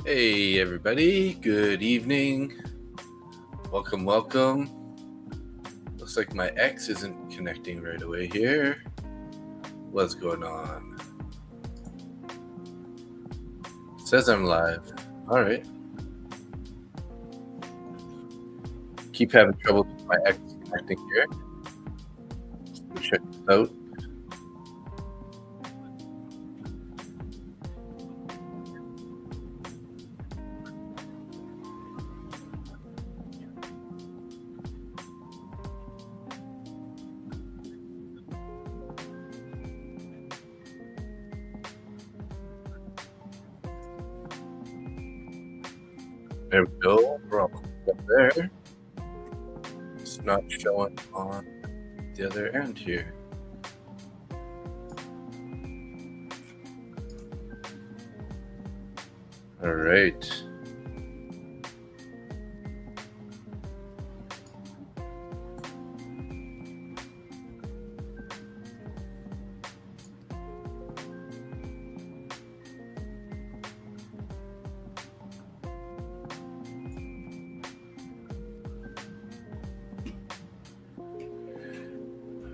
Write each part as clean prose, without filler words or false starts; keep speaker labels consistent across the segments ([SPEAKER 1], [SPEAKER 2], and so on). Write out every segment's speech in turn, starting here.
[SPEAKER 1] Hey everybody, good evening. Welcome. Looks like my X isn't connecting right away here. What's going on? It says I'm live. All right. Keep having trouble with my X connecting here. Let's check this out. There we go. We're all up there. It's not showing on the other end here. All right.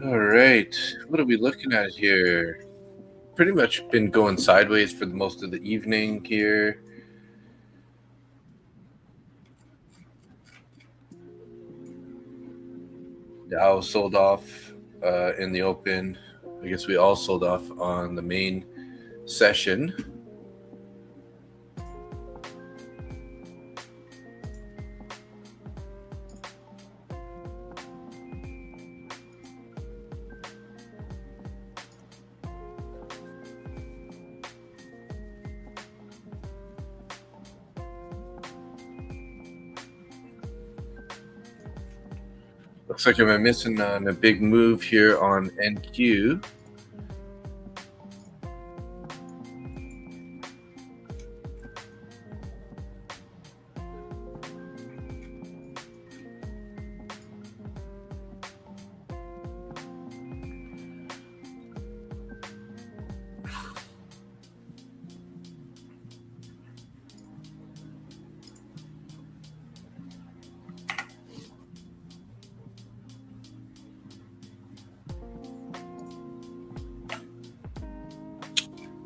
[SPEAKER 1] All right. What are we looking at here? Pretty much been going sideways for most of the evening here. Dow sold off in the open. I guess we all sold off on the main session. Looks like I'm missing on a big move here on NQ.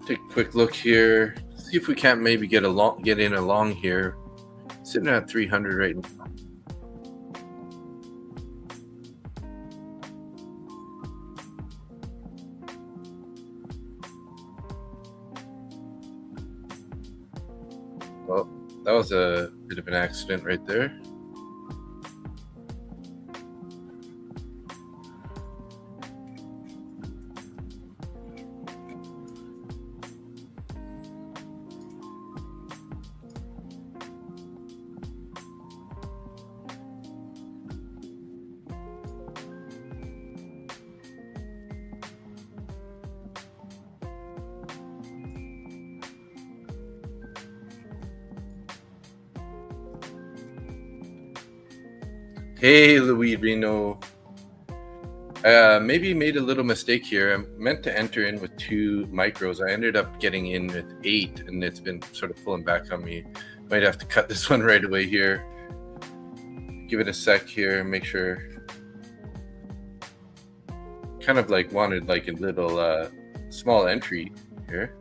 [SPEAKER 1] Take a quick look here. See if we can't maybe get in along here. Sitting at 300 right now. Well, that was a bit of an accident right there. Hey, Luidino. Maybe made a little mistake here. I meant to enter in with 2 micros. I ended up getting in with 8, and it's been sort of pulling back on me. Might have to cut this one right away here. Give it a sec here and make sure. Kind of like wanted like a little small entry here.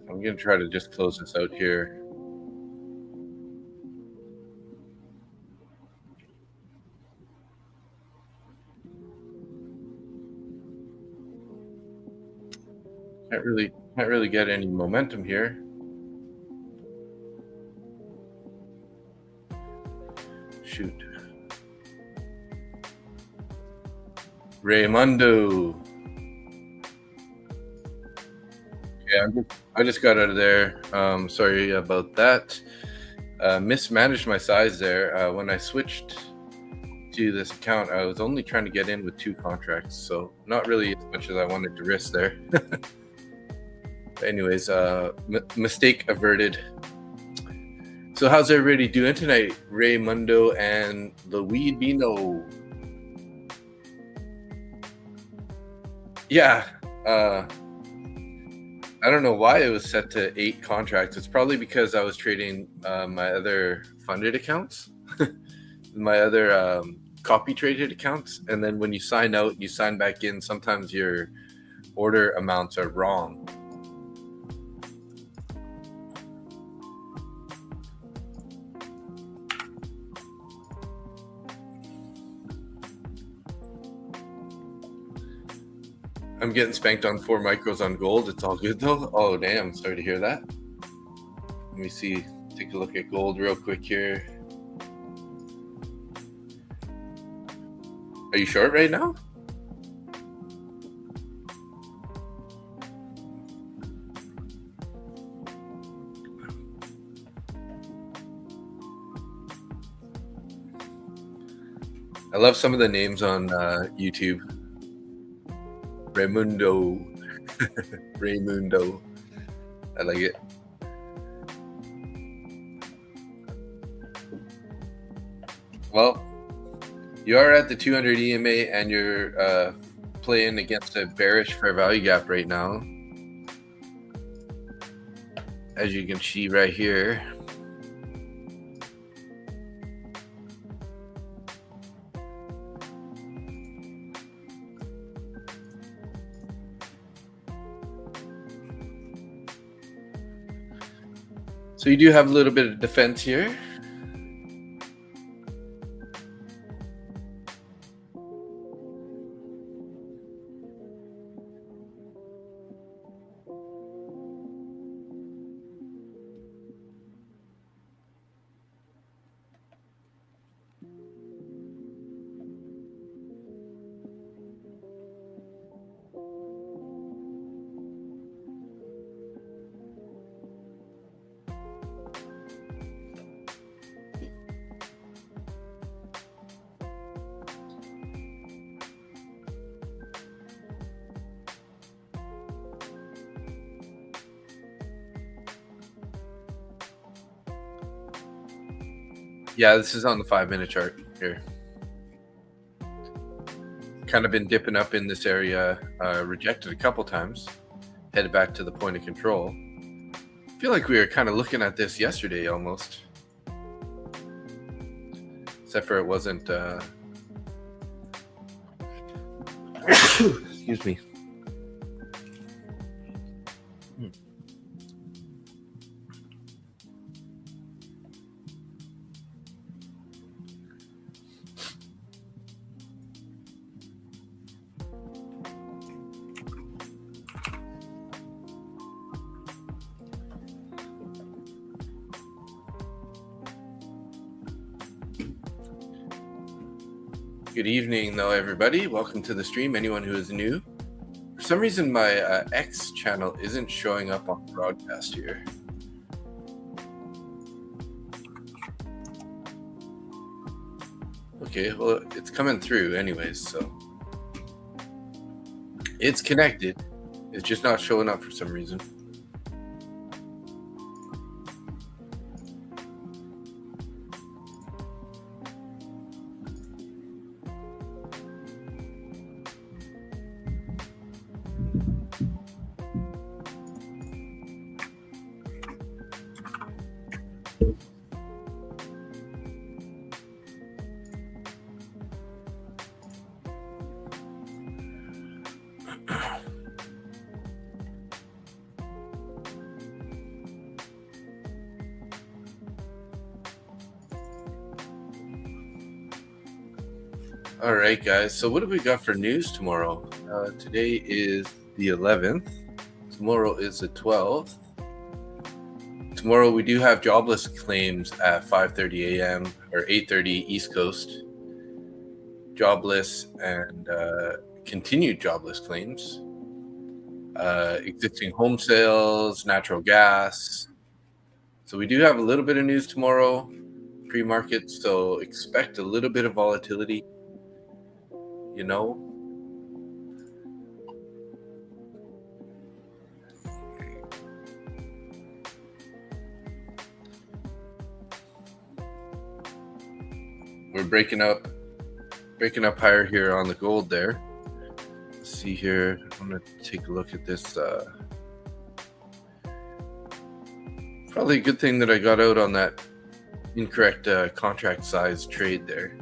[SPEAKER 1] I'm going to try to just close this out here. Can't really get any momentum here. Shoot. Raymundo. Yeah, I just got out of there. Sorry about that. Mismanaged my size there. When I switched to this account, I was only trying to get in with 2 contracts, so not really as much as I wanted to risk there. Anyways, mistake averted. So how's everybody doing tonight? Raymundo and Luidino. Yeah. I don't know why it was set to 8 contracts. It's probably because I was trading my other funded accounts, my other copy traded accounts. And then when you sign out, you sign back in, sometimes your order amounts are wrong. I'm getting spanked on 4 micros on gold. It's all good though. Oh, damn. Sorry to hear that. Let me see. Take a look at gold real quick here. Are you short right now? I love some of the names on YouTube. Raimundo. Raimundo. I like it. Well, you are at the 200 EMA and you're playing against a bearish fair value gap right now. As you can see right here. So you do have a little bit of defense here. Yeah, this is on the 5-minute chart here. Kind of been dipping up in this area, rejected a couple times, headed back to the point of control. I feel like we were kind of looking at this yesterday almost. Except for it wasn't... Excuse me. Good evening, though, everybody. Welcome to the stream. Anyone who is new. For some reason, my X channel isn't showing up on broadcast here. Okay, well, it's coming through anyways, so. It's connected. It's just not showing up for some reason. All right, guys. So what do we got for news tomorrow? Today is the 11th. Tomorrow is the 12th. Tomorrow we do have jobless claims at 5:30 a.m. or 8:30 East Coast. Jobless and continued jobless claims. Existing home sales, natural gas. So we do have a little bit of news tomorrow, pre-market. So expect a little bit of volatility. You know, we're breaking up higher here on the gold there. see here. I'm gonna take a look at this. Probably a good thing that I got out on that incorrect contract size trade there.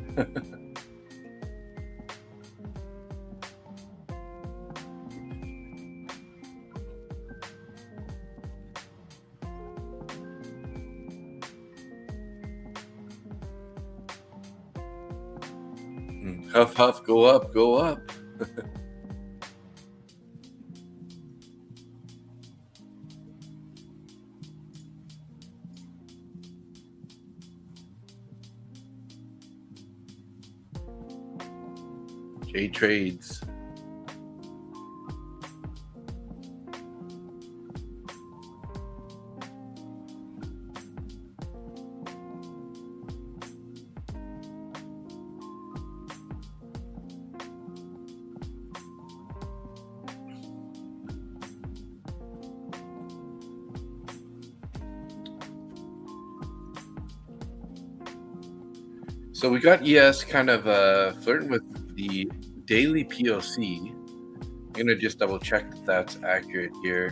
[SPEAKER 1] Huff, huff, go up, go up. J trades. So we got ES kind of flirting with the daily POC. I'm gonna just double check that that's accurate here.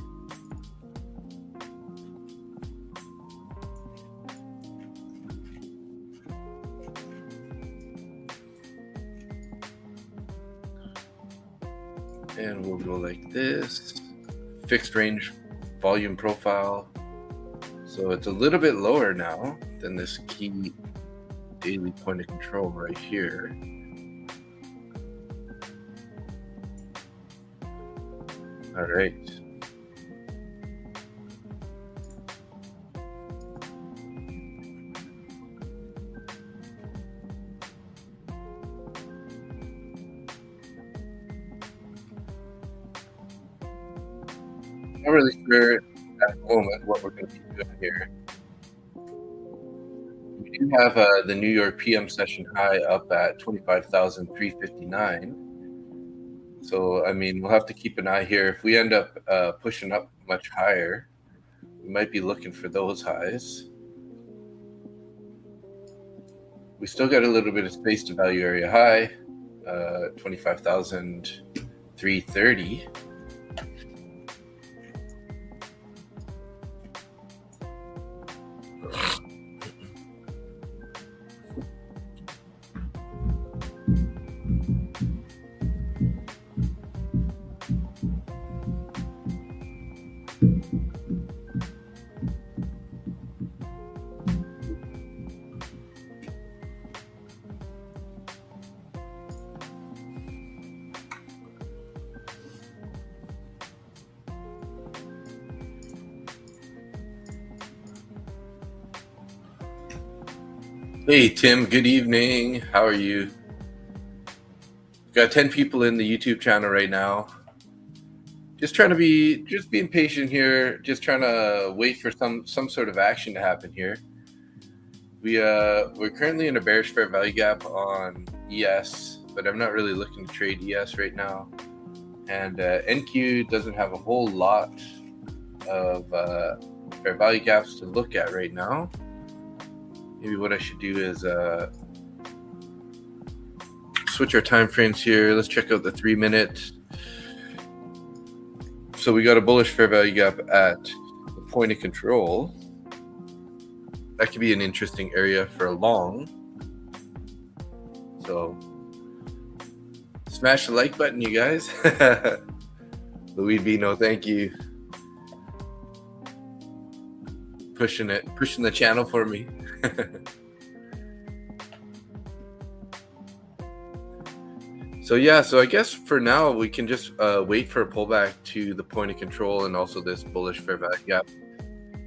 [SPEAKER 1] And we'll go like this. Fixed range volume profile. So it's a little bit lower now than this key daily point of control right here. All right. Not really sure at the moment what we're going to be doing here. We do have the New York PM session high up at 25,359. So, I mean, we'll have to keep an eye here. If we end up pushing up much higher, we might be looking for those highs. We still got a little bit of space to value area high, 25,330. Hey, Tim, good evening. How are you? Got 10 people in the YouTube channel right now. Just being patient here. Just trying to wait for some sort of action to happen here. We're currently in a bearish fair value gap on ES, but I'm not really looking to trade ES right now. And NQ doesn't have a whole lot of fair value gaps to look at right now. Maybe what I should do is switch our time frames here. Let's check out the 3-minute. So we got a bullish fair value gap at the point of control. That could be an interesting area for a long. So smash the like button, you guys. Louis Vino, thank you. Pushing the channel for me. So I guess for now we can just wait for a pullback to the point of control and also this bullish fair value gap.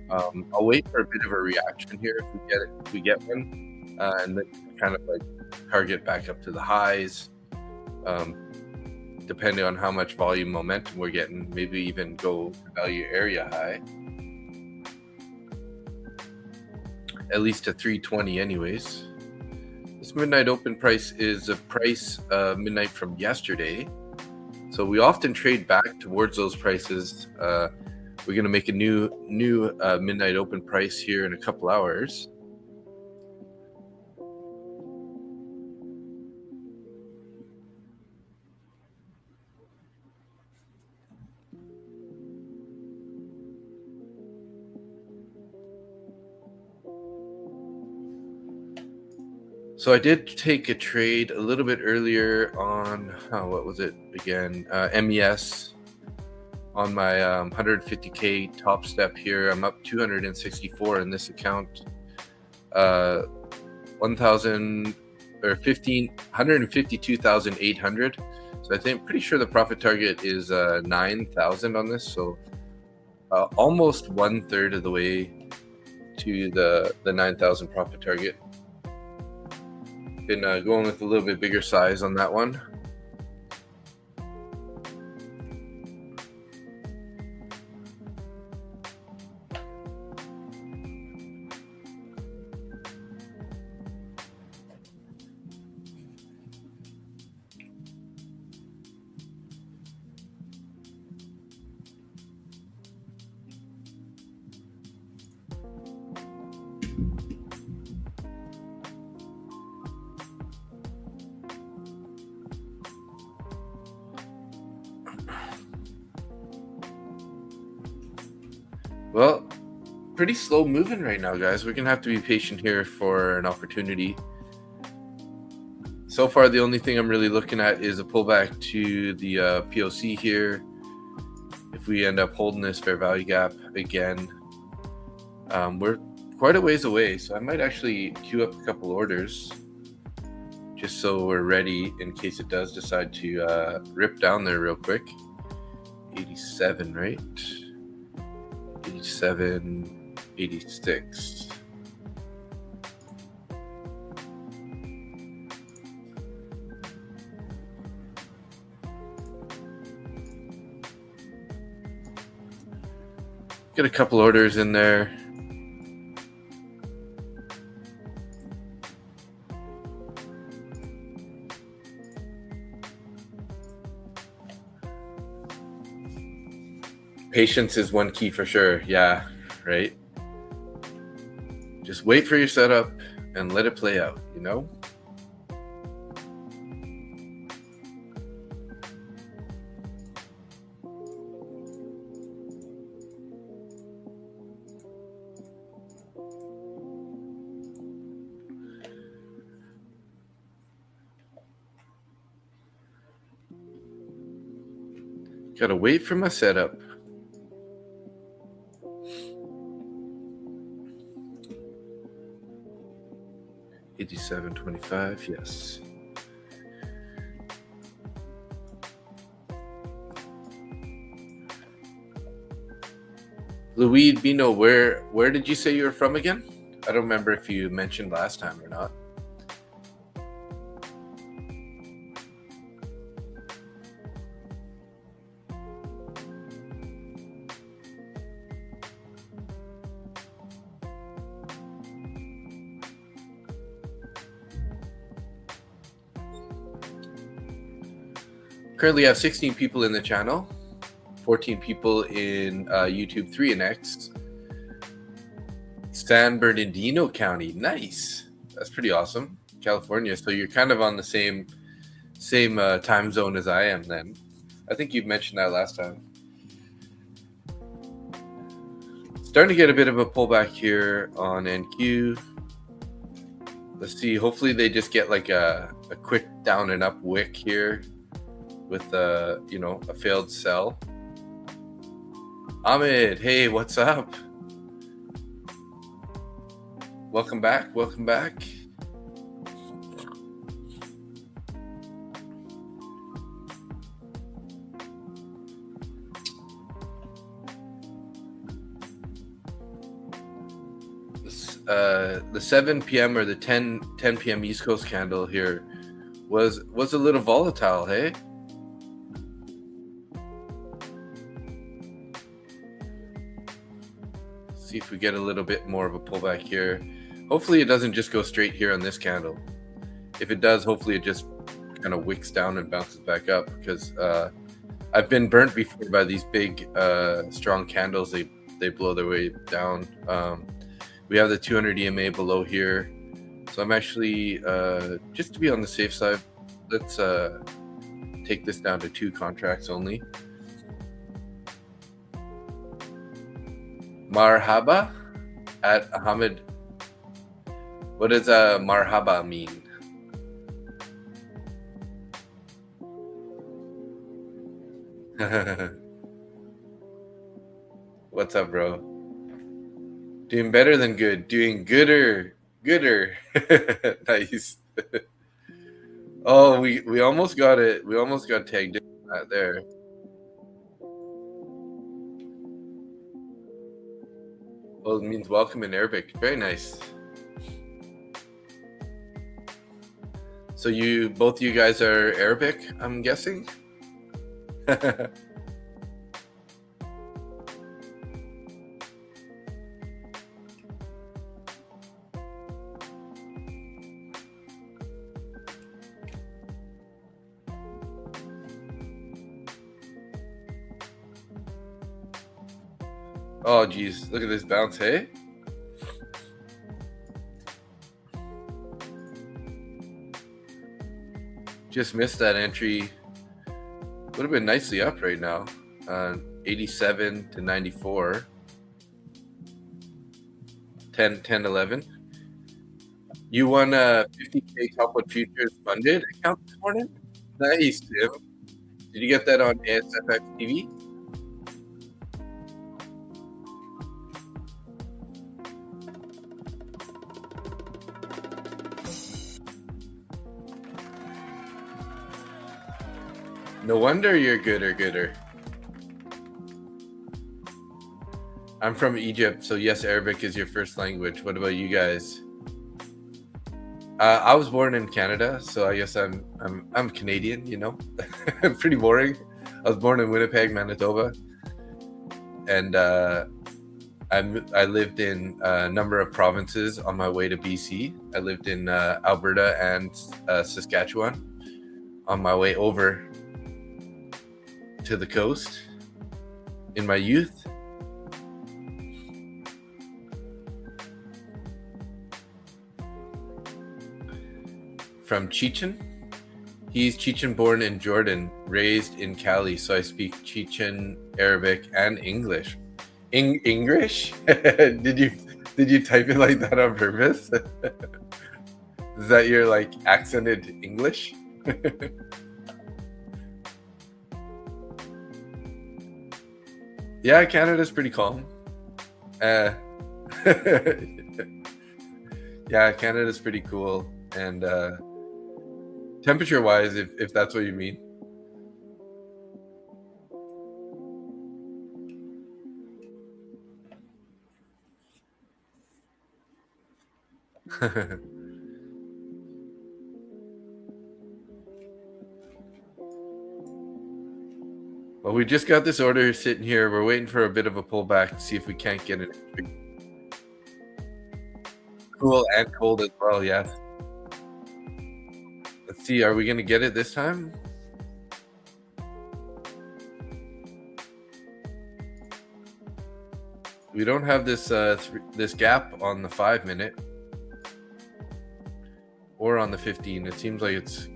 [SPEAKER 1] I'll wait for a bit of a reaction here if we get one, and then kind of like target back up to the highs, depending on how much volume momentum we're getting. Maybe even go value area high, at least to 320 anyways. This midnight open price is a price midnight from yesterday, so we often trade back towards those prices. We're going to make a new midnight open price here in a couple hours. So I did take a trade a little bit earlier on, what was it again? MES on my 150K top step here. I'm up 264 in this account. 1,000 or 152,800. So I think pretty sure the profit target is 9,000 on this. So almost 1/3 of the way to the 9,000 profit target. Been going with a little bit bigger size on that one. Well, pretty slow moving right now, guys. We're gonna have to be patient here for an opportunity. So far, the only thing I'm really looking at is a pullback to the POC here. If we end up holding this fair value gap again, we're quite a ways away. So I might actually queue up a couple orders just so we're ready in case it does decide to rip down there real quick. 87, right? 87, 86. Get a couple orders in there. Patience is one key for sure. Yeah, right? Just wait for your setup and let it play out, you know? Gotta wait for my setup. $87.25, yes. Louis Bino, where did you say you were from again? I don't remember if you mentioned last time or not. Currently have 16 people in the channel, 14 people in YouTube 3 and X. San Bernardino County, nice. That's pretty awesome. California, so you're kind of on the same time zone as I am then. I think you mentioned that last time. Starting to get a bit of a pullback here on NQ. Let's see, hopefully they just get like a quick down and up wick here with a failed sell. Ahmed, hey, what's up? Welcome back. The 7 p.m. or the 10 p.m. East Coast candle here was a little volatile, hey? See if we get a little bit more of a pullback here. Hopefully it doesn't just go straight here on this candle. If it does, hopefully it just kind of wicks down and bounces back up, because I've been burnt before by these big strong candles. They blow their way down. We have the 200 EMA below here, so I'm actually just to be on the safe side, let's take this down to 2 contracts only. Marhaba at Ahmed. What does marhaba mean? What's up, bro? Doing better than good. Doing gooder. Gooder. Nice. Oh, we almost got it. We almost got tagged in there. Well, it means welcome in Arabic. Very nice. So both you guys are Arabic, I'm guessing? Oh, geez. Look at this bounce, hey? Just missed that entry. Would have been nicely up right now. 87 to 94. 10, 11. You won a 50K Topwood Futures funded account this morning? Nice, Tim. Did you get that on ASFX TV? No wonder you're gooder. I'm from Egypt, so yes, Arabic is your first language. What about you guys? I was born in Canada, so I guess I'm Canadian. You know, pretty boring. I was born in Winnipeg, Manitoba, and I lived in a number of provinces on my way to BC. I lived in Alberta and Saskatchewan on my way over to the coast in my youth. From Chechen. He's Chechen born in Jordan, raised in Cali, so I speak Chechen, Arabic, and English. English? Did you type it like that on purpose? Is that your like accented English? Yeah, Canada's pretty calm. Yeah, Canada's pretty cool, and temperature wise, if that's what you mean. Well, we just got this order sitting here. We're waiting for a bit of a pullback to see if we can't get it cool and cold as well. Yes. Let's see. Are we going to get it this time? We don't have this this gap on the 5 minute or on the 15. It seems like it's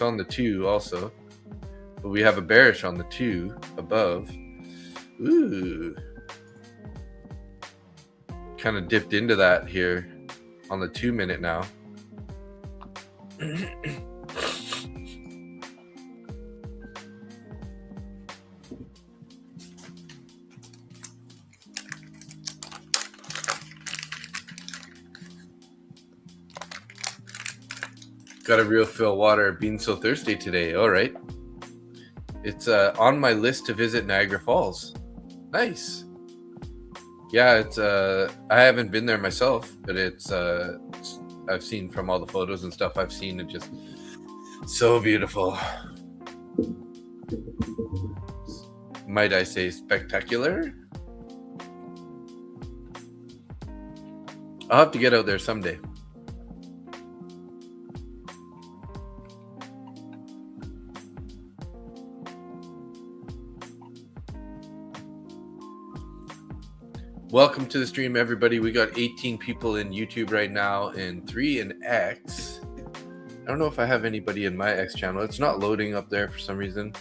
[SPEAKER 1] on the 2 also, but we have a bearish on the 2 above. Ooh, kind of dipped into that here on the 2 minute now. Got a real fill water. Being so thirsty today. All right. It's on my list to visit Niagara Falls. Nice. Yeah, it's I haven't been there myself, but it's I've seen from all the photos and stuff I've seen, it just so beautiful. Might I say spectacular? I'll have to get out there someday. Welcome to the stream, everybody. We got 18 people in YouTube right now and 3 in X. I don't know if I have anybody in my X channel. It's not loading up there for some reason.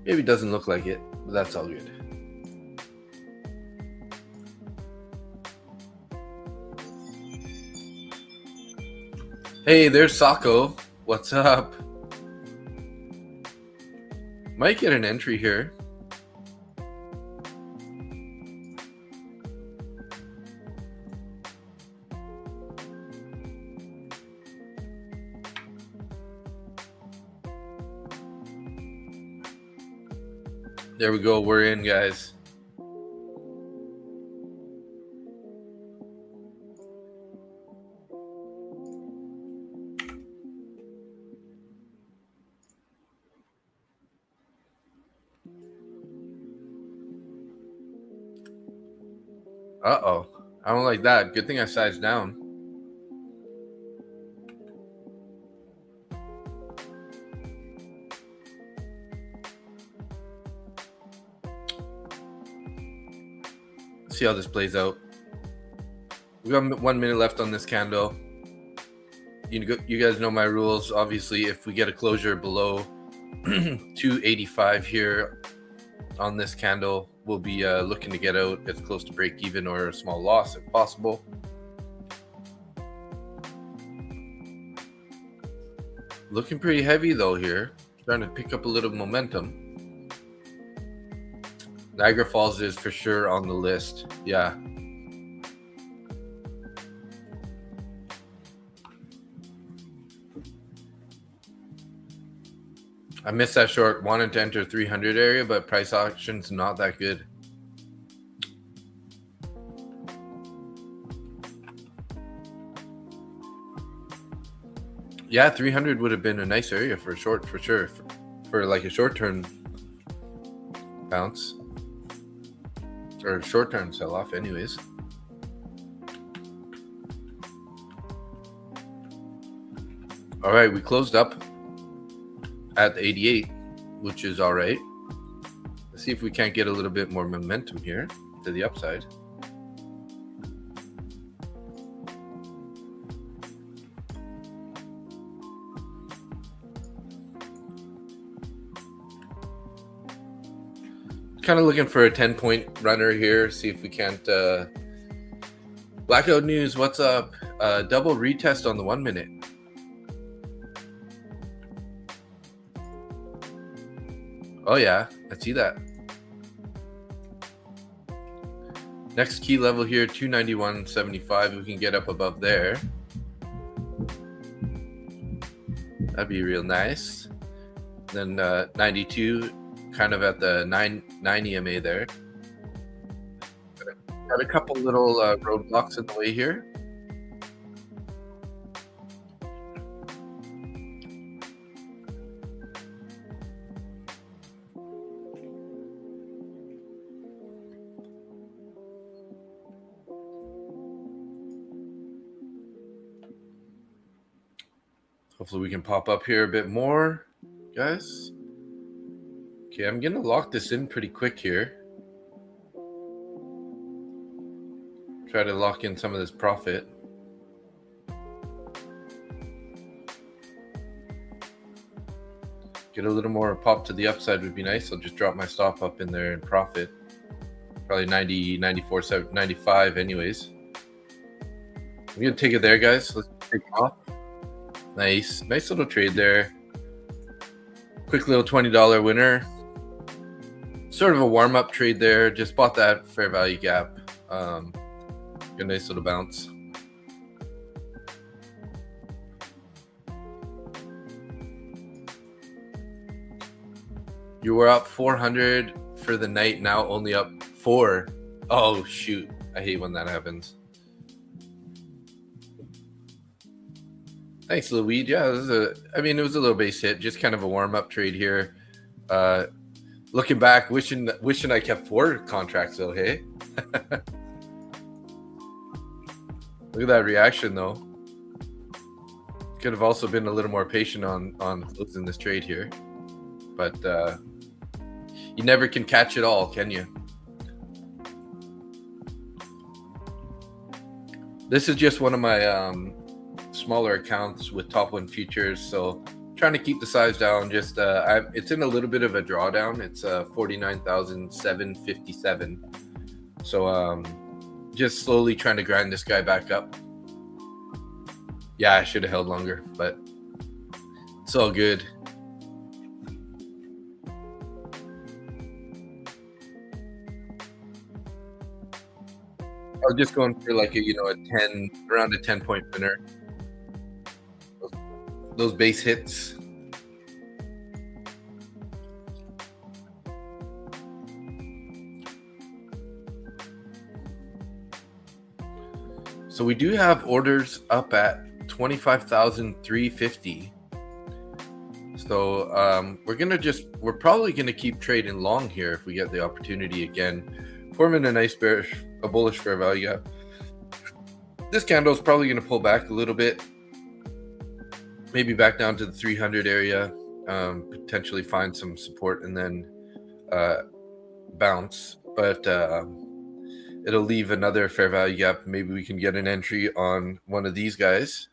[SPEAKER 1] Maybe it doesn't look like it, but that's all good. Hey, there's Sako. What's up? Might get an entry here. There we go. We're in, guys. Uh-oh. I don't like that. Good thing I sized down. See how this plays out. We got 1 minute left on this candle. You guys know my rules. Obviously, if we get a closure below 285 here on this candle, we'll be looking to get out as close to break even or a small loss if possible. Looking pretty heavy though here. Trying to pick up a little momentum. Niagara Falls is for sure on the list. Yeah. I missed that short. Wanted to enter 300 area, but price action's not that good. Yeah, 300 would have been a nice area for a short, for sure. For like a short-term bounce. Or short-term sell-off anyways. All right, we closed up at 88, which is all right. Let's see if we can't get a little bit more momentum here to the upside. Kind of looking for a 10-point runner here. See if we can't. Blackout news. What's up? Double retest on the 1 minute. Oh yeah, I see that. Next key level here, 291.75. We can get up above there. That'd be real nice. Then 92. Kind of at the 9 EMA there. Got a couple little roadblocks in the way here. Hopefully we can pop up here a bit more, guys. Okay, I'm gonna lock this in pretty quick here. Try to lock in some of this profit. Get a little more pop to the upside would be nice. I'll just drop my stop up in there and profit. Probably 90, 94, 95 anyways. I'm gonna take it there, guys. Let's take off. Nice little trade there. Quick little $20 winner. Sort of a warm-up trade there. Just bought that fair value gap. A nice little bounce. You were up 400 for the night, now only up 4. Oh shoot, I hate when that happens. Thanks, Louis. Yeah, it was a little base hit, just kind of a warm-up trade here. Looking back, wishing I kept 4 contracts though, hey? Look at that reaction though. Could have also been a little more patient on closing this trade here. But you never can catch it all, can you? This is just one of my smaller accounts with top 1 futures, so trying to keep the size down. Just it's in a little bit of a drawdown. It's 49,757. So just slowly trying to grind this guy back up. Yeah, I should have held longer, but It's all good. I was just going for like around a 10-point winner. Those base hits. So we do have orders up at 25,350. So we're probably gonna keep trading long here if we get the opportunity again. Forming a nice bullish fair value gap. This candle is probably gonna pull back a little bit, maybe back down to the 300 area, potentially find some support and then bounce. But it'll leave another fair value gap. Maybe we can get an entry on one of these guys.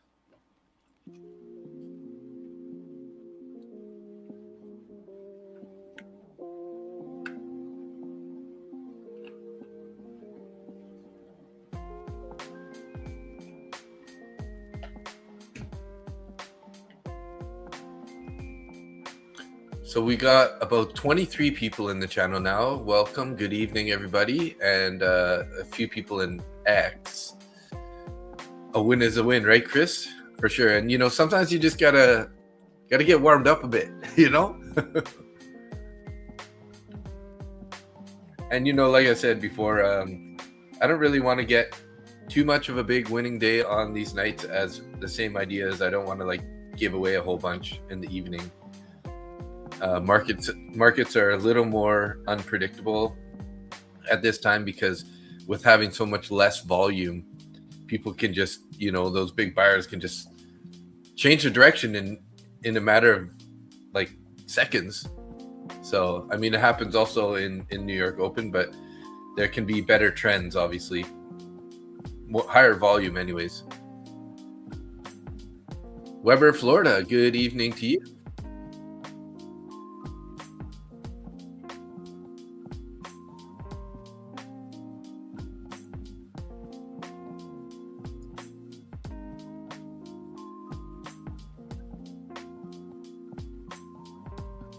[SPEAKER 1] So we got about 23 people in the channel now. Welcome, good evening, everybody, and a few people in X. A win is a win, right, Chris? For sure. And sometimes you just gotta get warmed up a bit, And like I said before, I don't really want to get too much of a big winning day on these nights, as the same idea as I don't want to give away a whole bunch in the evening. Markets are a little more unpredictable at this time because with having so much less volume, people can just, those big buyers can just change the direction in a matter of seconds. So, I mean, it happens also in New York Open, but there can be better trends, obviously. Higher volume anyways. Weber, Florida, good evening to you.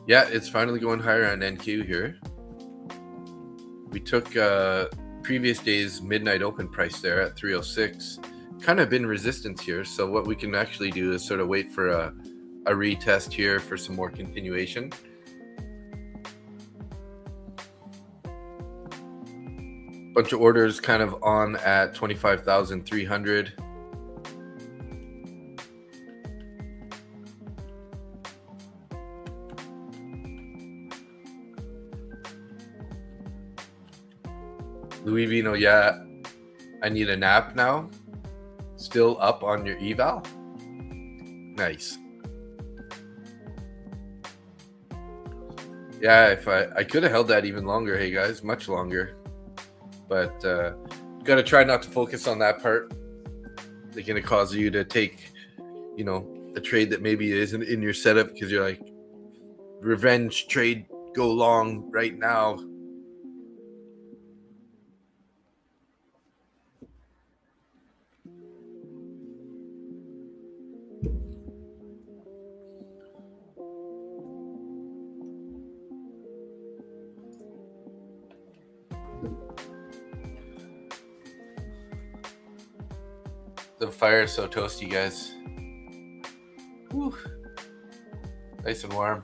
[SPEAKER 1] Yeah, it's finally going higher on NQ here. We took previous day's midnight open price there at 306. Kind of been resistance here. So what we can actually do is sort of wait for a retest here for some more continuation. Bunch of orders kind of on at 25,300. Louis Vino, yeah, I need a nap now. Still up on your eval? Nice. Yeah, if I could have held that even longer, hey guys, much longer. But got to try not to focus on that part. They're going to cause you to take, a trade that maybe isn't in your setup because you're like, revenge trade, go long right now. The fire is so toasty, guys. Whew. Nice and warm.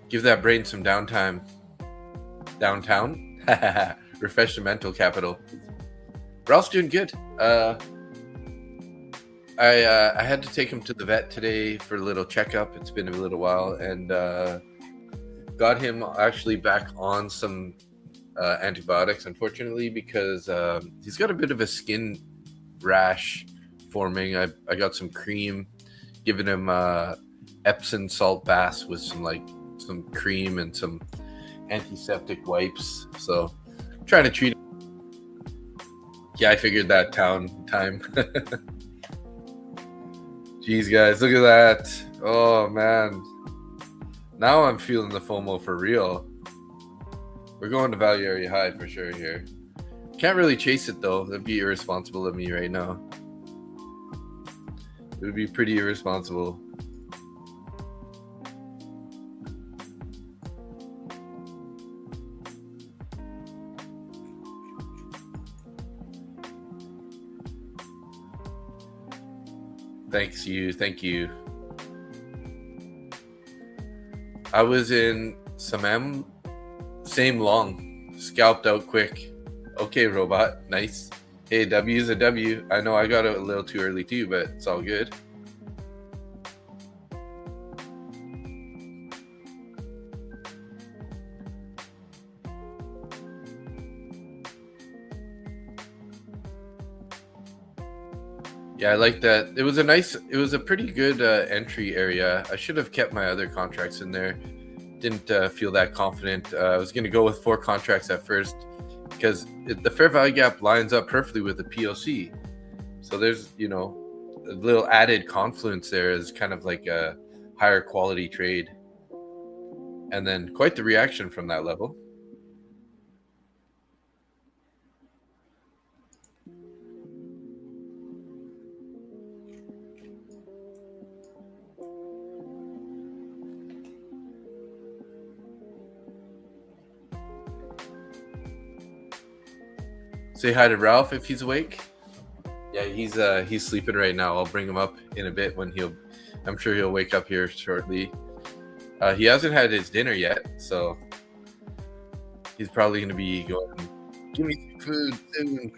[SPEAKER 1] Give that brain some downtime. Downtown? Refresh the mental capital. Ralph's doing good. I had to take him to the vet today for a little checkup. It's been a little while, and got him actually back on some antibiotics, unfortunately, because he's got a bit of a skin rash forming. I got some cream, giving him Epsom salt baths with some cream and some antiseptic wipes. So trying to treat him. Yeah, I figured that time. Jeez, guys, look at that. Oh, man. Now I'm feeling the FOMO for real. We're going to value area high for sure here. Can't really chase it though. That'd be irresponsible of me right now. It would be pretty irresponsible. Thank you. I was in some same long, scalped out quick. Okay, robot, nice. Hey, W's a W. I know I got it a little too early too, but it's all good. Yeah, I like that. It was a pretty good entry area. I should have kept my other contracts in there. Didn't feel that confident. I was going to go with 4 contracts at first because the fair value gap lines up perfectly with the POC. So there's, a little added confluence there is kind of like a higher quality trade. And then quite the reaction from that level. Say hi to Ralph if he's awake. Yeah, he's sleeping right now. I'll bring him up in a bit when I'm sure he'll wake up here shortly. He hasn't had his dinner yet, so he's probably going to be going, give me some food soon.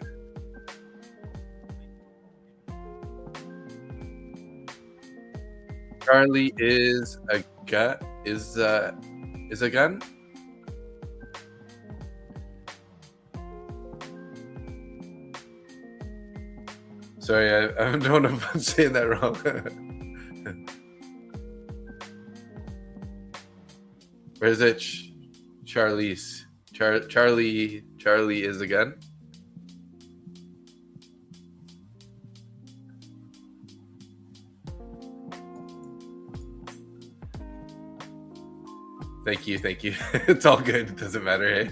[SPEAKER 1] Charlie is a gun. Is a gun? Sorry, I don't know if I'm saying that wrong. Where is it? Charlie's. Charlie is a gun. Thank you. It's all good. It doesn't matter. Hey?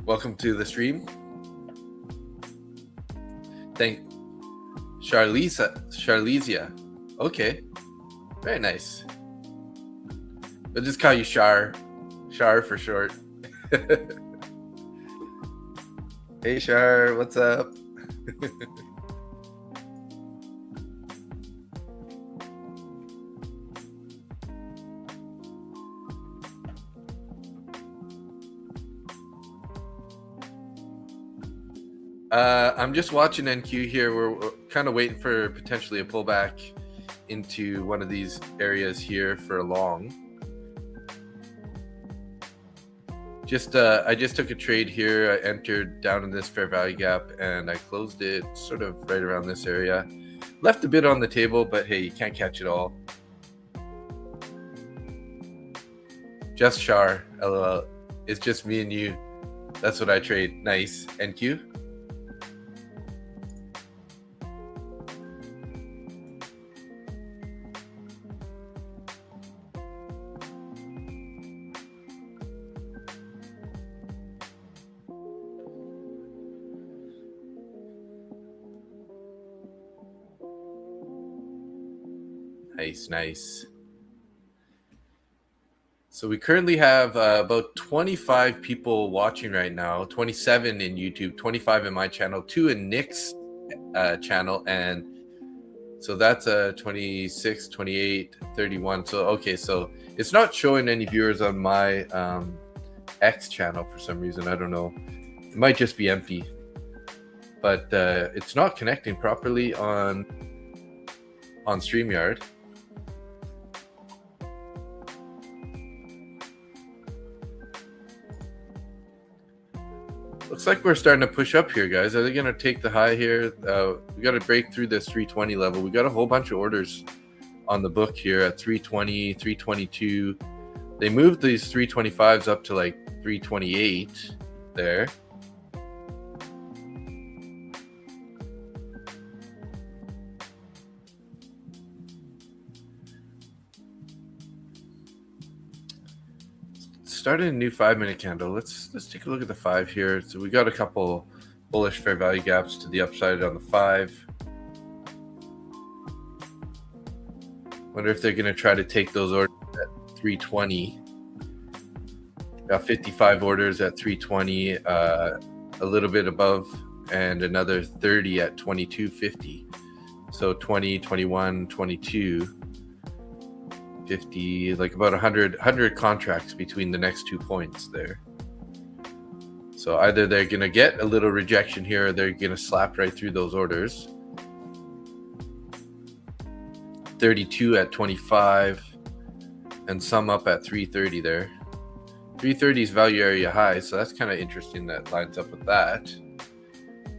[SPEAKER 1] Welcome to the stream. Thank Charlesia. Okay. Very nice. We'll just call you Char for short. Hey Char, what's up? I'm just watching NQ here. We're kind of waiting for potentially a pullback into one of these areas here for a long. I just took a trade here. I entered down in this fair value gap and I closed it sort of right around this area. Left a bit on the table, but hey, you can't catch it all. Just Char, LOL. It's just me and you. That's what I trade. Nice. NQ? Nice. So we currently have about 25 people watching right now, 27 in YouTube, 25 in my channel, 2 in Nick's channel, and so that's 26, 28, 31. So okay, so it's not showing any viewers on my X channel for some reason. I don't know. It might just be empty, but it's not connecting properly on StreamYard. Looks like we're starting to push up here, guys. Are they going to take the high here? We got to break through this 320 level. We got a whole bunch of orders on the book here at 320, 322. They moved these 325s up to like 328 there. started a new 5-minute candle. Let's take a look at the 5 here. So we got a couple bullish fair value gaps to the upside on the 5. Wonder if they're going to try to take those orders at 320. Got 55 orders at 320, a little bit above, and another 30 at 22.50. So 20, 21, 22, 50, like about 100 contracts between the next 2 points there. So either they're going to get a little rejection here, or they're going to slap right through those orders. 32 at 25, and some up at 330 there. 330 is value area high, so that's kind of interesting. That lines up with that.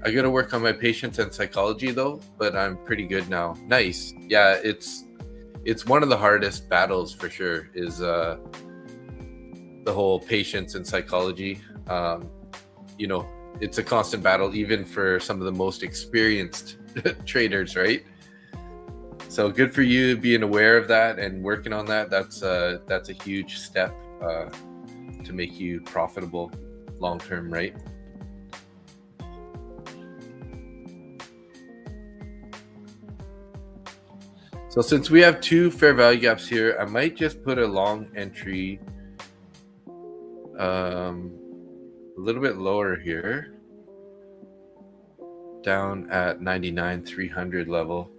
[SPEAKER 1] I got to work on my patience and psychology though, but I'm pretty good now. Nice. Yeah, it's one of the hardest battles for sure, is the whole patience and psychology. You know, it's a constant battle even for some of the most experienced traders, right? So good for you being aware of that and working on that. That's a huge step to make you profitable long term, right? So since we have 2 fair value gaps here, I might just put a long entry a little bit lower here, down at 99,300 level.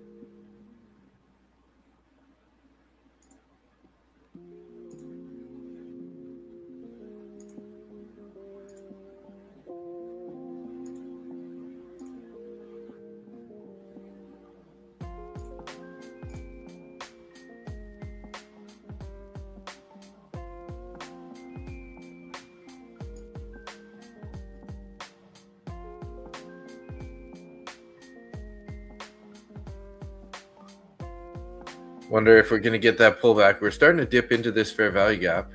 [SPEAKER 1] Wonder if we're going to get that pullback. We're starting to dip into this fair value gap.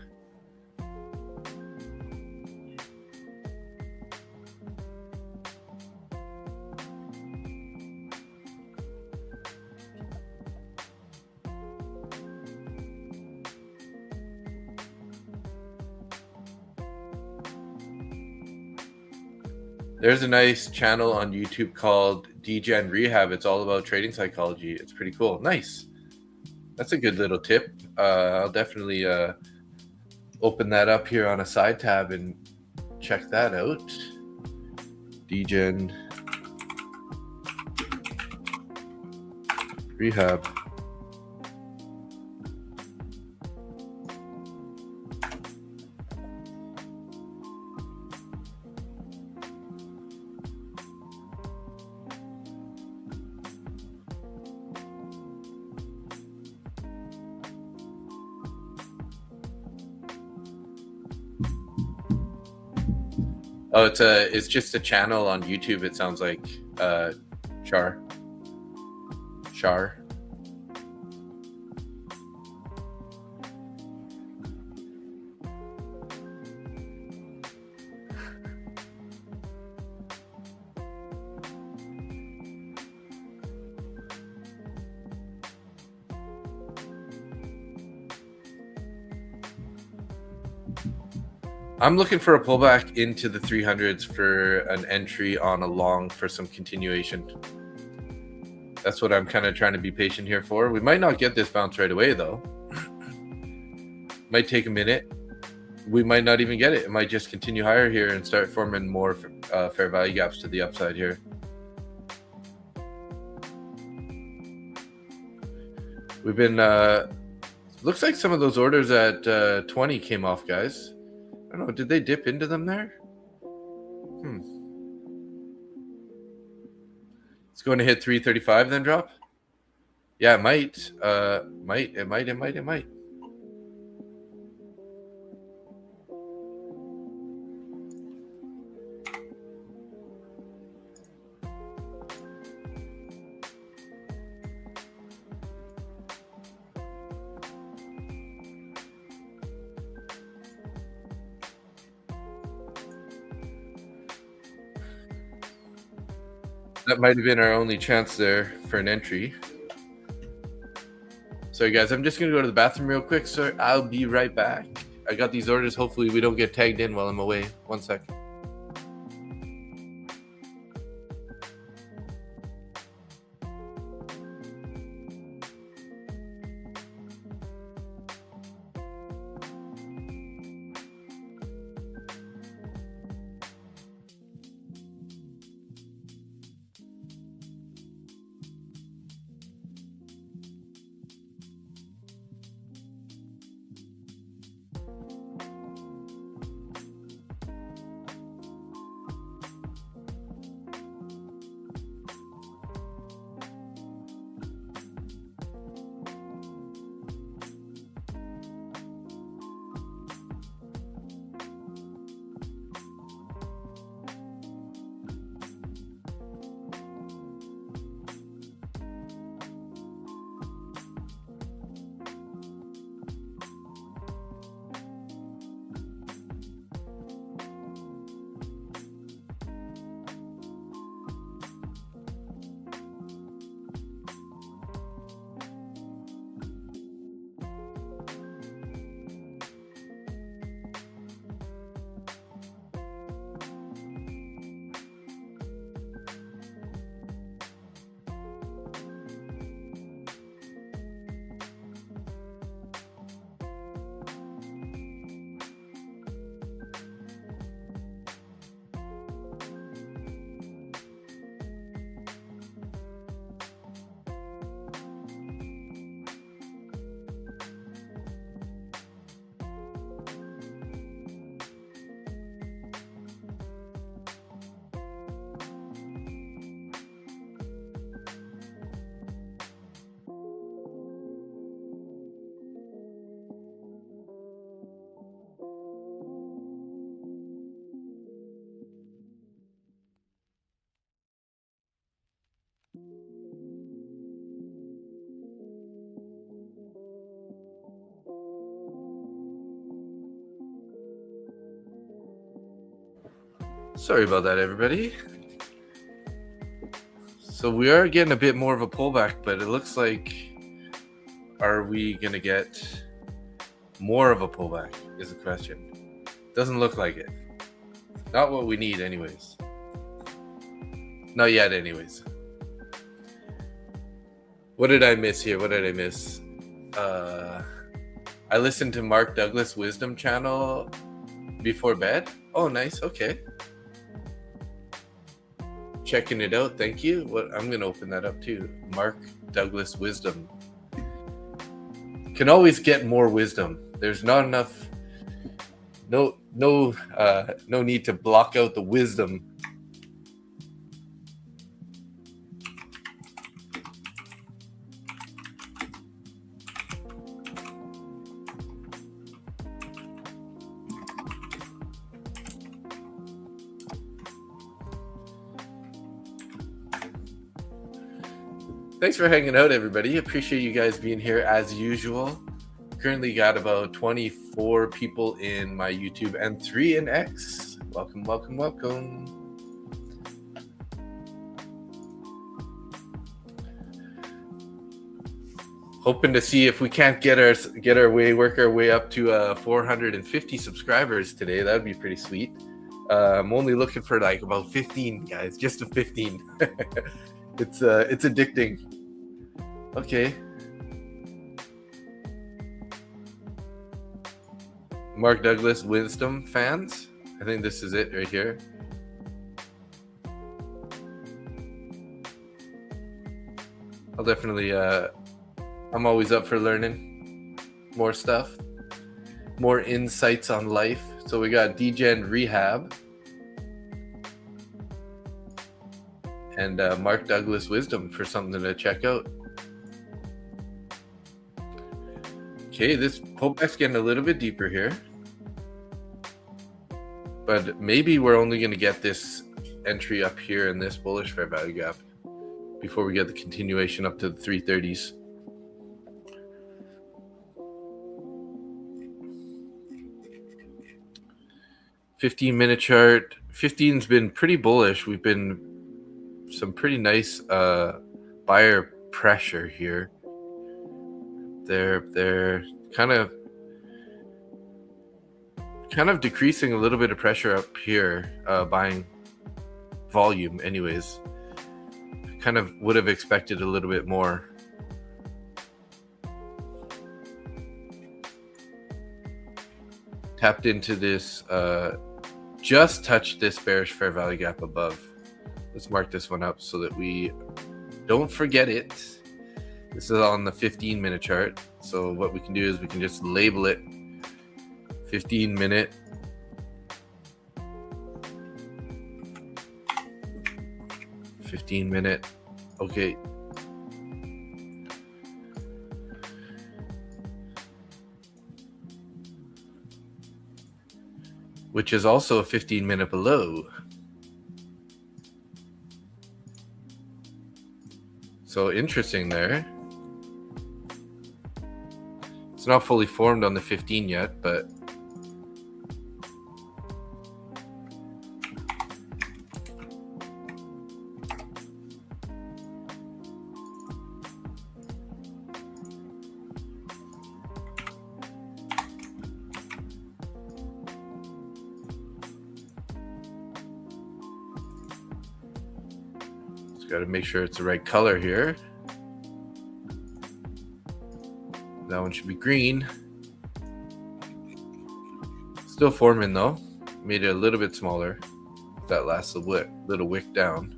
[SPEAKER 1] There's a nice channel on YouTube called DGen Rehab. It's all about trading psychology. It's pretty cool. Nice. That's a good little tip. I'll definitely open that up here on a side tab and check that out. DGen Rehab. Oh, it's just a channel on YouTube. It sounds like Char. I'm looking for a pullback into the 300s for an entry on a long for some continuation. That's what I'm kind of trying to be patient here for. We might not get this bounce right away though. Might take a minute. We might not even get it. It might just continue higher here and start forming more fair value gaps to the upside here. We've been looks like some of those orders at 20 came off, guys. I don't know, did they dip into them there? It's going to hit 335 then drop? Yeah, it might. It might. That might have been our only chance there for an entry. Sorry guys, I'm just gonna go to the bathroom real quick, so I'll be right back. I got these orders. Hopefully we don't get tagged in while I'm away. 1 sec. Sorry about that, everybody. So we are getting a bit more of a pullback, but it looks like, are we going to get more of a pullback is the question. Doesn't look like it. Not what we need anyways. Not yet anyways. What did I miss here? What did I miss? I listened to Mark Douglas Wisdom channel before bed. Oh, nice. Okay. Checking it out. Thank you. I'm going to open that up too. Mark Douglas Wisdom. Can always get more wisdom. There's not enough. No need to block out the wisdom. Thanks for hanging out, everybody. Appreciate you guys being here as usual. Currently got about 24 people in my YouTube and 3 in X. Welcome, welcome, welcome. Hoping to see if we can't work our way up to 450 subscribers today. That would be pretty sweet. I'm only looking for like about 15 guys, just a 15. It's addicting. Okay. Mark Douglas Wisdom fans. I think this is it right here. I'll definitely I'm always up for learning more stuff, more insights on life. So we got DGen Rehab and Mark Douglas Wisdom for something to check out. Okay, this pullback's getting a little bit deeper here, but maybe we're only going to get this entry up here in this bullish fair value gap before we get the continuation up to the 330s. $15-minute chart. 15's been pretty bullish. We've been some pretty nice buyer pressure here. They're kind of kind of decreasing a little bit of pressure up here, buying volume anyways. Kind of would have expected a little bit more. Tapped into this, just touched this bearish fair value gap above. Let's mark this one up so that we don't forget it. This is on the 15-minute chart. So what we can do is we can just label it 15-minute. Okay. Which is also a 15-minute below. So interesting there. It's not fully formed on the 15 yet, but got to make sure it's the right color here. That one should be green. Still forming though. Made it a little bit smaller. That last little wick down.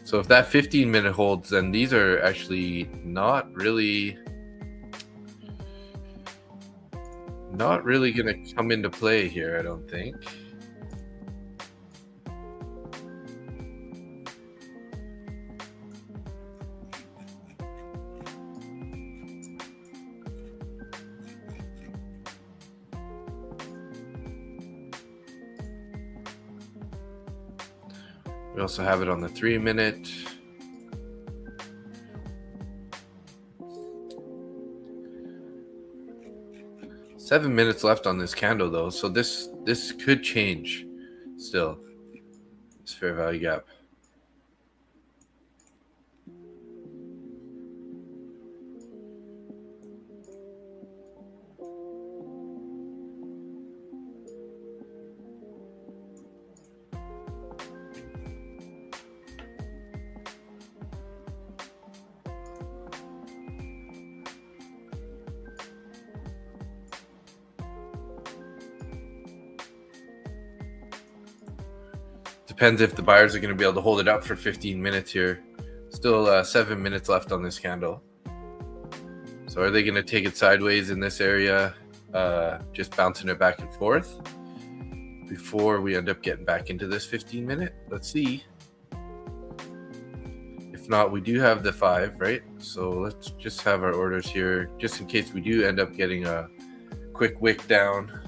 [SPEAKER 1] So if that 15-minute holds, then these are actually not really going to come into play here, I don't think. We also have it on the 3-minute. Seven minutes left on this candle though, so this could change still. This fair value gap. Depends if the buyers are going to be able to hold it up for 15 minutes here. Still 7 minutes left on this candle. So are they going to take it sideways in this area, just bouncing it back and forth before we end up getting back into this 15-minute? Let's see. If not, we do have the 5, right? So let's just have our orders here just in case we do end up getting a quick wick down.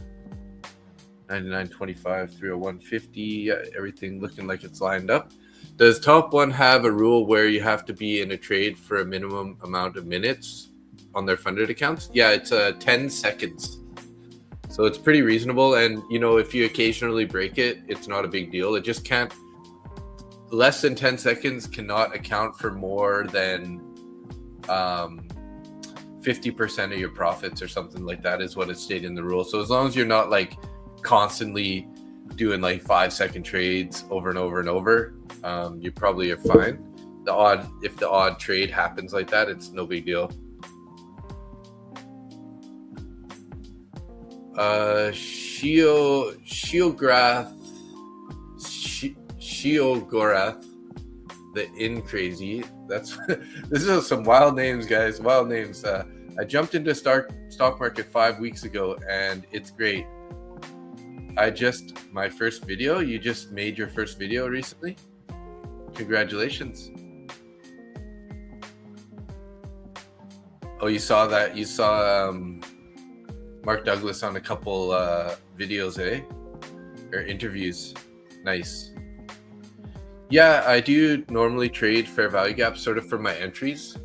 [SPEAKER 1] 99.25, 301.50, everything looking like it's lined up. Does top one have a rule where you have to be in a trade for a minimum amount of minutes on their funded accounts? Yeah, it's 10 seconds. So it's pretty reasonable. And, you know, if you occasionally break it, it's not a big deal. It just can't, less than 10 seconds cannot account for more than 50% of your profits or something like that is what it stated in the rule. So as long as you're not like constantly doing like 5-second trades over and over and over, you probably are fine. If the odd trade happens like that, it's no big deal. Shiogorath, the in crazy. That's this is some wild names, guys. Wild names. I jumped into stock market 5 weeks ago, and it's great. My first video. You just made your first video recently. Congratulations. Oh, you saw that? You saw Mark Douglas on a couple videos, eh? Or interviews. Nice. Yeah, I do normally trade fair value gaps sort of for my entries.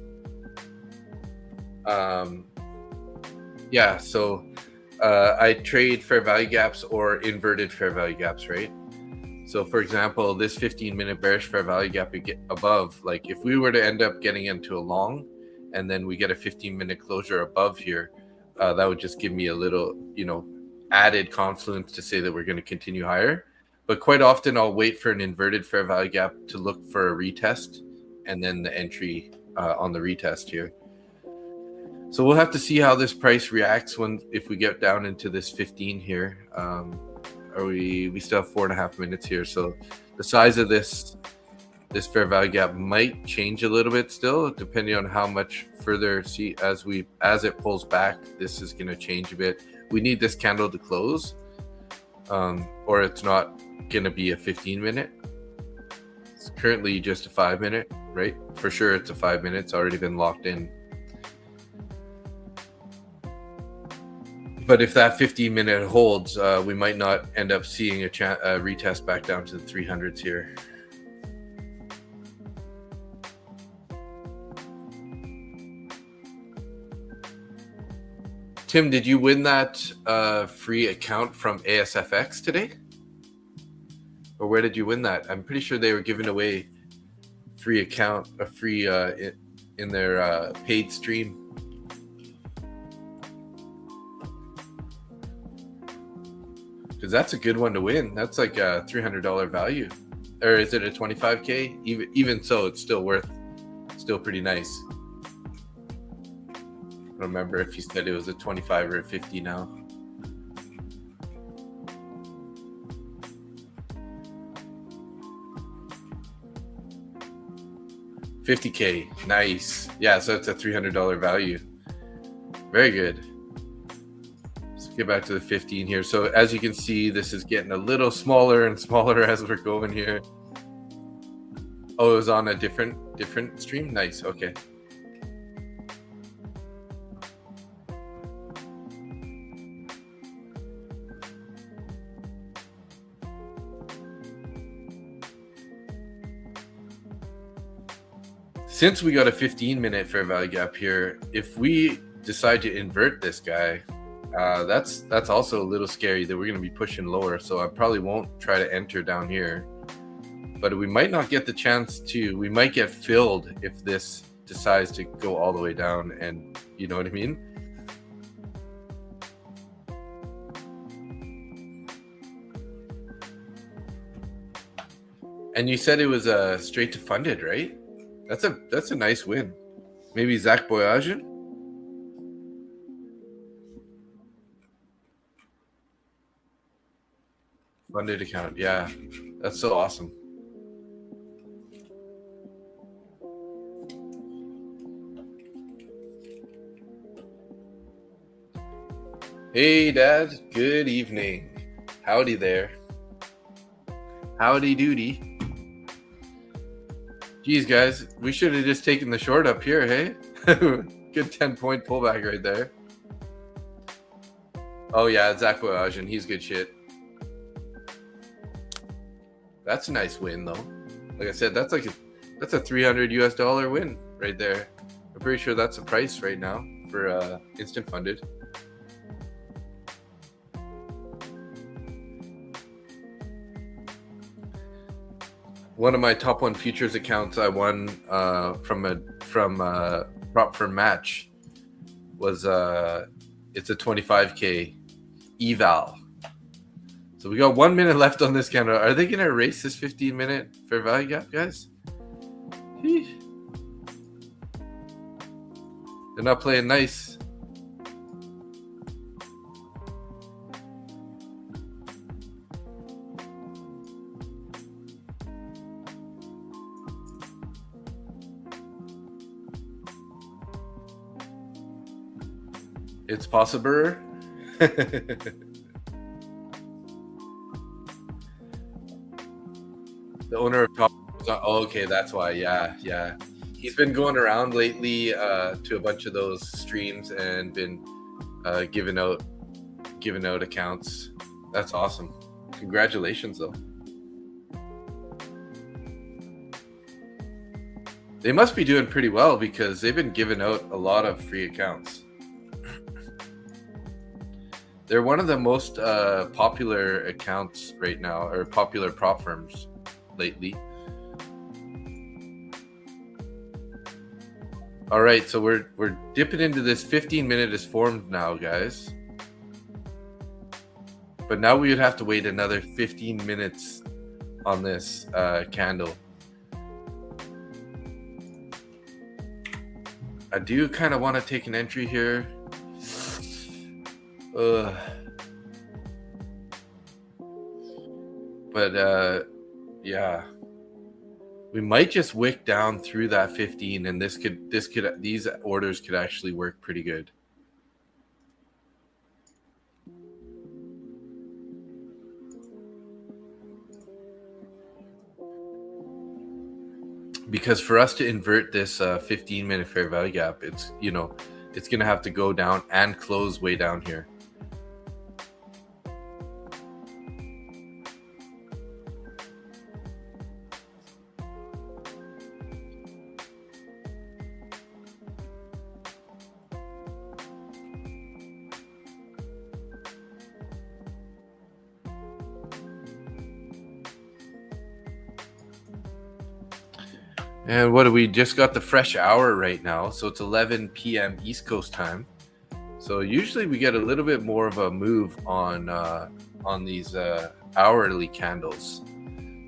[SPEAKER 1] Yeah, so I trade fair value gaps or inverted fair value gaps, right? So for example, this 15-minute bearish fair value gap we get above, like if we were to end up getting into a long and then we get a 15-minute closure above here, that would just give me a little, added confluence to say that we're going to continue higher. But quite often I'll wait for an inverted fair value gap to look for a retest and then the entry on the retest here. So we'll have to see how this price reacts if we get down into this 15 here. We still have 4.5 minutes here, so the size of this fair value gap might change a little bit still, depending on how much further. See, as it pulls back, this is going to change a bit. We need this candle to close, or it's not going to be a 15-minute. It's currently just a 5-minute, right? For sure, it's a 5-minute. It's already been locked in. But if that 15-minute holds, we might not end up seeing a retest back down to the 300s here. Tim, did you win that free account from ASFX today? Or where did you win that? I'm pretty sure they were giving away a free in their paid stream. Because that's a good one to win. That's like a $300 value. Or is it a 25K? Even so, it's still pretty nice. I don't remember if he said it was a 25 or a 50 now. $50K, nice. Yeah, so it's a $300 value. Very good. Let's get back to the 15 here. So as you can see, this is getting a little smaller and smaller as we're going here. Oh, it was on a different stream? Nice, okay. Since we got a 15-minute fair value gap here, if we decide to invert this guy, that's also a little scary that we're going to be pushing lower. So I probably won't try to enter down here, but we might not get the chance to. We might get filled if this decides to go all the way down, and you know what I mean? And you said it was straight to funded, right? That's a nice win. Maybe Zach Boyajian? Funded account, yeah. That's so awesome. Hey, Dad. Good evening. Howdy there. Howdy doody. Geez, guys, we should have just taken the short up here, hey? Good 10-point pullback right there. Oh, yeah, Zach Boyajian. He's good shit. That's a nice win, though. Like I said, that's a $300 win right there. I'm pretty sure that's the price right now for instant funded. One of my top 1 futures accounts I won from prop for match was it's a 25K eval. So we got 1 minute left on this candle. Are they gonna erase this 15-minute fair value gap, guys? They're not playing nice. It's possible. The owner of Top. Oh, okay, that's why. Yeah. He's been going around lately to a bunch of those streams and been giving out accounts. That's awesome. Congratulations, though. They must be doing pretty well because they've been giving out a lot of free accounts. They're one of the most popular accounts right now, or popular prop firms lately. All right, so we're dipping into this 15-minute is formed now, guys. But now we would have to wait another 15 minutes on this candle. I do kind of want to take an entry here. But yeah, we might just wick down through that 15, and these orders could actually work pretty good. Because for us to invert this 15-minute fair value gap, it's gonna have to go down and close way down here. And what do we just got the fresh hour right now? So it's 11 p.m. East Coast time. So usually we get a little bit more of a move on these hourly candles.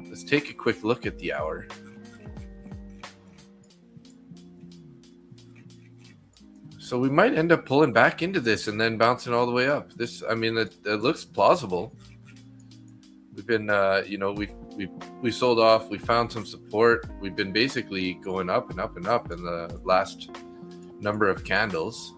[SPEAKER 1] Let's take a quick look at the hour. So we might end up pulling back into this and then bouncing all the way up. This, I mean, it looks plausible. We've been, we sold off. We found some support. We've been basically going up and up and up in the last number of candles.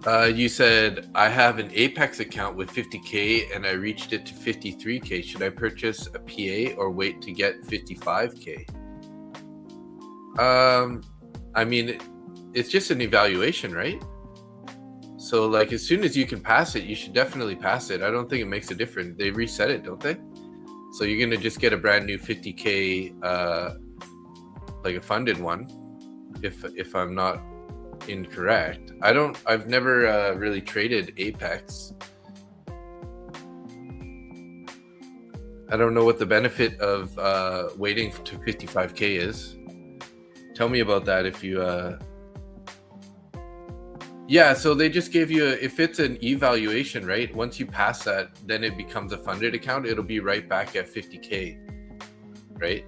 [SPEAKER 1] You said I have an Apex account with 50K and I reached it to 53K. Should I purchase a PA or wait to get 55K? I mean, it's just an evaluation, right? So like as soon as you can pass it, you should definitely pass it. I don't think it makes a difference. They reset it, don't they? So you're going to just get a brand new 50K, like a funded one, if I'm not incorrect. I've never really traded Apex. I don't know what the benefit of waiting to 55K is. Tell me about that if you yeah, so they just gave you if it's an evaluation, right? Once you pass that, then it becomes a funded account. It'll be right back at 50K, right?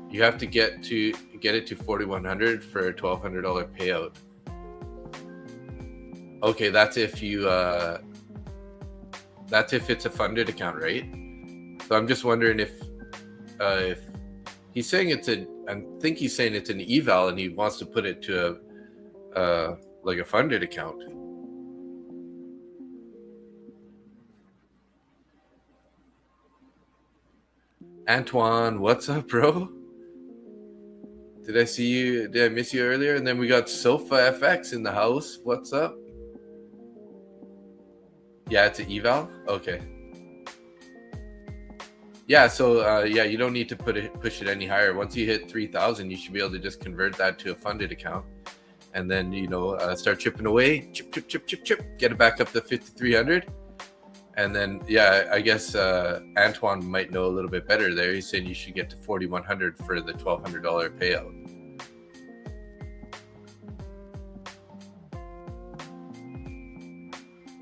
[SPEAKER 1] You have to get it to 4,100 for a $1,200 payout. Okay, that's if it's a funded account, right? So I'm just wondering if he's saying I think he's saying it's an eval and he wants to put it to like a funded account. Antoine, what's up, bro? Did I see you? Did I miss you earlier? And then we got Sofa FX in the house. What's up? Yeah, it's an eval. Okay. Yeah, so yeah, you don't need to push it any higher. Once you hit 3,000, you should be able to just convert that to a funded account, and then start chipping away, chip, get it back up to 5,300, and then yeah, I guess Antoine might know a little bit better there. He's saying you should get to 4,100 for the $1,200 payout.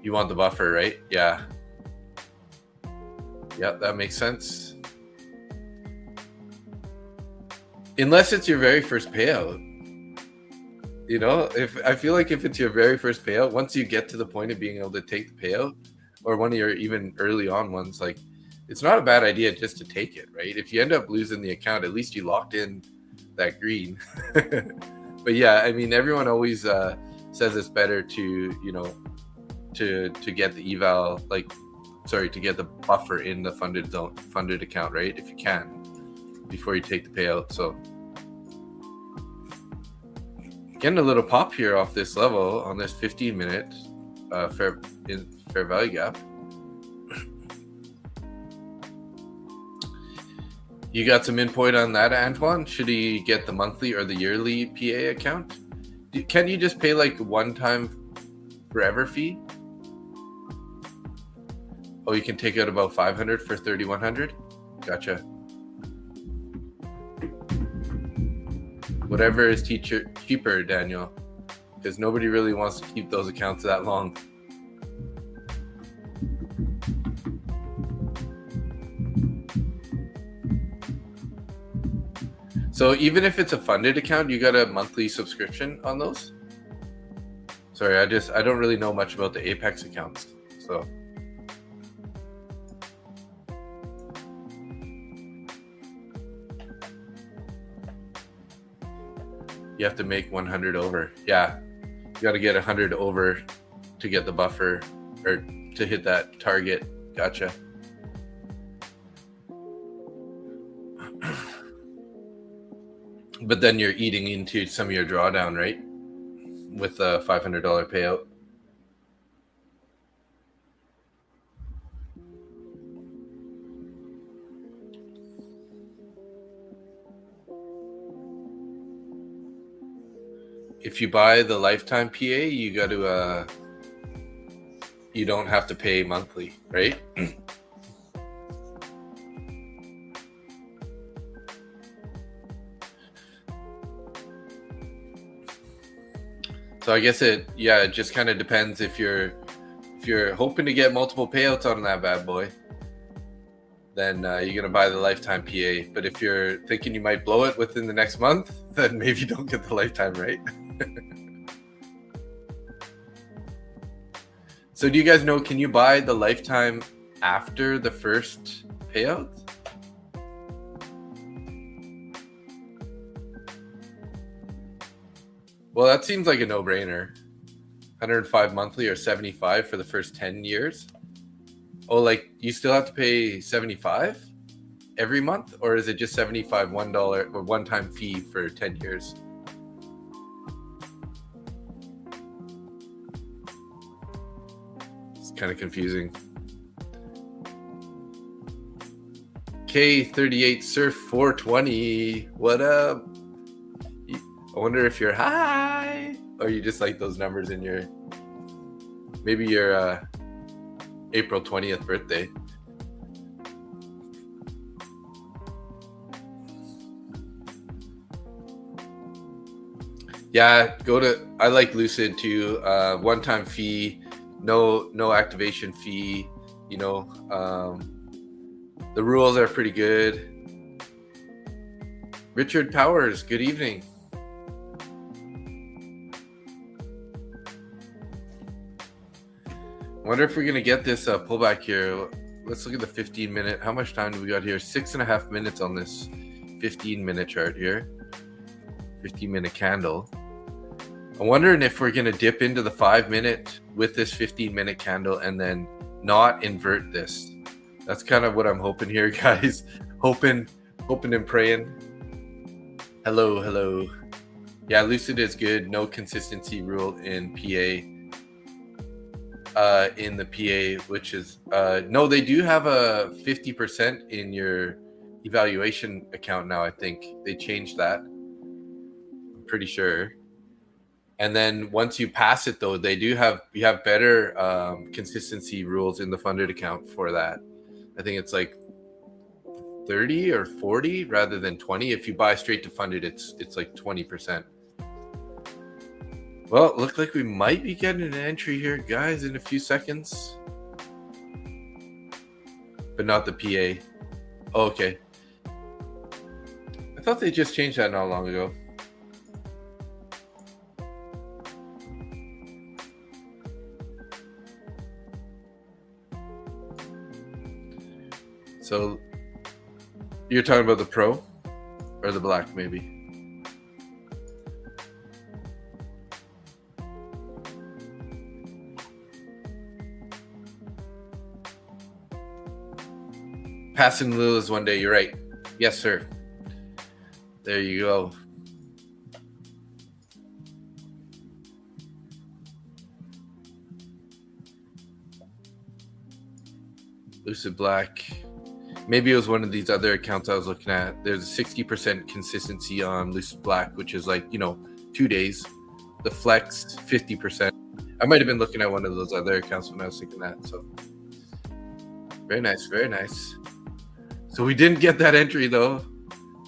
[SPEAKER 1] You want the buffer, right? Yeah. Yeah, that makes sense. Unless it's your very first payout. If I feel like if it's your very first payout, once you get to the point of being able to take the payout, or one of your even early on ones, like it's not a bad idea just to take it, right? If you end up losing the account, at least you locked in that green. But yeah, I mean, everyone always says it's better to to get the eval, to get the buffer in the funded account, right? If you can, before you take the payout. So getting a little pop here off this level on this 15-minute fair value gap. You got some input on that, Antoine? Should he get the monthly or the yearly PA account? Can you just pay like one-time forever fee? Oh, you can take out about 500 for 3,100. Gotcha. Whatever is cheaper, Daniel, because nobody really wants to keep those accounts that long. So even if it's a funded account, you got a monthly subscription on those? Sorry, I don't really know much about the Apex accounts. So you have to make 100 over. Yeah, you got to get 100 over to get the buffer or to hit that target. Gotcha. But then you're eating into some of your drawdown, right? With a $500 payout. If you buy the lifetime PA, you got to you don't have to pay monthly, right? So I guess it just kind of depends if you're hoping to get multiple payouts on that bad boy, then you're gonna buy the lifetime PA. But if you're thinking you might blow it within the next month, then maybe you don't get the lifetime, right? So do you guys know, can you buy the lifetime after the first payout? Well, that seems like a no-brainer. 105 monthly or 75 for the first 10 years. Oh, like you still have to pay 75 every month, or is it just 75 $1 or one-time fee for 10 years? It's kind of confusing. K38 Surf 420. What up? I wonder if you're high or you just like those numbers in your maybe your April 20th birthday. Yeah, I like Lucid too. One-time fee, no activation fee. You know, the rules are pretty good. Richard Powers, good evening. I wonder if we're gonna get this pullback here. Let's look at the 15-minute. How much time do we got here? 6.5 minutes on this 15-minute chart here. 15-minute candle. I'm wondering if we're gonna dip into the 5-minute with this 15-minute candle and then not invert this. That's kind of what I'm hoping here, guys. hoping and praying. Hello. Yeah, Lucid is good. No consistency rule in PA. In the PA, which is no, they do have a 50% in your evaluation account now. I think they changed that. I'm pretty sure. And then once you pass it, though, you have better consistency rules in the funded account for that. I think it's like 30 or 40 rather than 20. If you buy straight to funded, it's like 20%. Well, it looked like we might be getting an entry here, guys, in a few seconds. But not the PA. Oh, okay. I thought they just changed that not long ago. So you're talking about the Pro or the Black, maybe? Passing Lula's one day, you're right. Yes, sir. There you go. Lucid Black. Maybe it was one of these other accounts I was looking at. There's a 60% consistency on Lucid Black, which is like, 2 days. The Flex, 50%. I might have been looking at one of those other accounts when I was thinking that. So very nice, very nice. So we didn't get that entry though.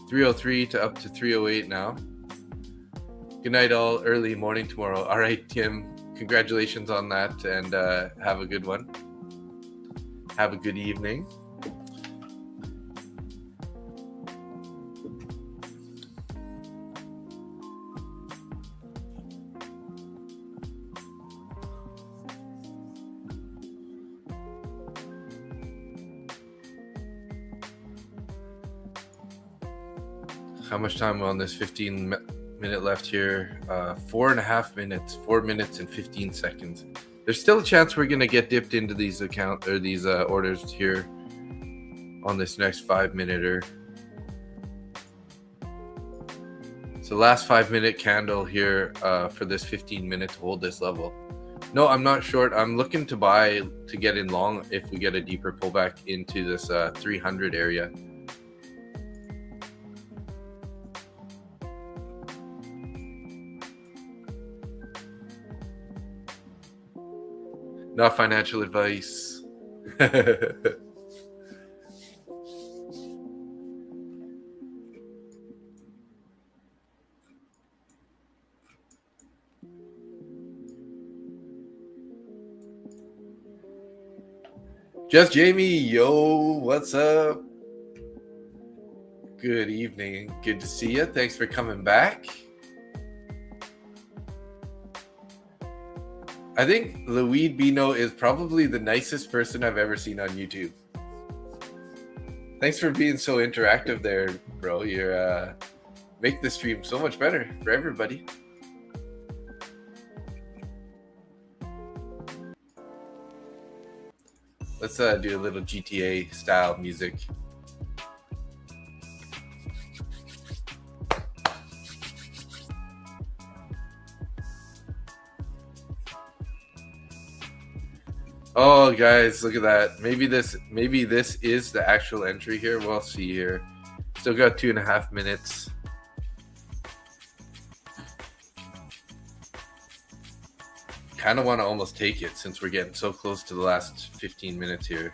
[SPEAKER 1] 303 to up to 308 now. Good night all, early morning tomorrow. All right, Tim, congratulations on that, and have a good one. Have a good evening. How much time on this 15-minute left here? 4.5 minutes, 4 minutes and 15 seconds. There's still a chance we're going to get dipped into these orders here on this next 5-minute. So last 5-minute candle here for this 15-minute to hold this level. No, I'm not short. I'm looking to buy to get in long if we get a deeper pullback into this 300 area. Not financial advice. Just Jamie, yo, what's up? Good evening. Good to see you. Thanks for coming back. I think Louis Bino is probably the nicest person I've ever seen on YouTube. Thanks for being so interactive there, bro. You're make the stream so much better for everybody. Let's do a little GTA style music. Oh, guys, look at that. Maybe this is the actual entry here. We'll see here. Still got 2.5 minutes. Kind of want to almost take it since we're getting so close to the last 15 minutes here.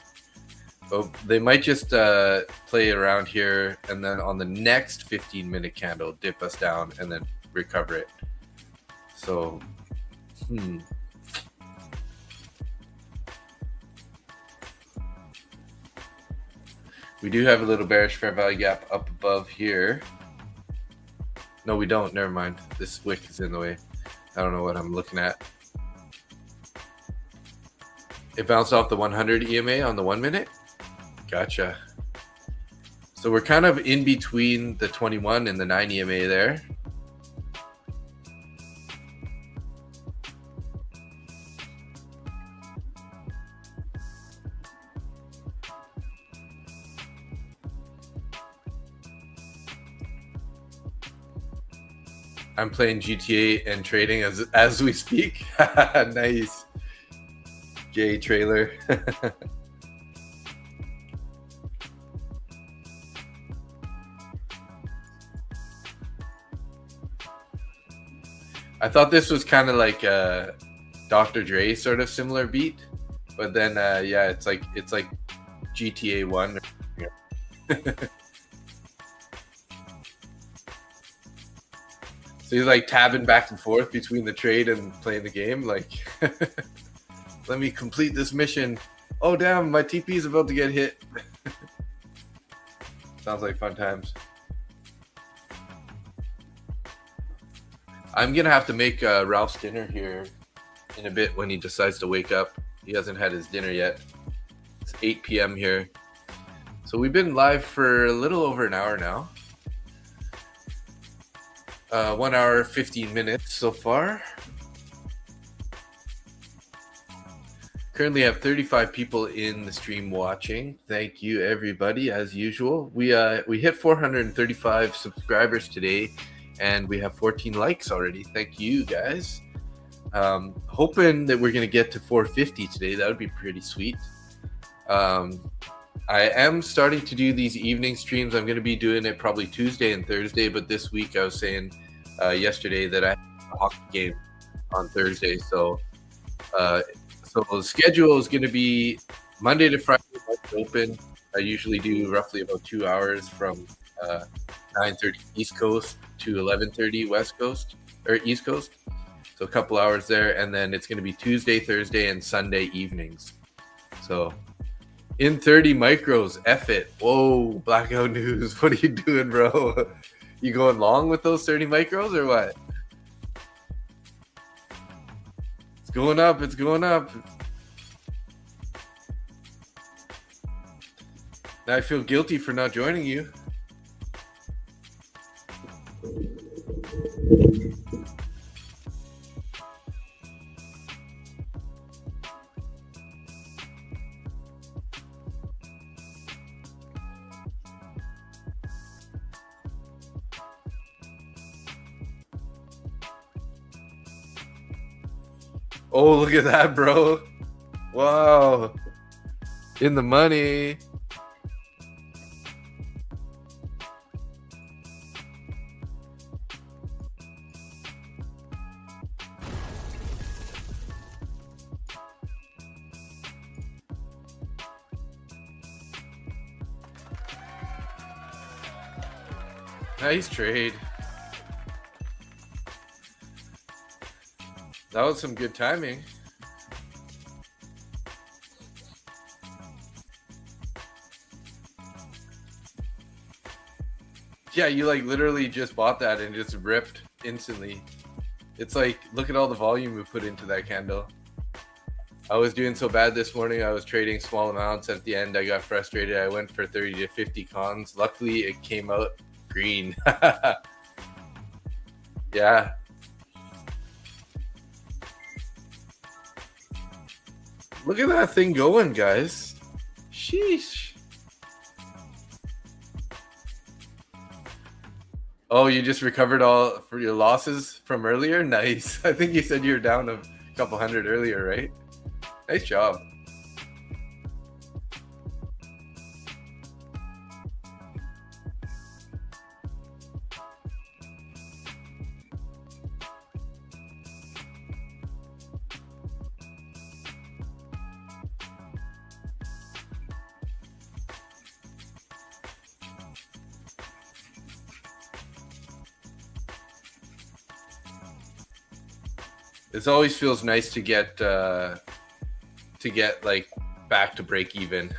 [SPEAKER 1] But they might just play around here and then on the next 15-minute candle dip us down and then recover it. So, we do have a little bearish fair value gap up above here. No, we don't. Never mind. This wick is in the way. I don't know what I'm looking at. It bounced off the 100 EMA on the 1 minute. Gotcha. So we're kind of in between the 21 and the 9 EMA there. I'm playing GTA and trading as we speak. Nice. J trailer. I thought this was kind of like a Dr. Dre sort of similar beat, but then yeah, it's like GTA 1. So he's like tabbing back and forth between the trade and playing the game. Like, let me complete this mission. Oh, damn, my TP is about to get hit. Sounds like fun times. I'm going to have to make Ralph's dinner here in a bit when he decides to wake up. He hasn't had his dinner yet. It's 8 p.m. here. So we've been live for a little over an hour now. 1 hour, 15 minutes so far. Currently have 35 people in the stream watching. Thank you, everybody, as usual. We hit 435 subscribers today, and we have 14 likes already. Thank you, guys. Hoping that we're going to get to 450 today. That would be pretty sweet. I am starting to do these evening streams. I'm going to be doing it probably Tuesday and Thursday, but this week I was saying yesterday that I have a hockey game on Thursday. So the schedule is going to be Monday to Friday open. I usually do roughly about 2 hours from 9:30 East Coast to 11:30 West Coast or East Coast. So a couple hours there, and then it's going to be Tuesday, Thursday, and Sunday evenings. So in 30 micros, F it. Whoa, blackout news. What are you doing, bro? You going long with those 30 micros or what? It's going up. It's going up. Now I feel guilty for not joining you. Oh, look at that, bro. Wow. In the money. Nice trade. That was some good timing. Yeah, you like literally just bought that and just ripped instantly. It's like, look at all the volume we put into that candle. I was doing so bad this morning. I was trading small amounts. At the end, I got frustrated. I went for 30 to 50 cons. Luckily, it came out green. Yeah. Look at that thing going, guys. Sheesh. Oh, you just recovered all for your losses from earlier? Nice. I think you said you were down a couple hundred earlier, right? Nice job. It always feels nice to get like back to break even.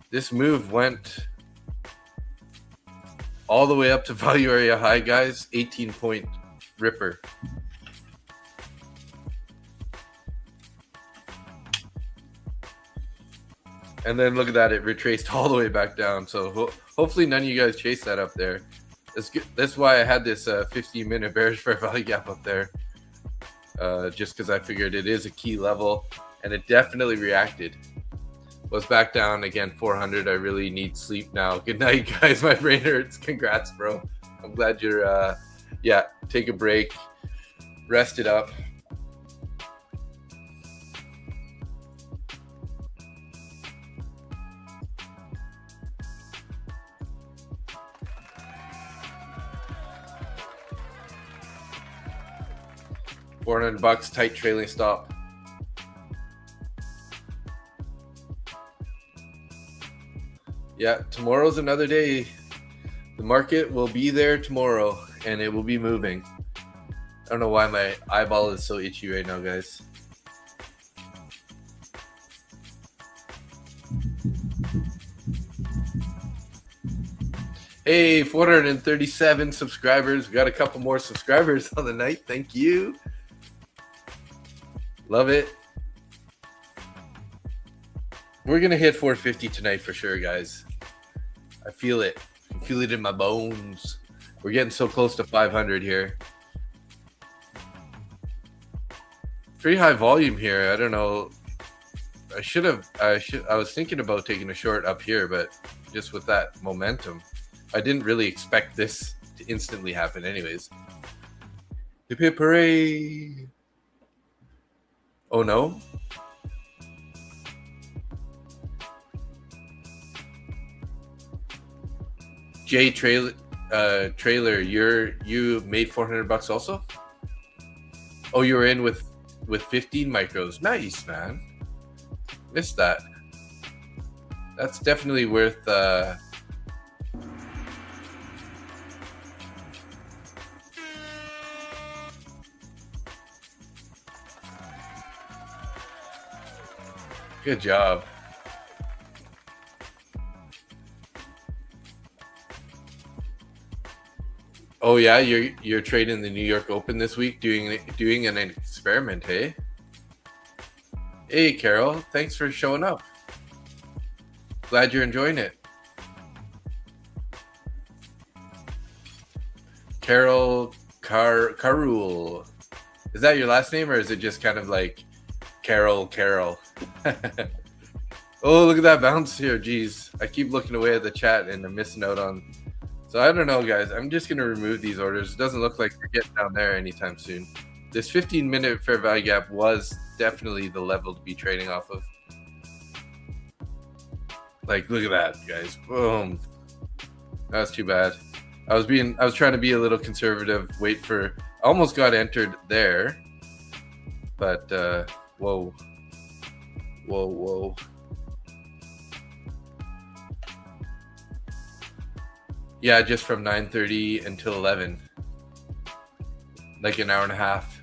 [SPEAKER 1] This move went all the way up to value area high, guys. 18-point ripper. And then look at that, it retraced all the way back down. So hopefully none of you guys chased that up there. That's good. That's why I had this 15-minute bearish fair value gap up there. Just because I figured it is a key level, and it definitely reacted. Was back down again, 400. I really need sleep now. Good night, guys. My brain hurts. Congrats, bro. I'm glad you're, yeah, take a break, rest it up. $400, tight trailing stop. Yeah, tomorrow's another day. The market will be there tomorrow, and it will be moving. I don't know why my eyeball is so itchy right now, guys. Hey, 437 subscribers. We got a couple more subscribers on the night. Thank you. Love it. We're going to hit 450 tonight for sure, guys. I feel it. I feel it in my bones. We're getting so close to 500 here. Pretty high volume here. I don't know. I was thinking about taking a short up here, but just with that momentum, I didn't really expect this to instantly happen anyways. Hip hip hooray. Oh no. Jay Trailer, you made $400 also? Oh, you were in with 15 micros. Nice, man. Missed that. That's definitely worth good job. Oh yeah, you're trading the New York Open this week, doing an experiment, hey? Hey Carol, thanks for showing up. Glad you're enjoying it. Carol Carul. Is that your last name, or is it just kind of like Carol? Oh, look at that bounce here. Jeez. I keep looking away at the chat and I'm missing out on. So I don't know, guys. I'm just going to remove these orders. It doesn't look like we're getting down there anytime soon. This 15-minute fair value gap was definitely the level to be trading off of. Like, look at that, guys. Boom. That was too bad. I was trying to be a little conservative. I almost got entered there. But, whoa. Yeah, just from 9:30 until 11. Like an hour and a half.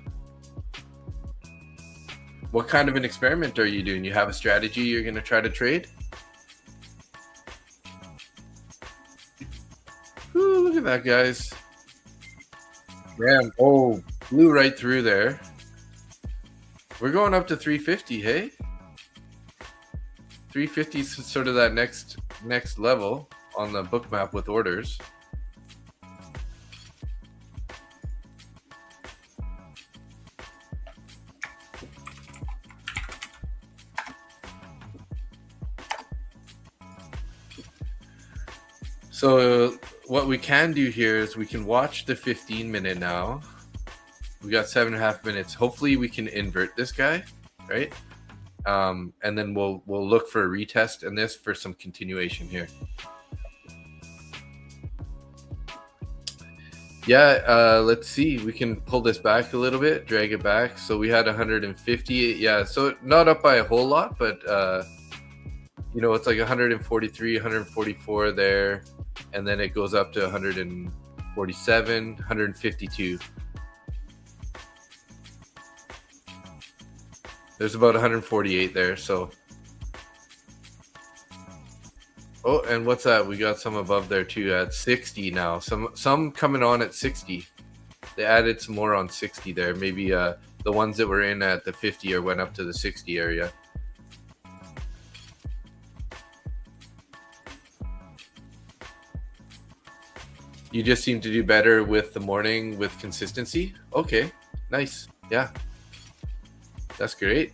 [SPEAKER 1] What kind of an experiment are you doing? You have a strategy you're going to try to trade? Ooh, look at that, guys. Man, oh, blew right through there. We're going up to 350, hey? 350 is sort of that next level on the book map with orders. So what we can do here is we can watch the 15-minute now. We got 7.5 minutes. Hopefully we can invert this guy, right? And then we'll look for a retest in this for some continuation here. Yeah, let's see. We can pull this back a little bit, drag it back. So we had 150. Yeah, so not up by a whole lot, but you know, it's like 143, 144 there, and then it goes up to 147, 152. There's about 148 there, so. Oh, and what's that? We got some above there too at 60 now. Some coming on at 60. They added some more on 60 there. Maybe the ones that were in at the 50 or went up to the 60 area. You just seem to do better with the morning with consistency. Okay, nice. Yeah, that's great.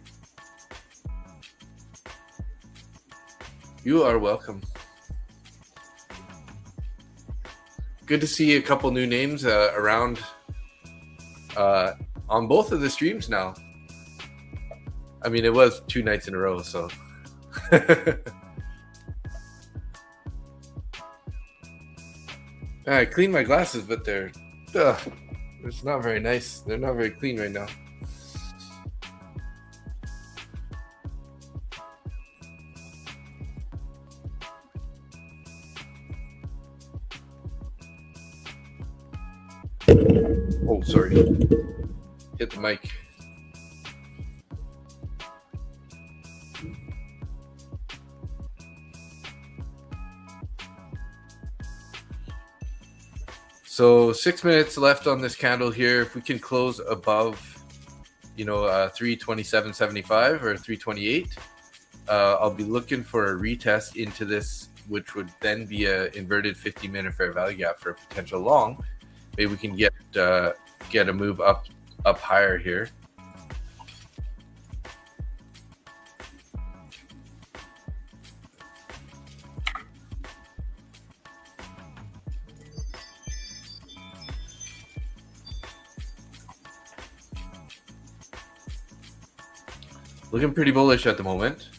[SPEAKER 1] You are welcome. Good to see a couple new names around on both of the streams now. I mean, it was 2 nights in a row, so. I cleaned my glasses, but they're it's not very nice. They're not very clean right now. Oh, sorry. Hit the mic. So 6 minutes left on this candle here. If we can close above, you know, 327.75 or 328, I'll be looking for a retest into this, which would then be a inverted 50-minute fair value gap for a potential long. Maybe we can get a move up higher here. Looking pretty bullish at the moment.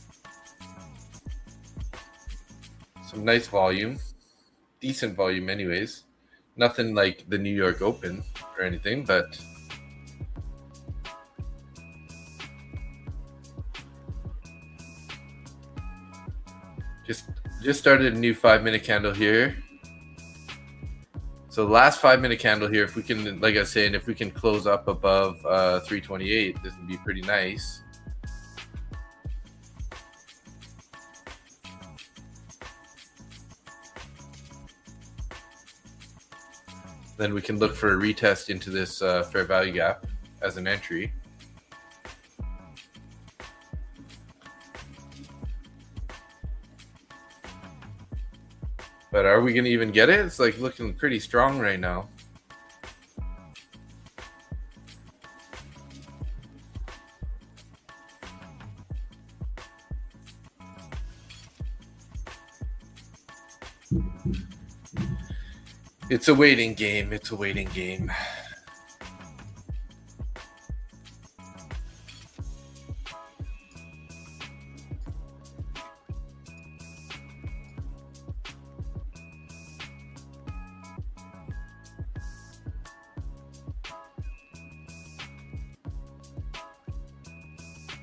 [SPEAKER 1] Some nice volume. decent volume anyways. Nothing like the New York Open or anything, but just started a new 5-minute candle here. So last 5-minute candle here, if we can, like I was saying, if we can close up above 328, this would be pretty nice. Then we can look for a retest into this fair value gap as an entry. But are we going to even get it? It's like looking pretty strong right now. It's a waiting game. It's a waiting game.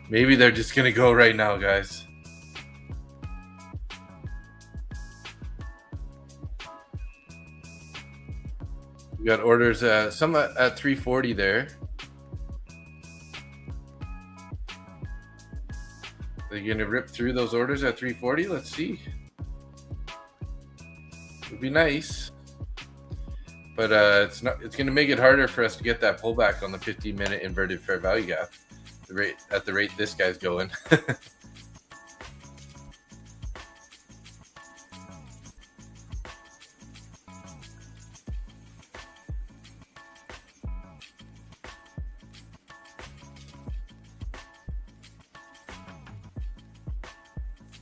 [SPEAKER 1] Maybe they're just going to go right now, guys. We got orders, some at 340 there. Are you going to rip through those orders at 340? Let's see. Would be nice. But it's going to make it harder for us to get that pullback on the 15-minute inverted fair value gap. At the rate this guy's going.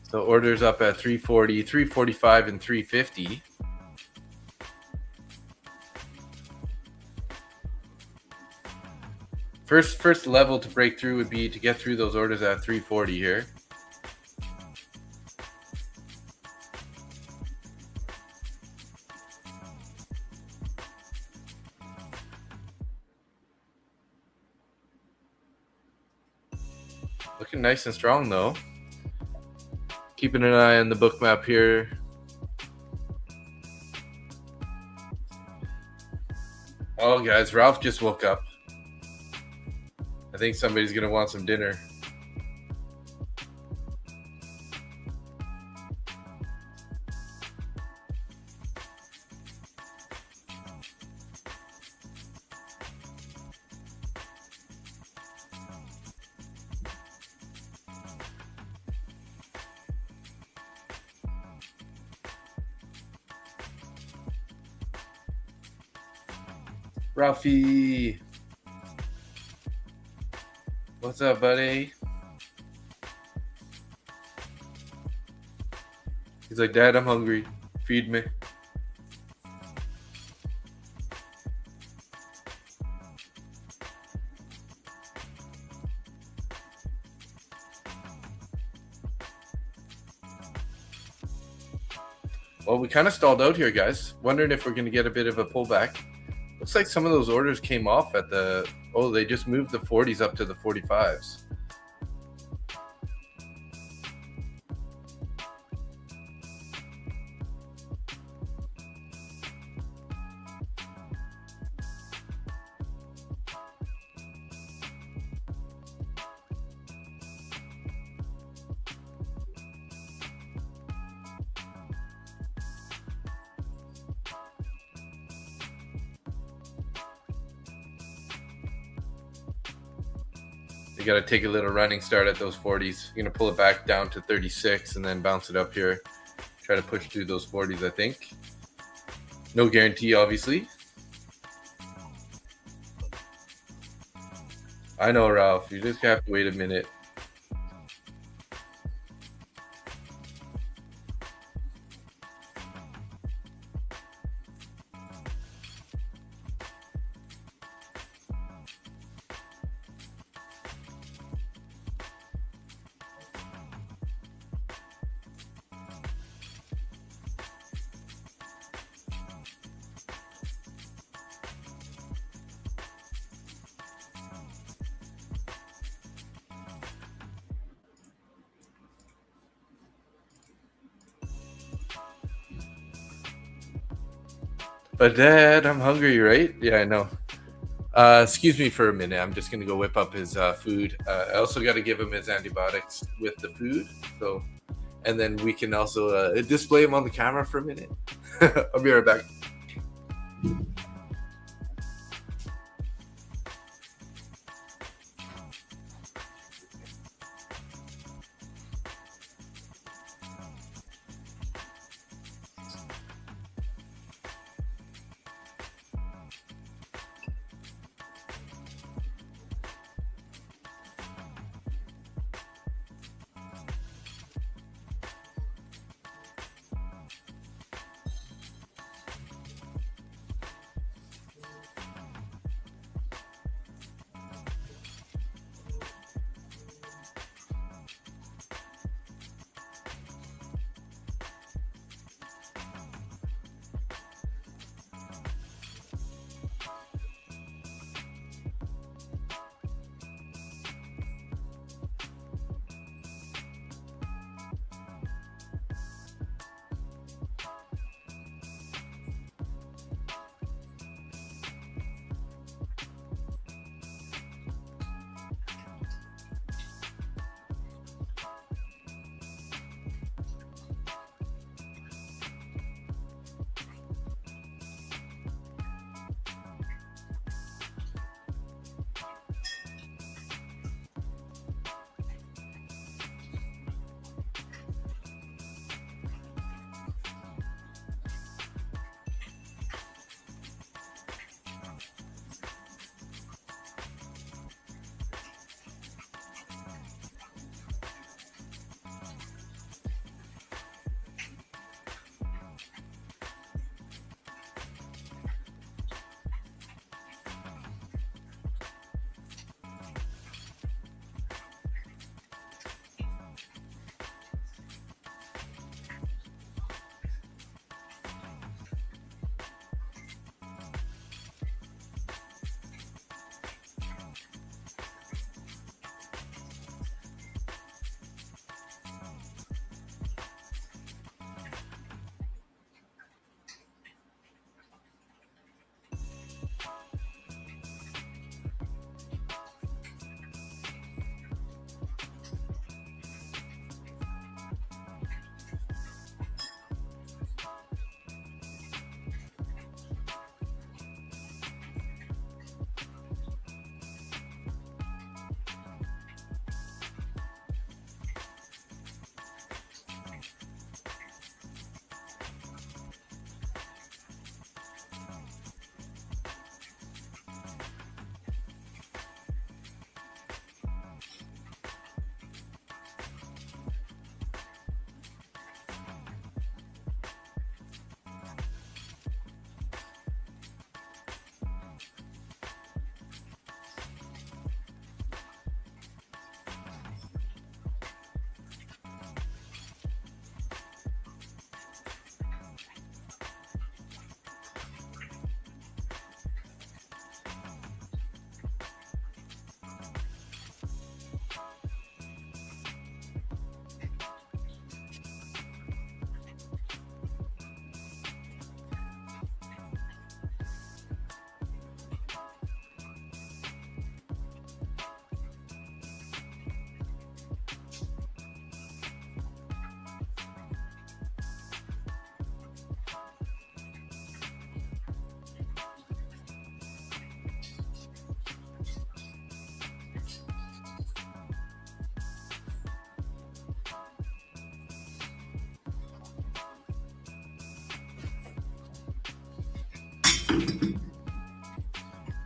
[SPEAKER 1] So orders up at 340, 345, and 350. First level to break through would be to get through those orders at 340 here. Looking nice and strong though. Keeping an eye on the book map here. Oh guys, Ralph just woke up. I think somebody's going to want some dinner. Ralphie. What's up, buddy? He's like, Dad, I'm hungry. Feed me. Well, we kind of stalled out here, guys. Wondering if we're going to get a bit of a pullback. Looks like some of those orders came off at the... Oh, they just moved the 40s up to the 45s. You got to take a little running start at those 40s. You're going to pull it back down to 36 and then bounce it up here. Try to push through those 40s, I think. No guarantee, obviously. I know, Ralph. You just have to wait a minute. But Dad, I'm hungry, right? Yeah, I know. Excuse me for a minute. I'm just gonna go whip up his food. I also got to give him his antibiotics with the food. So, and then we can also display him on the camera for a minute. I'll be right back.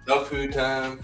[SPEAKER 1] Dog food time.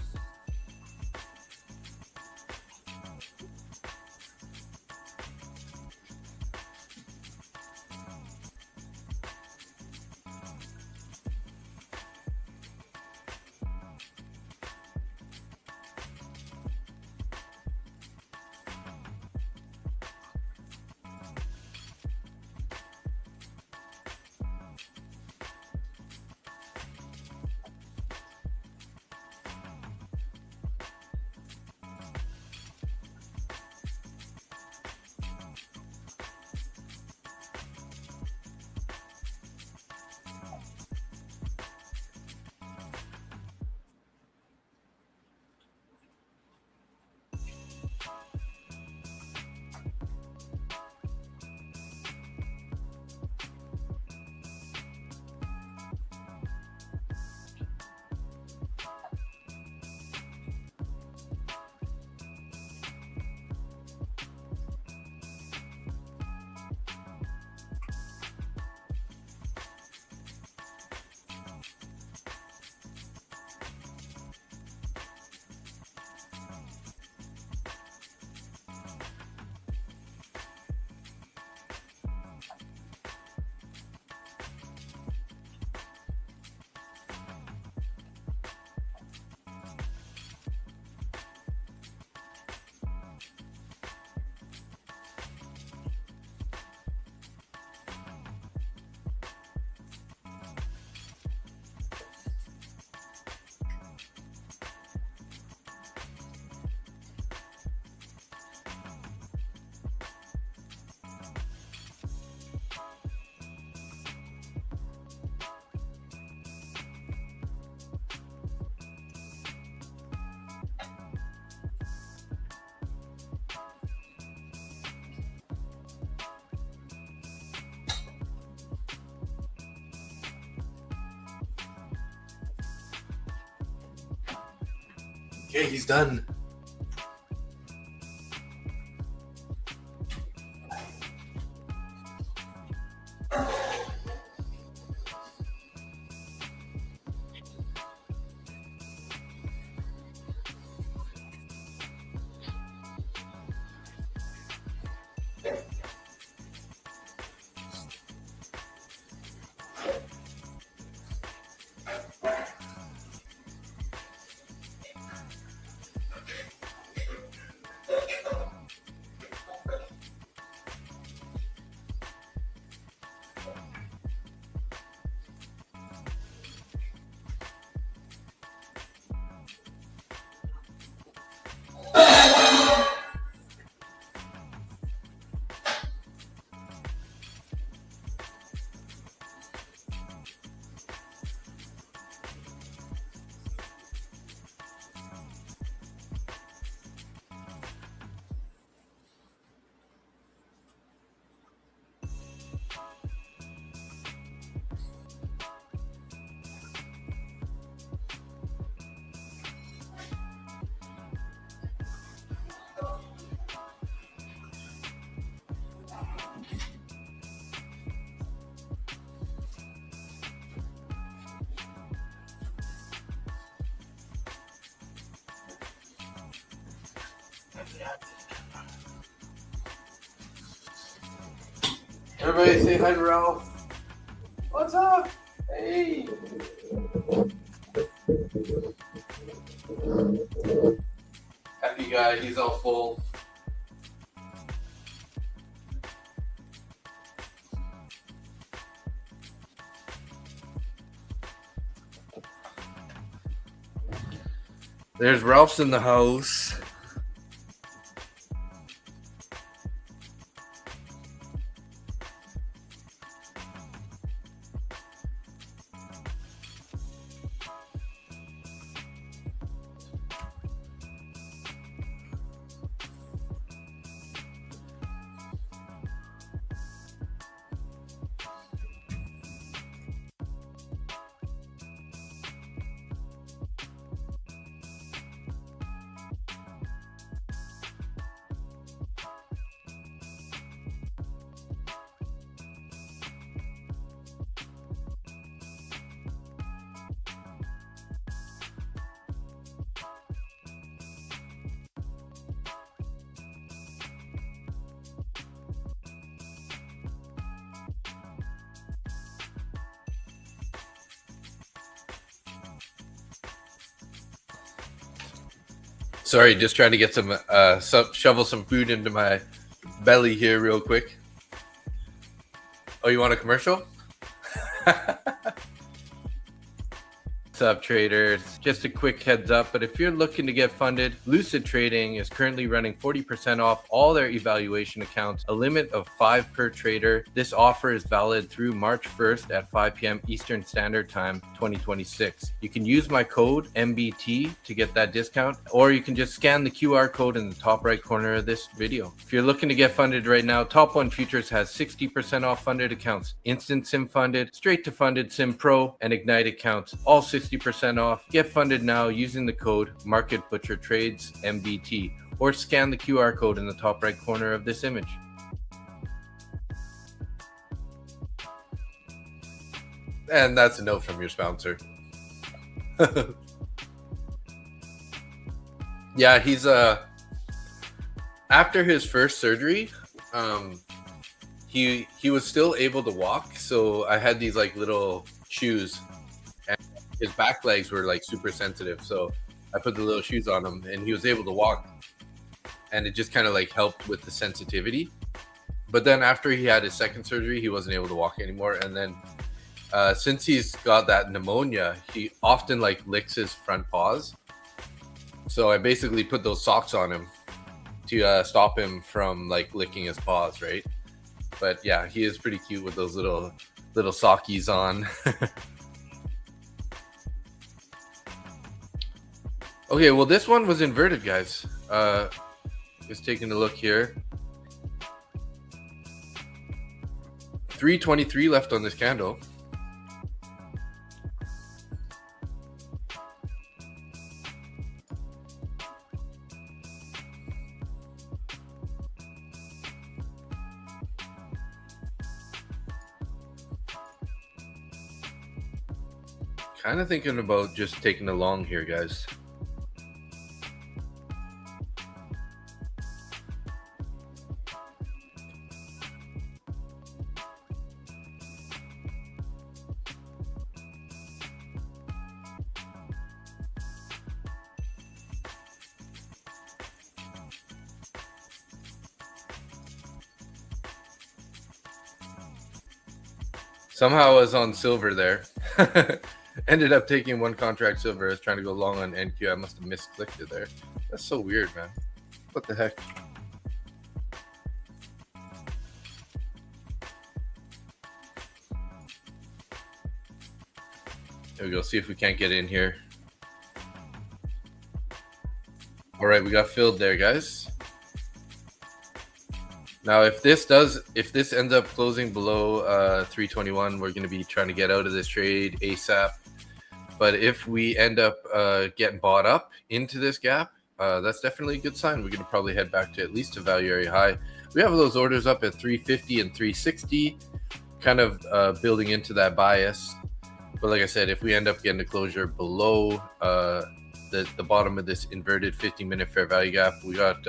[SPEAKER 1] Okay, he's done. Everybody say hi to Ralph. What's up? Hey. Happy guy, he's all full. There's Ralph's in the house. Sorry, just trying to get some shovel some food into my belly here real quick. Oh, you want a commercial? What's up, traders? Just a quick heads up, but if you're looking to get funded, Lucid Trading is currently running 40% off all their evaluation accounts, a limit of 5 per trader. This offer is valid through March 1st at 5 p.m. Eastern Standard Time, 2026. You can use my code MBT to get that discount, or you can just scan the QR code in the top right corner of this video. If you're looking to get funded right now, Top 1 Futures has 60% off funded accounts, Instant Sim Funded, Straight to Funded Sim Pro, and Ignite accounts, all 60% off. Get funded now using the code Market Butcher Trades MBT, or scan the QR code in the top right corner of this image. And that's a note from your sponsor. Yeah, he's after his first surgery, he was still able to walk. So I had these like little shoes, and his back legs were like super sensitive. So I put the little shoes on him, and he was able to walk, and it just kind of like helped with the sensitivity. But then after he had his second surgery, he wasn't able to walk anymore. And then since he's got that pneumonia, he often like licks his front paws. So I basically put those socks on him to stop him from like licking his paws, right? But yeah, he is pretty cute with those little sockies on. Okay, well this one was inverted, guys. Just taking a look here. 323 left on this candle. Kind of thinking about just taking a long here, guys. Somehow I was on silver there. Ended up taking one contract silver. I was trying to go long on NQ. I must have misclicked it there. That's so weird, man. What the heck? There we go. See if we can't get in here. All right, we got filled there, guys. Now, if this ends up closing below 321, we're going to be trying to get out of this trade ASAP. But if we end up getting bought up into this gap, that's definitely a good sign. We're going to probably head back to at least a value area high. We have those orders up at 350 and 360, kind of building into that bias. But like I said, if we end up getting a closure below the bottom of this inverted 15-minute fair value gap, we got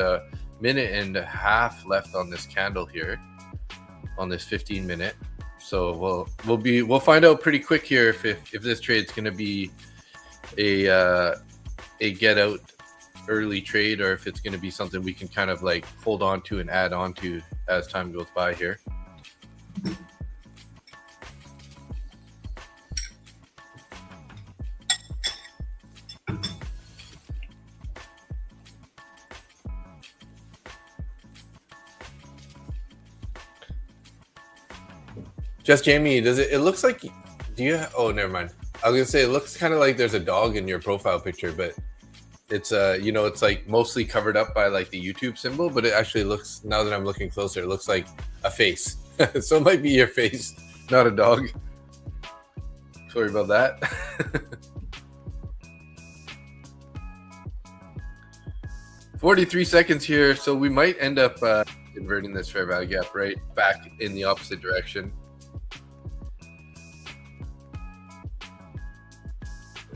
[SPEAKER 1] minute and a half left on this candle here on this 15-minute. So we'll find out pretty quick here if this trade's going to be a get out early trade, or if it's going to be something we can kind of like hold on to and add on to as time goes by here. Just Jamie, it looks like, oh, never mind. I was gonna say, it looks kind of like there's a dog in your profile picture, but it's it's like mostly covered up by like the YouTube symbol, but it actually looks, now that I'm looking closer, it looks like a face. So it might be your face, not a dog. Sorry about that. 43 seconds here, so we might end up inverting this fair value gap right back in the opposite direction.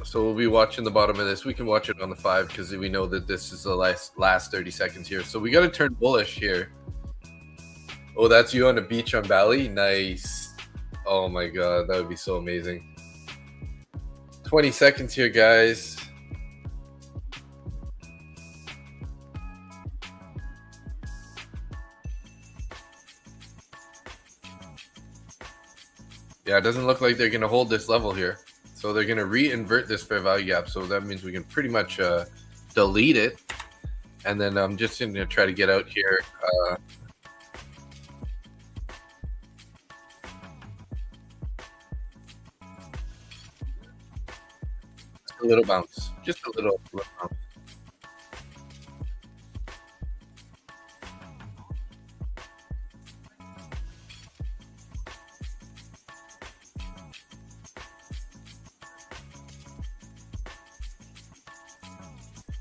[SPEAKER 1] So we'll be watching the bottom of this. We can watch it on the 5 because we know that this is the last 30 seconds here. So we got to turn bullish here. Oh, that's you on a beach on Bali? Nice. Oh my God, that would be so amazing. 20 seconds here, guys. Yeah, it doesn't look like they're going to hold this level here. So they're going to re-invert this fair value gap. So that means we can pretty much delete it. And then I'm just going to try to get out here. Just a little bounce. Just a little bounce.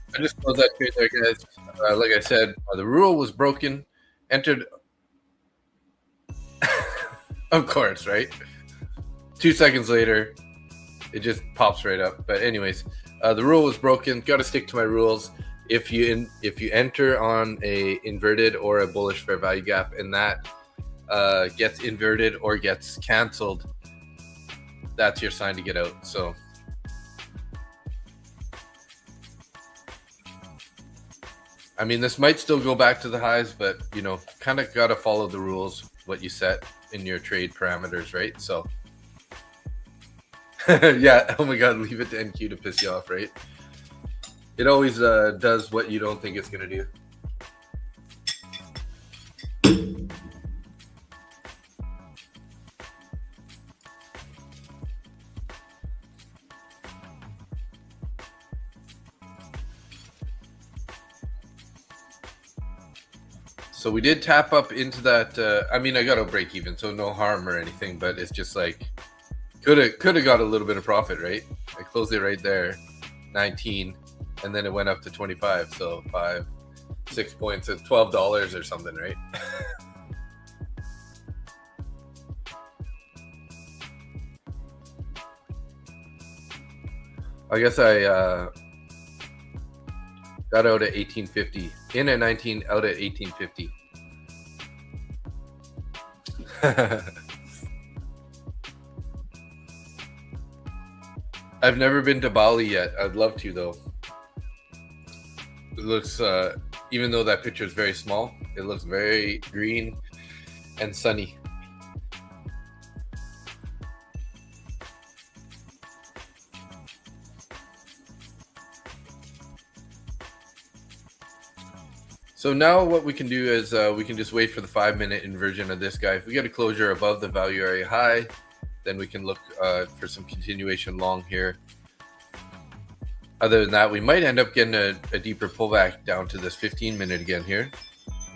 [SPEAKER 1] I just closed that trade there, guys. Like I said, the rule was broken. Entered. Of course, right? 2 seconds later, it just pops right up. But anyways, the rule was broken. Got to stick to my rules. If you enter on a inverted or a bullish fair value gap, and that gets inverted or gets canceled, that's your sign to get out. So. I mean, this might still go back to the highs, but, kind of got to follow the rules, what you set in your trade parameters, right? So, yeah, oh my God, leave it to NQ to piss you off, right? It always does what you don't think it's going to do. So we did tap up into that. I mean, I got a break even, so no harm or anything, but it's just like, could have got a little bit of profit, right? I closed it right there, 19, and then it went up to 25. So 6 points at $12 or something, right? I guess I got out at 1850. In at 19, out at 1850. I've never been to Bali yet. I'd love to though. It looks, even though that picture is very small, it looks very green and sunny. So now what we can do is we can just wait for the 5-minute inversion of this guy. If we get a closure above the value area high, then we can look for some continuation long here. Other than that, we might end up getting a deeper pullback down to this 15-minute again here,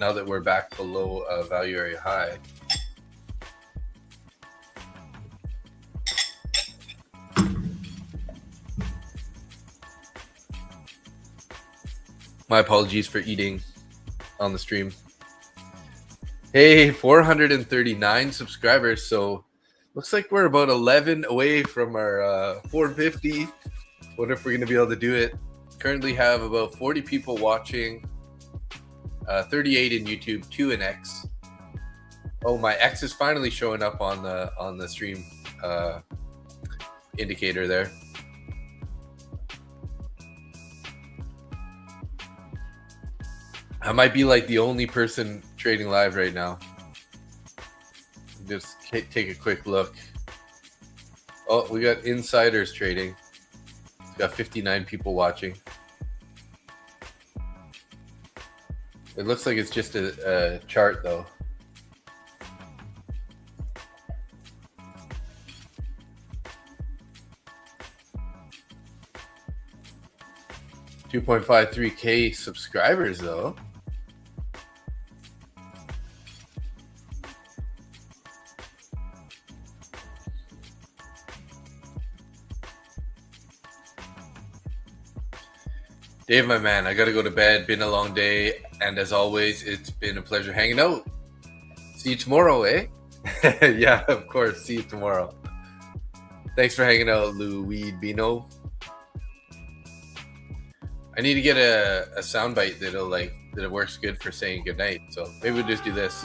[SPEAKER 1] now that we're back below value area high. My apologies for eating on the stream. Hey, 439 subscribers. So looks like we're about 11 away from our 450. Wonder if we're going to be able to do it. Currently have about 40 people watching, 38 in YouTube, 2 in X. Oh, my X is finally showing up on the stream indicator there. I might be like the only person trading live right now. Just take a quick look. Oh, we got insiders trading. It's got 59 people watching. It looks like it's just a chart though. $2.53K subscribers though. Dave, my man, I gotta go to bed. Been a long day, and as always, it's been a pleasure hanging out. See you tomorrow, eh? Yeah, of course. See you tomorrow. Thanks for hanging out, Louis Bino. I need to get a soundbite that works good for saying goodnight. So maybe we'll just do this.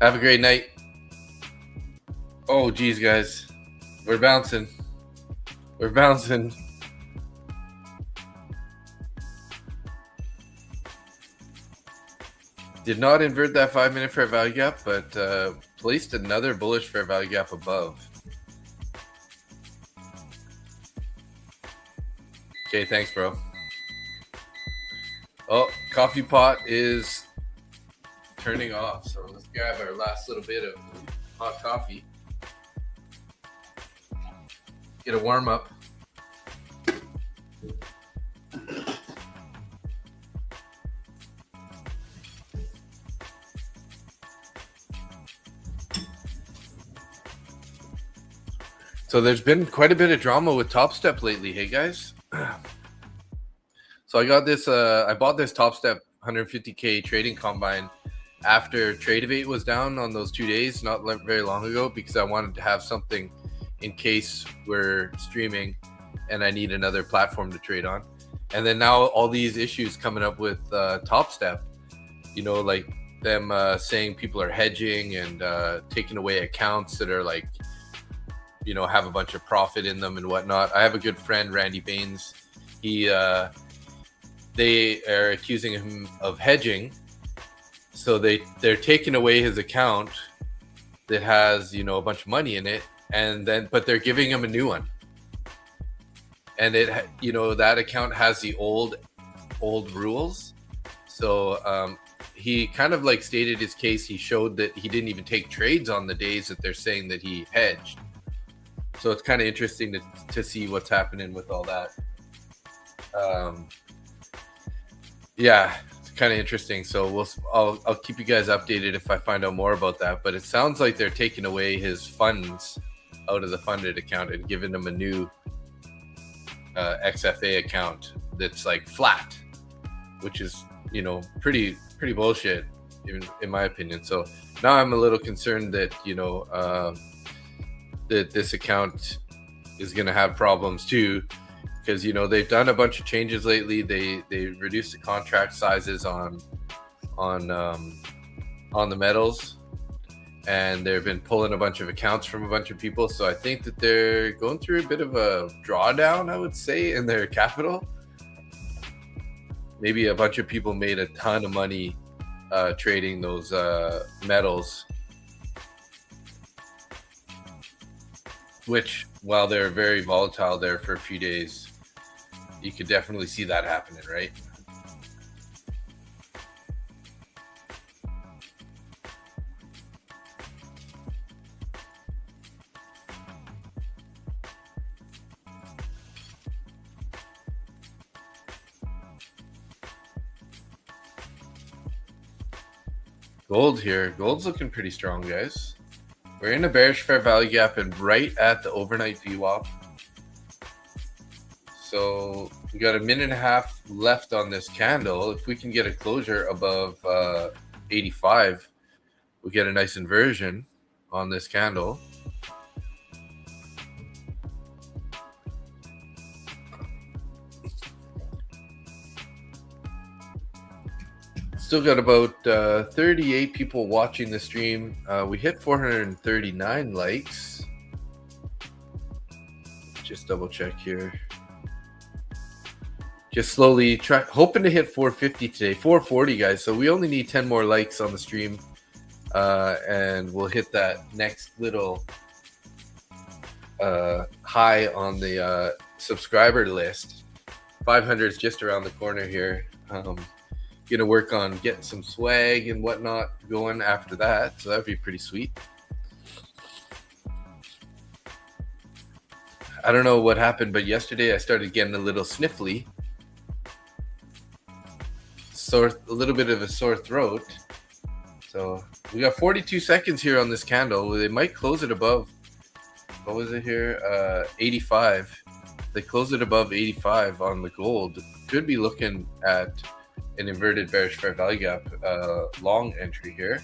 [SPEAKER 1] Have a great night. Oh, geez, guys. We're bouncing. We're bouncing. Did not invert that 5-minute fair value gap, but placed another bullish fair value gap above. Okay, thanks, bro. Oh, coffee pot is turning off, so let's grab our last little bit of hot coffee. Get a warm up. So there's been quite a bit of drama with Top Step lately, hey guys. So I got this, I bought this Top Step 150K trading combine after Tradeovate was down on those 2 days, not very long ago, because I wanted to have something in case we're streaming and I need another platform to trade on. And then now all these issues coming up with Top Step, you know, like them saying people are hedging and taking away accounts that are like, you know, have a bunch of profit in them and whatnot. I have a good friend, Randy Baines. They are accusing him of hedging. So they're taking away his account that has, you know, a bunch of money in it, but they're giving him a new one. And it, you know, that account has the old rules. So he kind of like stated his case. He showed that he didn't even take trades on the days that they're saying that he hedged. So it's kind of interesting to see what's happening with all that. Yeah, it's kind of interesting. So I'll keep you guys updated if I find out more about that. But it sounds like they're taking away his funds out of the funded account and giving him a new XFA account that's like flat, which is, you know, pretty bullshit in my opinion. So now I'm a little concerned that, you know, that this account is going to have problems too, because, you know, they've done a bunch of changes lately. They reduced the contract sizes on the metals, and they've been pulling a bunch of accounts from a bunch of people. So I think that they're going through a bit of a drawdown, I would say, in their capital. Maybe a bunch of people made a ton of money trading those metals, which, while they're very volatile there for a few days, you could definitely see that happening, right? Gold here. Gold's looking pretty strong, guys. We're in a bearish fair value gap and right at the overnight VWAP. So we got a minute and a half left on this candle. If we can get a closure above 85, we get a nice inversion on this candle. Still got about 38 people watching the stream. We hit 439 likes. Just double check here. Just slowly hoping to hit 450 today. 440, guys. So we only need 10 more likes on the stream, and we'll hit that next little high on the subscriber list. 500 is just around the corner here. Gonna work on getting some swag and whatnot going after that, so that'd be pretty sweet. I don't know what happened, but yesterday I started getting a little sniffly, a little bit of a sore throat. So we got 42 seconds here on this candle. They might close it above, what was it here, 85. They close it above 85 on the gold. Could be looking at an inverted bearish fair value gap long entry here.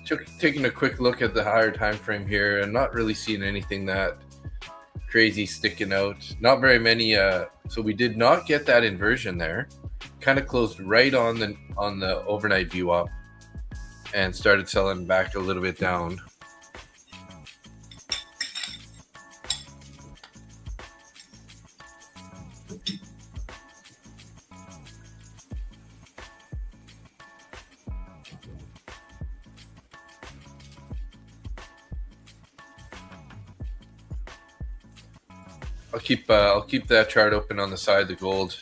[SPEAKER 1] Just taking a quick look at the higher time frame here, and not really seeing anything that crazy sticking out. Not very many. So we did not get that inversion there. Kind of closed right on the overnight VWAP and started selling back a little bit down. I'll keep that chart open on the side, the gold.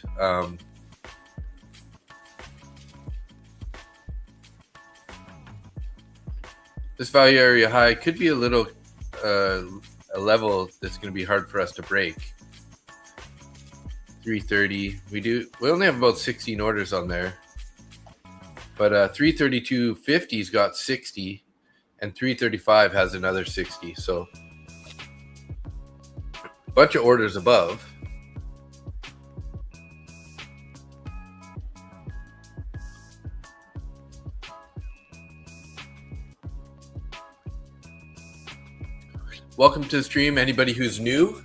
[SPEAKER 1] This value area high could be a little a level that's going to be hard for us to break. 330. We only have about 16 orders on there, but 332.50's got 60, and 335 has another 60. So bunch of orders above. Welcome to the stream. Anybody who's new,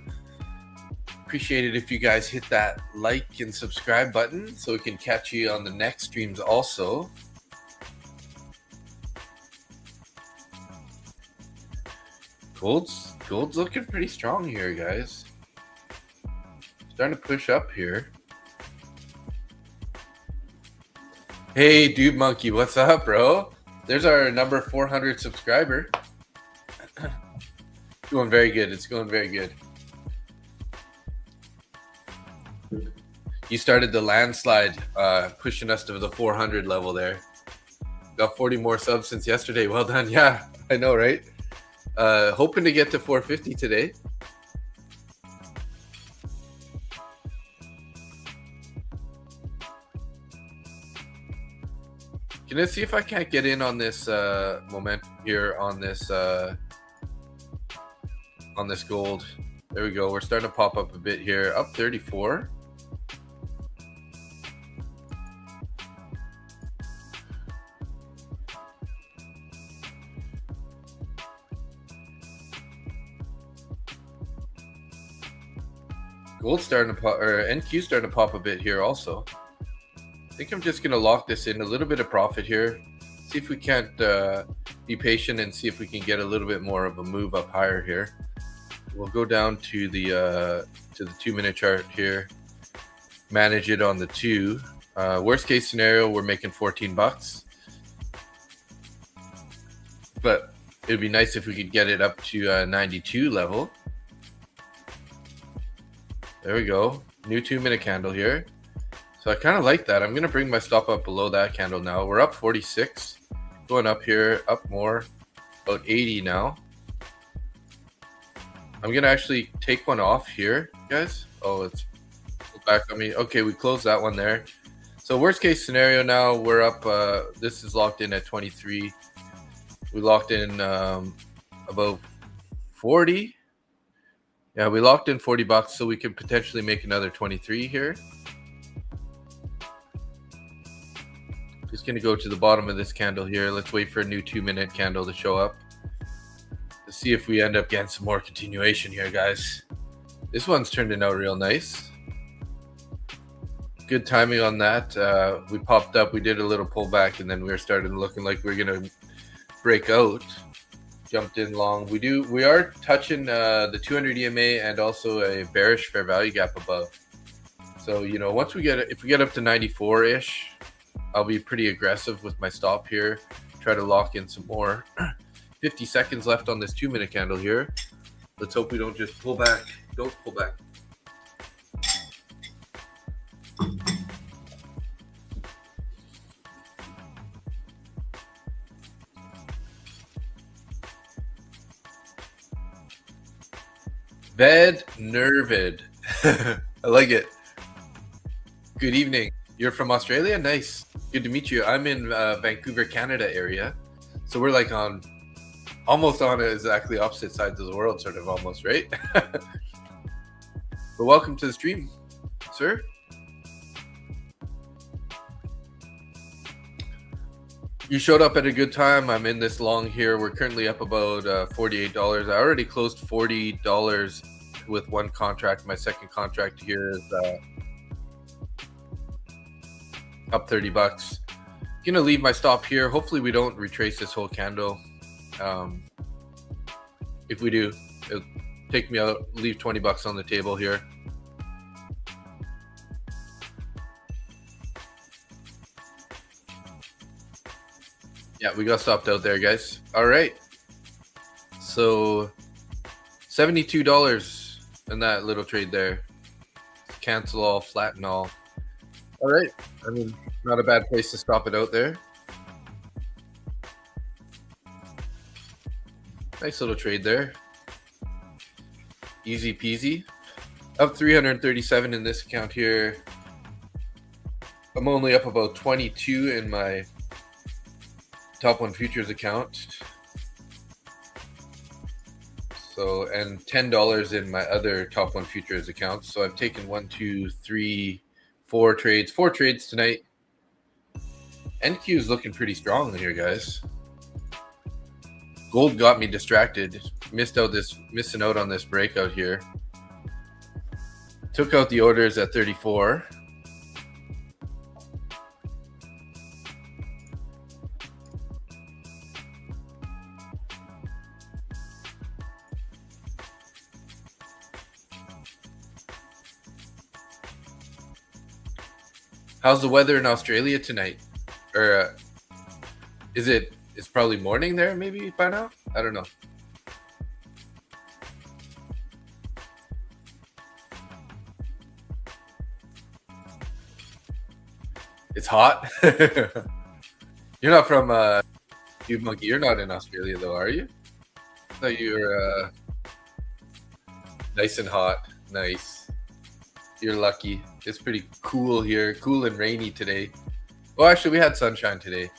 [SPEAKER 1] appreciate it if you guys hit that like and subscribe button so we can catch you on the next streams also. Gold's looking pretty strong here, guys. Starting to push up here. Hey, Dude Monkey, what's up, bro? There's our number 400 subscriber. Going very good. It's going very good. You started the landslide, pushing us to the 400 level there. Got 40 more subs since yesterday. Well done. Yeah, I know, right? Hoping to get to 450 today. Gonna see if I can't get in on this momentum here on this gold. There we go. We're starting to pop up a bit here. Up 34. Gold starting to pop, or NQ starting to pop a bit here also. I think I'm just going to lock this in, a little bit of profit here. See if we can't be patient and see if we can get a little bit more of a move up higher here. We'll go down to the 2-minute chart here. Manage it on the 2. Worst case scenario, we're making 14 bucks. But it'd be nice if we could get it up to 92 level. There we go. New 2-minute candle here. So I kind of like that. I'm going to bring my stop up below that candle now. We're up 46. Going up here, up more. About 80 now. I'm going to actually take one off here, guys. Oh, it's back on me. Okay, we closed that one there. So worst case scenario now, we're up. This is locked in at 23. We locked in about 40. Yeah, we locked in 40 bucks, so we can potentially make another 23 here. Just going to go to the bottom of this candle here. Let's wait for a new 2-minute candle to show up. Let's see if we end up getting some more continuation here, guys. This one's turning out real nice. Good timing on that. We popped up. We did a little pullback, and then we were starting looking like we are going to break out. Jumped in long. We are touching the 200 EMA and also a bearish fair value gap above. So, you know, once we get if we get up to 94-ish, I'll be pretty aggressive with my stop here. Try to lock in some more. 50 seconds left on this 2-minute candle here. Let's hope we don't just pull back. Don't pull back. Ved Nervid. I like it. Good evening. You're from Australia? Nice. Good to meet you. I'm in Vancouver, Canada area. So we're like almost on exactly opposite sides of the world, sort of almost, right? But welcome to the stream, sir. You showed up at a good time. I'm in this long here. We're currently up about $48. I already closed $40 with one contract. My second contract here is up 30 bucks. Gonna leave my stop here. Hopefully we don't retrace this whole candle. If we do, it'll take me out, leave 20 bucks on the table here. Yeah, we got stopped out there, guys. All right. So $72 in that little trade there. Cancel all, flatten all. All right. I mean, not a bad place to stop it out there. Nice little trade there. Easy peasy. Up 337 in this account here. I'm only up about 22 in my top one futures account. So, and $10 in my other top one futures account. So I've taken 1, 2, 3, 4 trades. 4 trades tonight. NQ is looking pretty strong here, guys. Gold got me distracted. Missing out on this breakout here. Took out the orders at 34. How's the weather in Australia tonight? Or it's probably morning there maybe by now? I don't know. It's hot. You're not from Monkey. You're not in Australia though, are you? thought you were nice and hot. Nice. You're lucky. It's pretty cool here. Cool and rainy today. Well, actually, we had sunshine today.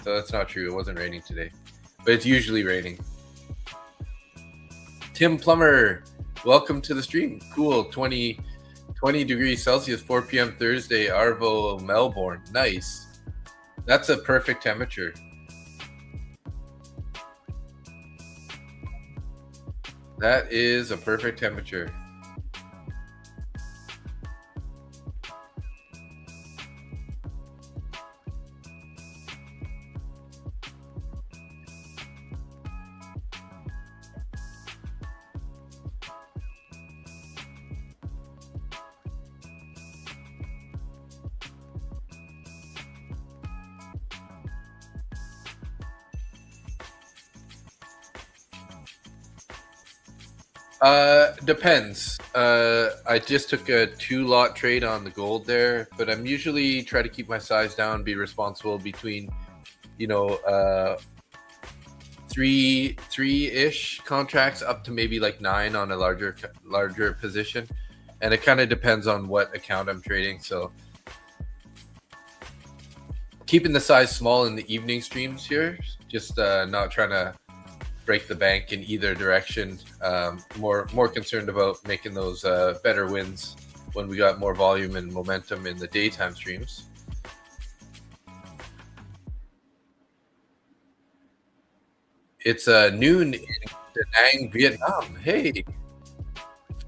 [SPEAKER 1] So that's not true. It wasn't raining today. But it's usually raining. Tim Plummer, welcome to the stream. Cool. 20 degrees Celsius, 4 p.m. Thursday, Arvo, Melbourne. Nice. That's a perfect temperature. That is a perfect temperature. Depends. I just took a 2-lot trade on the gold there, but I'm usually try to keep my size down, be responsible between, three-ish contracts up to maybe like 9 on a larger position, and it kind of depends on what account I'm trading. So keeping the size small in the evening streams here, just not trying to break the bank in either direction. More concerned about making those better wins when we got more volume and momentum in the daytime streams. It's noon in Da Nang, Vietnam. Hey,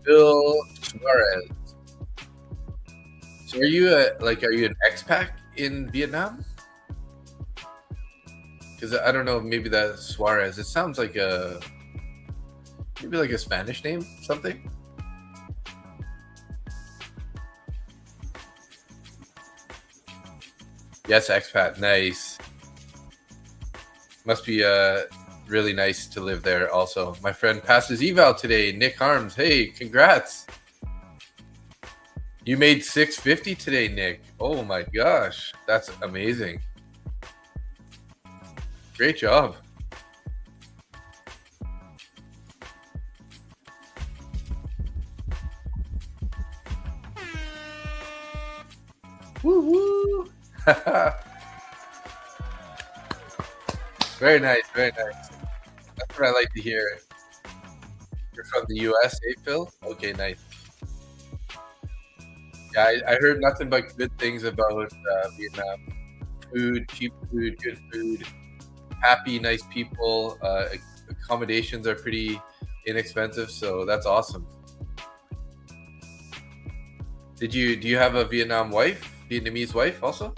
[SPEAKER 1] Phil Suarez. So are you an expat in Vietnam? Because I don't know, maybe that's Suarez. It sounds like maybe like a Spanish name, something. Yes, expat. Nice. Must be really nice to live there. Also, my friend passed his eval today. Nick Harms. Hey, congrats. You made 650 today, Nick. Oh my gosh, that's amazing. Great job. Woo woo. Very nice, very nice. That's what I like to hear. You're from the US, eh, Phil? Okay, nice. Yeah, I heard nothing but good things about Vietnam. Food, cheap food, good food, happy, nice people. Accommodations are pretty inexpensive, so that's awesome. Do you have a Vietnamese wife also?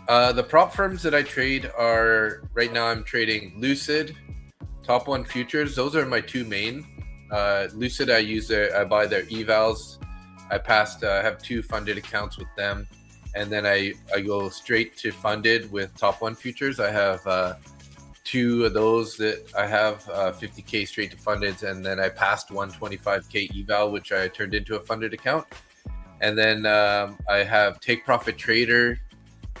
[SPEAKER 1] The prop firms that I trade are right now. I'm trading Lucid, Top One Futures. Those are my two main. Lucid, I buy their evals. I have 2 funded accounts with them, and then I go straight to funded with Top One Futures. I have 2 of those that I have 50K straight to funded, and then I passed 125K eval, which I turned into a funded account. And then I have Take Profit Trader.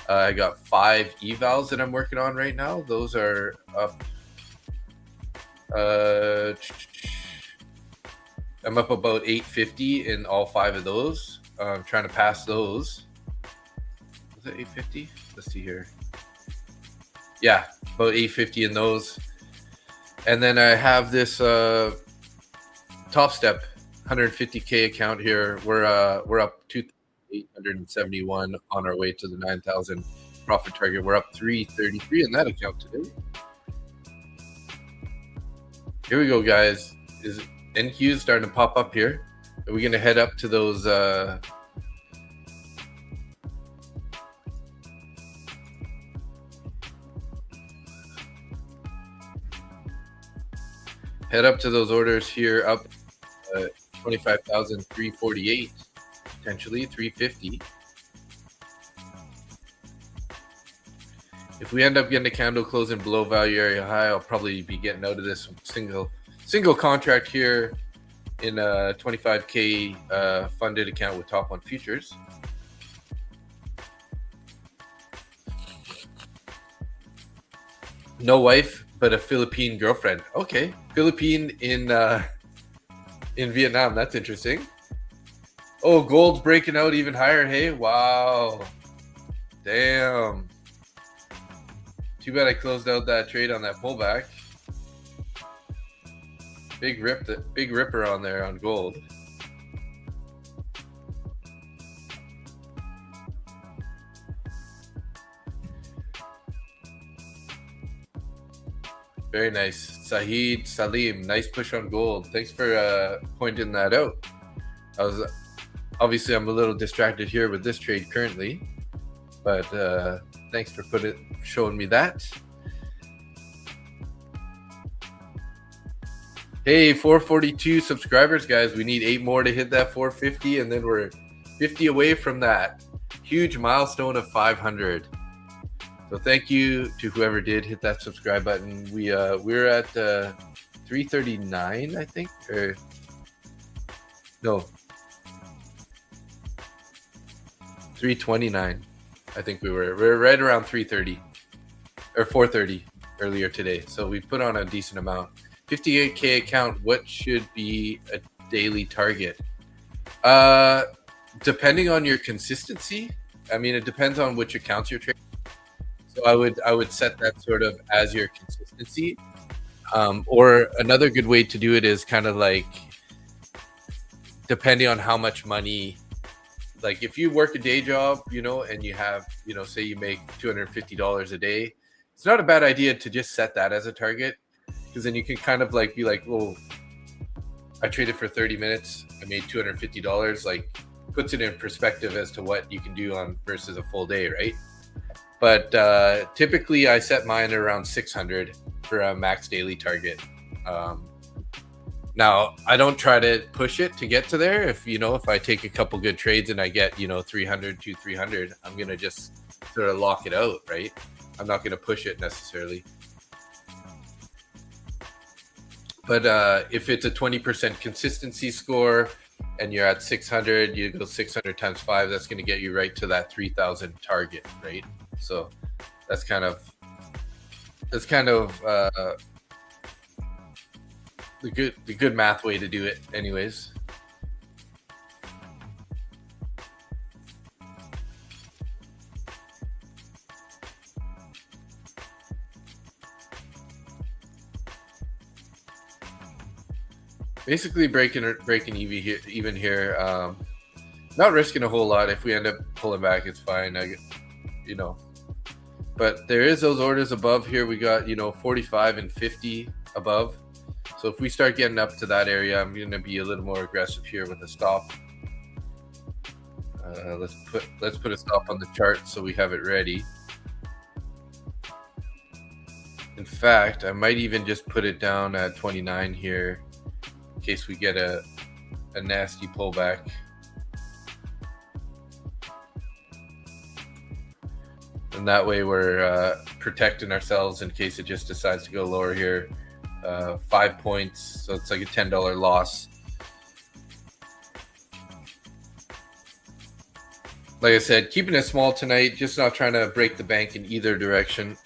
[SPEAKER 1] I got 5 evals that I'm working on right now. Those are up. I'm up about 850 in all 5 of those. I'm trying to pass those. Was it 850? Let's see here. Yeah, about 850 in those. And then I have this Top Step 150K account here. We're up 2,871 on our way to the 9,000 profit target. We're up 333 in that account today. Here we go, guys. Is NQ starting to pop up here? Are we going to head up to those? Head up to those orders here, up 25,348, potentially 350. If we end up getting a candle closing below value area high, I'll probably be getting out of this single contract here in a 25K funded account with Top 1 Futures. No wife, but a Philippine girlfriend. Okay, Philippine in Vietnam. That's interesting. Oh, gold's breaking out even higher. Hey, wow, damn. Too bad I closed out that trade on that pullback. Big ripper on there on gold. Very nice. Sahid Salim, nice push on gold. Thanks for pointing that out. Obviously I'm a little distracted here with this trade currently, but thanks for showing me that. Hey, 442 subscribers, guys. We need 8 more to hit that 450, and then we're 50 away from that huge milestone of 500. So thank you to whoever did hit that subscribe button. We're at 339, I think, or no, 329. I think we're right around 330 or 430 earlier today. So we put on a decent amount. 58K account. What should be a daily target? Depending on your consistency. I mean, it depends on which accounts you're trading. So I would set that sort of as your consistency. Or another good way to do it is kind of like depending on how much money, like if you work a day job, and you have, say you make $250 a day, it's not a bad idea to just set that as a target, because then you can kind of like be like, well, I traded for 30 minutes, I made $250, like puts it in perspective as to what you can do on versus a full day, right? But typically I set mine around 600 for a max daily target. Now I don't try to push it to get to there. If I take a couple good trades and I get 300 to 300, I'm gonna just sort of lock it out, right? I'm not gonna push it necessarily. But if it's a 20% consistency score and you're at 600, you go 600 times 5, that's going to get you right to that 3,000 target, right? So that's kind of the good math way to do it anyways. Basically breaking even here. Not risking a whole lot. If we end up pulling back, it's fine. But there is those orders above here. We got 45 and 50 above. So if we start getting up to that area, I'm going to be a little more aggressive here with a stop. Let's put a stop on the chart so we have it ready. In fact, I might even just put it down at 29 here in case we get a nasty pullback. And that way we're protecting ourselves in case it just decides to go lower here. 5 points, so it's like a $10 loss. Like I said, keeping it small tonight, just not trying to break the bank in either direction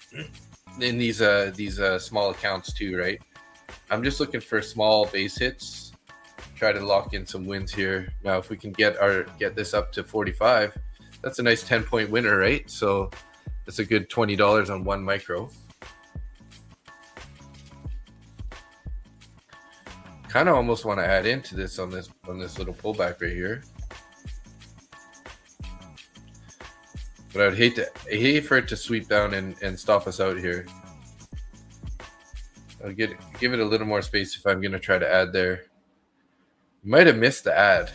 [SPEAKER 1] in these small accounts too, right? I'm just looking for small base hits, try to lock in some wins here. Now if we can get this up to 45, that's a nice 10-point winner, right? So that's a good $20 on one micro. Kind of almost want to add into this on this little pullback right here, but I'd hate for it to sweep down and stop us out here. I'll give it a little more space if I'm going to try to add there. Might have missed the add.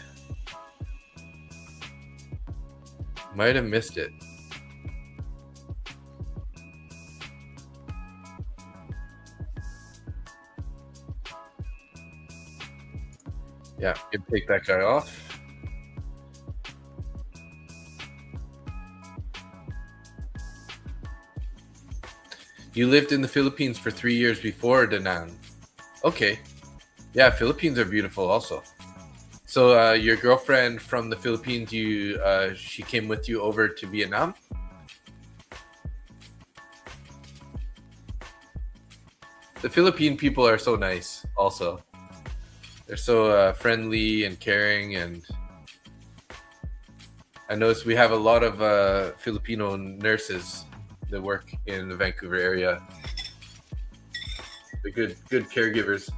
[SPEAKER 1] Might have missed it. Yeah, can take that guy off. You lived in the Philippines for 3 years before, Danan. Okay. Yeah, Philippines are beautiful also. So your girlfriend from the Philippines, she came with you over to Vietnam? The Philippine people are so nice also. They're so friendly and caring, and I noticed we have a lot of Filipino nurses that work in the Vancouver area. They're good caregivers.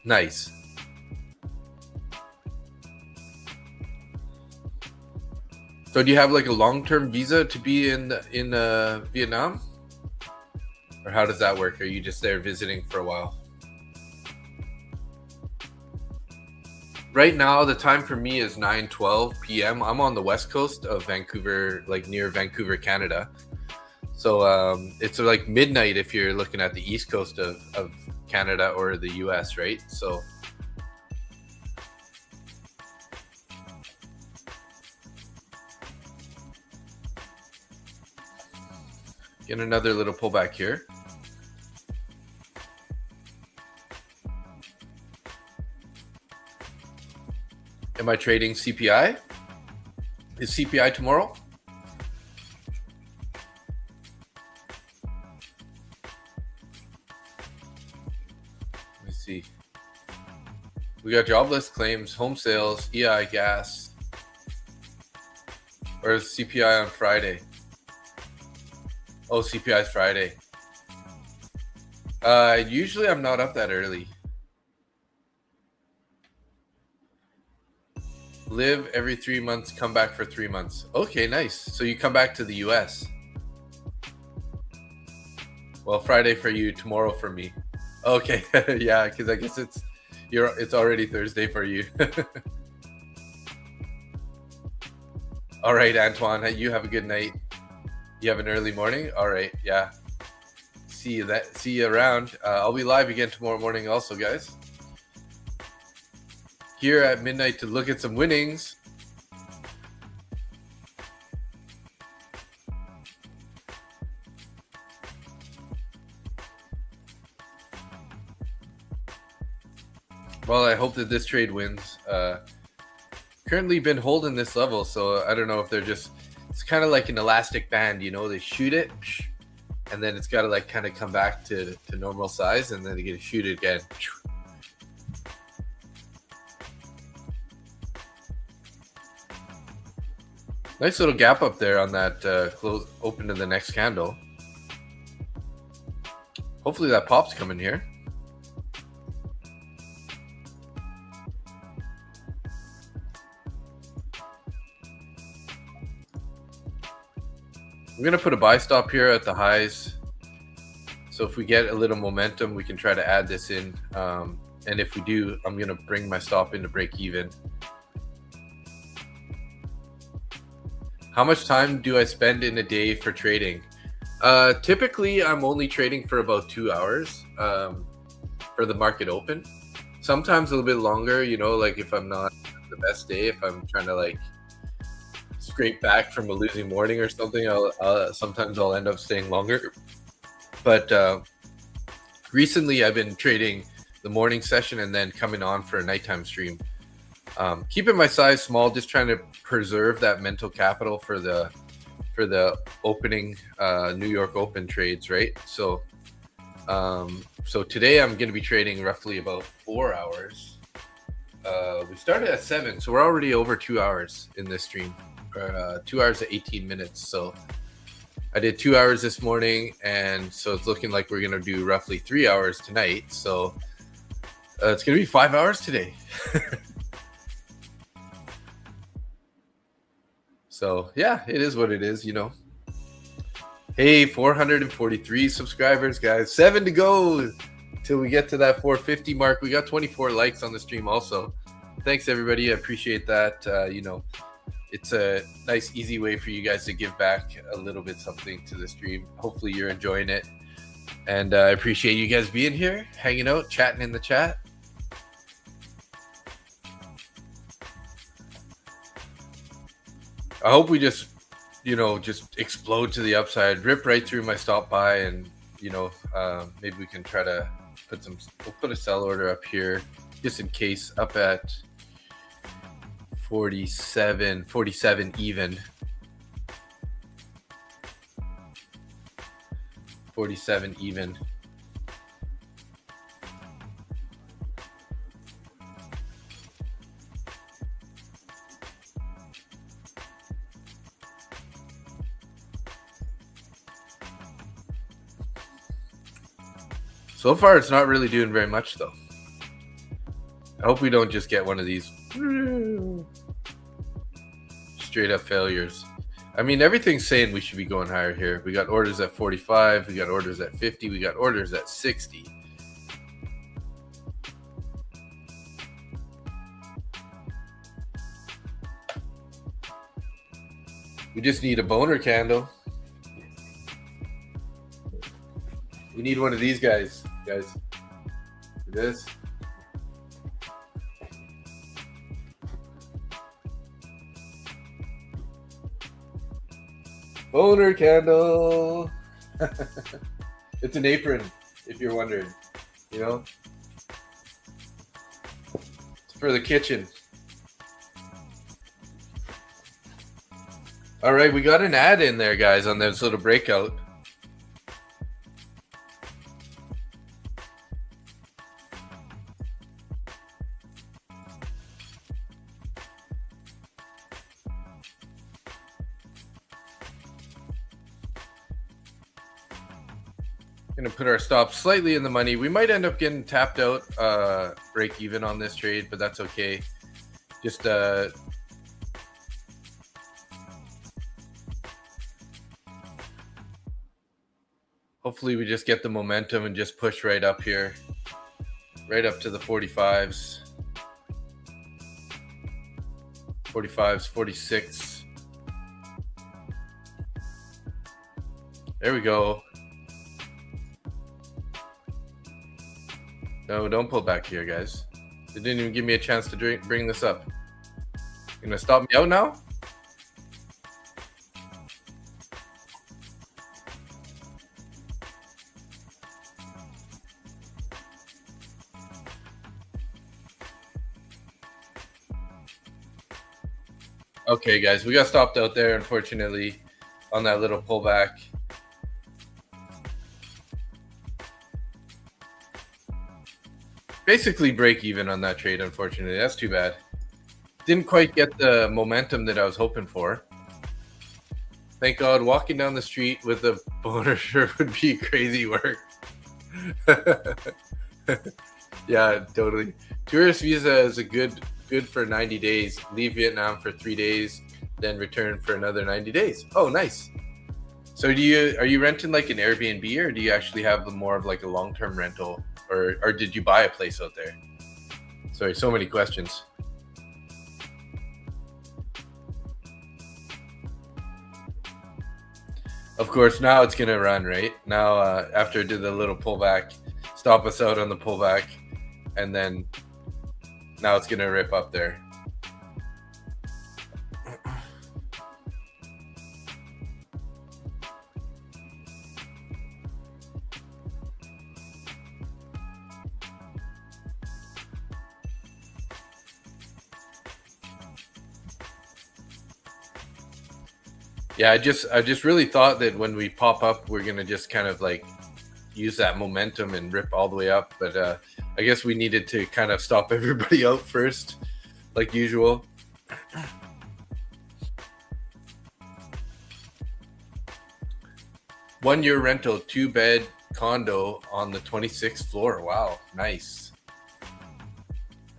[SPEAKER 1] Nice. So do you have like a long-term visa to be in Vietnam? Or how does that work? Are you just there visiting for a while? Right now, the time for me is 9:12 p.m. I'm on the west coast of Vancouver, like near Vancouver, Canada. So it's like midnight if you're looking at the east coast of Canada or the US, right? So get another little pullback here. Am I trading CPI? Is CPI tomorrow? Let me see. We got jobless claims, home sales, EI, gas. Where's CPI on Friday? Oh, CPI is Friday. Usually I'm not up that early. Live every 3 months, come back for 3 months. Okay, nice. So you come back to the US. Well, Friday for you, tomorrow for me. Okay, yeah, because I guess it's already Thursday for you. All right, Antoine, you have a good night. You have an early morning. All right, yeah. See you around. I'll be live again tomorrow morning, also, guys. Here at midnight to look at some winnings. Well, I hope that this trade wins. Currently been holding this level, so I don't know if they're it's kind of like an elastic band, you know, they shoot it and then it's got to like kind of come back to normal size and then they get to shoot it again. Nice little gap up there on that close open to the next candle. Hopefully that pop's coming here. I'm going to put a buy stop here at the highs. So if we get a little momentum, we can try to add this in. And if we do, I'm going to bring my stop in to break even. How much time do I spend in a day for trading? Typically, I'm only trading for about 2 hours for the market open. Sometimes a little bit longer, you know, like if I'm not the best day, if I'm trying to like scrape back from a losing morning or something, sometimes I'll end up staying longer. But recently I've been trading the morning session and then coming on for a nighttime stream. Keeping my size small, just trying to preserve that mental capital for the opening New York Open trades, right? So so today I'm going to be trading roughly about 4 hours. We started at 7, so we're already over 2 hours in this stream. 2 hours and 18 minutes. So I did 2 hours this morning, and so it's looking like we're going to do roughly 3 hours tonight. So it's going to be 5 hours today. So yeah, it is what it is, you know. Hey, 443 subscribers, guys. 7 to go till we get to that 450 mark. We got 24 likes on the stream also. Thanks, everybody. I appreciate that. You know, it's a nice, easy way for you guys to give back a little bit something to the stream. Hopefully you're enjoying it. And I appreciate you guys being here, hanging out, chatting in the chat. I hope we just, just explode to the upside, rip right through my stop buy, and maybe we can try to we'll put a sell order up here just in case, up at 47 even. 47 even. So far, it's not really doing very much, though. I hope we don't just get one of these straight up failures. I mean, everything's saying we should be going higher here. We got orders at 45. We got orders at 50. We got orders at 60. We just need a boner candle. We need one of these guys. For this. Boner candle. It's an apron, if you're wondering. It's for the kitchen. All right, we got an ad in there, guys, on this little breakout. Going to put our stop slightly in the money. We might end up getting tapped out, break even on this trade, but that's okay. Just hopefully we just get the momentum and just push right up here, right up to the 45s, 46. There we go. No, don't pull back here, guys. They didn't even give me a chance to bring this up. You're gonna stop me out now? Okay, guys, we got stopped out there, unfortunately, on that little pullback. Basically break even on that trade, unfortunately. That's too bad. Didn't quite get the momentum that I was hoping for. Thank God, walking down the street with a boner shirt would be crazy work. Yeah, totally. Tourist visa is a good for 90 days. Leave Vietnam for 3 days, then return for another 90 days. Oh, nice. So are you renting like an Airbnb, or do you actually have more of like a long-term rental, or did you buy a place out there? Sorry, so many questions. Of course, now it's gonna run, right? Now, after it did the little pullback, stop us out on the pullback, and then now it's gonna rip up there. Yeah, I just really thought that when we pop up, we're gonna just kind of like use that momentum and rip all the way up. But I guess we needed to kind of stop everybody out first, like usual. 1 year rental, 2-bed condo on the 26th floor. Wow, nice.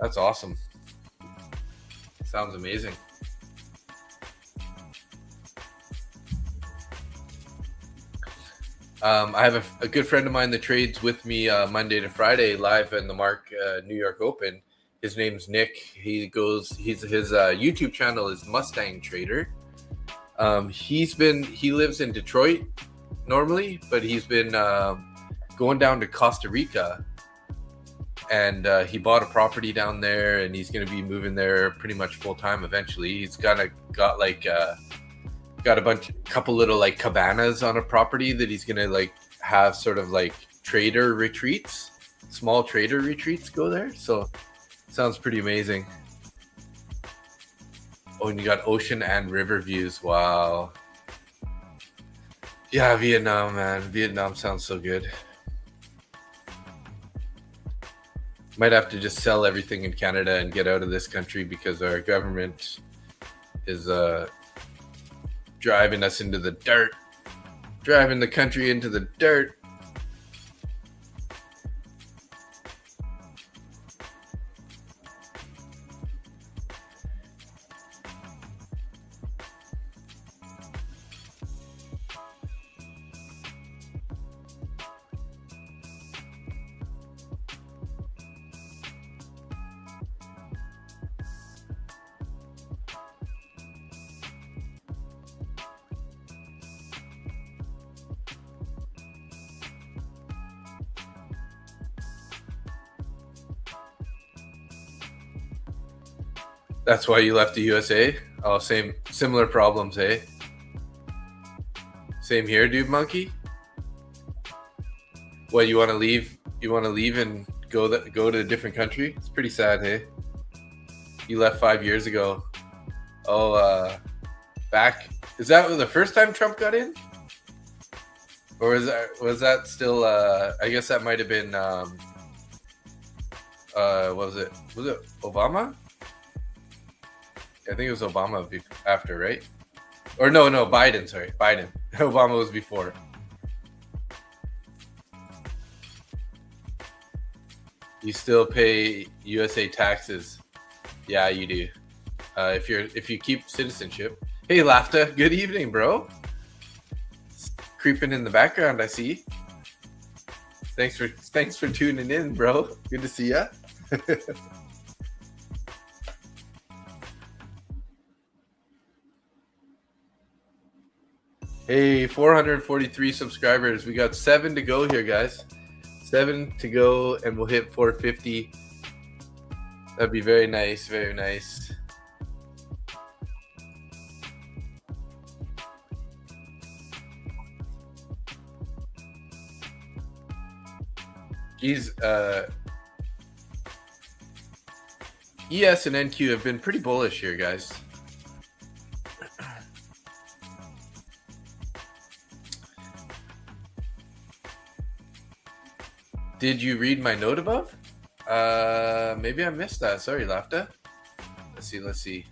[SPEAKER 1] That's awesome. Sounds amazing. I have a good friend of mine that trades with me Monday to Friday live in the Mark New York Open. His name's Nick. His YouTube channel is Mustang Trader. He lives in Detroit normally, but he's been going down to Costa Rica, and he bought a property down there, and he's going to be moving there pretty much full time eventually. He's got a couple little like cabanas on a property that he's going to like have sort of like trader retreats, small trader retreats go there. So sounds pretty amazing. Oh, and you got ocean and river views. Wow. Yeah, Vietnam, man. Vietnam sounds so good. Might have to just sell everything in Canada and get out of this country because our government is driving us into the dirt, driving the country into the dirt. That's why you left the USA? Oh, similar problems, eh? Same here, dude monkey. What, you want to leave? You want to leave and go to a different country? It's pretty sad, hey? You left 5 years ago. Oh, back. Is that the first time Trump got in? Or was that still? I guess that might have been. What was it? Was it Obama? I think it was Obama after, right? Or no, Biden. Sorry, Biden. Obama was before. You still pay USA taxes. Yeah, you do. If you keep citizenship. Hey, Lafta. Good evening, bro. Creeping in the background, I see. Thanks for tuning in, bro. Good to see ya. Hey, 443 subscribers. We got 7 to go here, guys. 7 to go, and we'll hit 450. That'd be very nice, very nice. Geez, ES and NQ have been pretty bullish here, guys. Did you read my note above? Maybe I missed that. Sorry, Lafta. Let's see.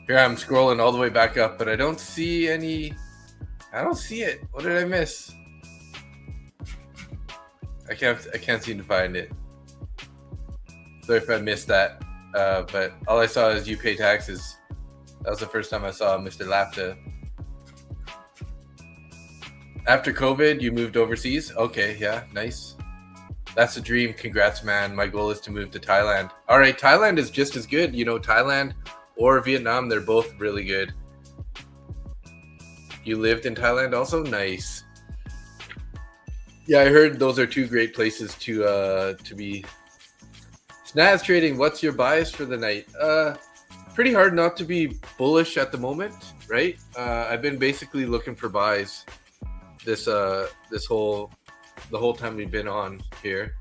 [SPEAKER 1] Here I'm scrolling all the way back up, but I don't see any. I don't see it. What did I miss? I can't seem to find it. Sorry if I missed that. But all I saw is you pay taxes. That was the first time I saw Mr. Lapta. After COVID, you moved overseas? Okay, yeah, nice. That's a dream. Congrats, man. My goal is to move to Thailand. All right, Thailand is just as good. You know, Thailand or Vietnam, they're both really good. You lived in Thailand also? Nice. Yeah, I heard those are two great places to be. Snaz trading, what's your bias for the night? Pretty hard not to be bullish at the moment, right? I've been basically looking for buys the whole time we've been on here.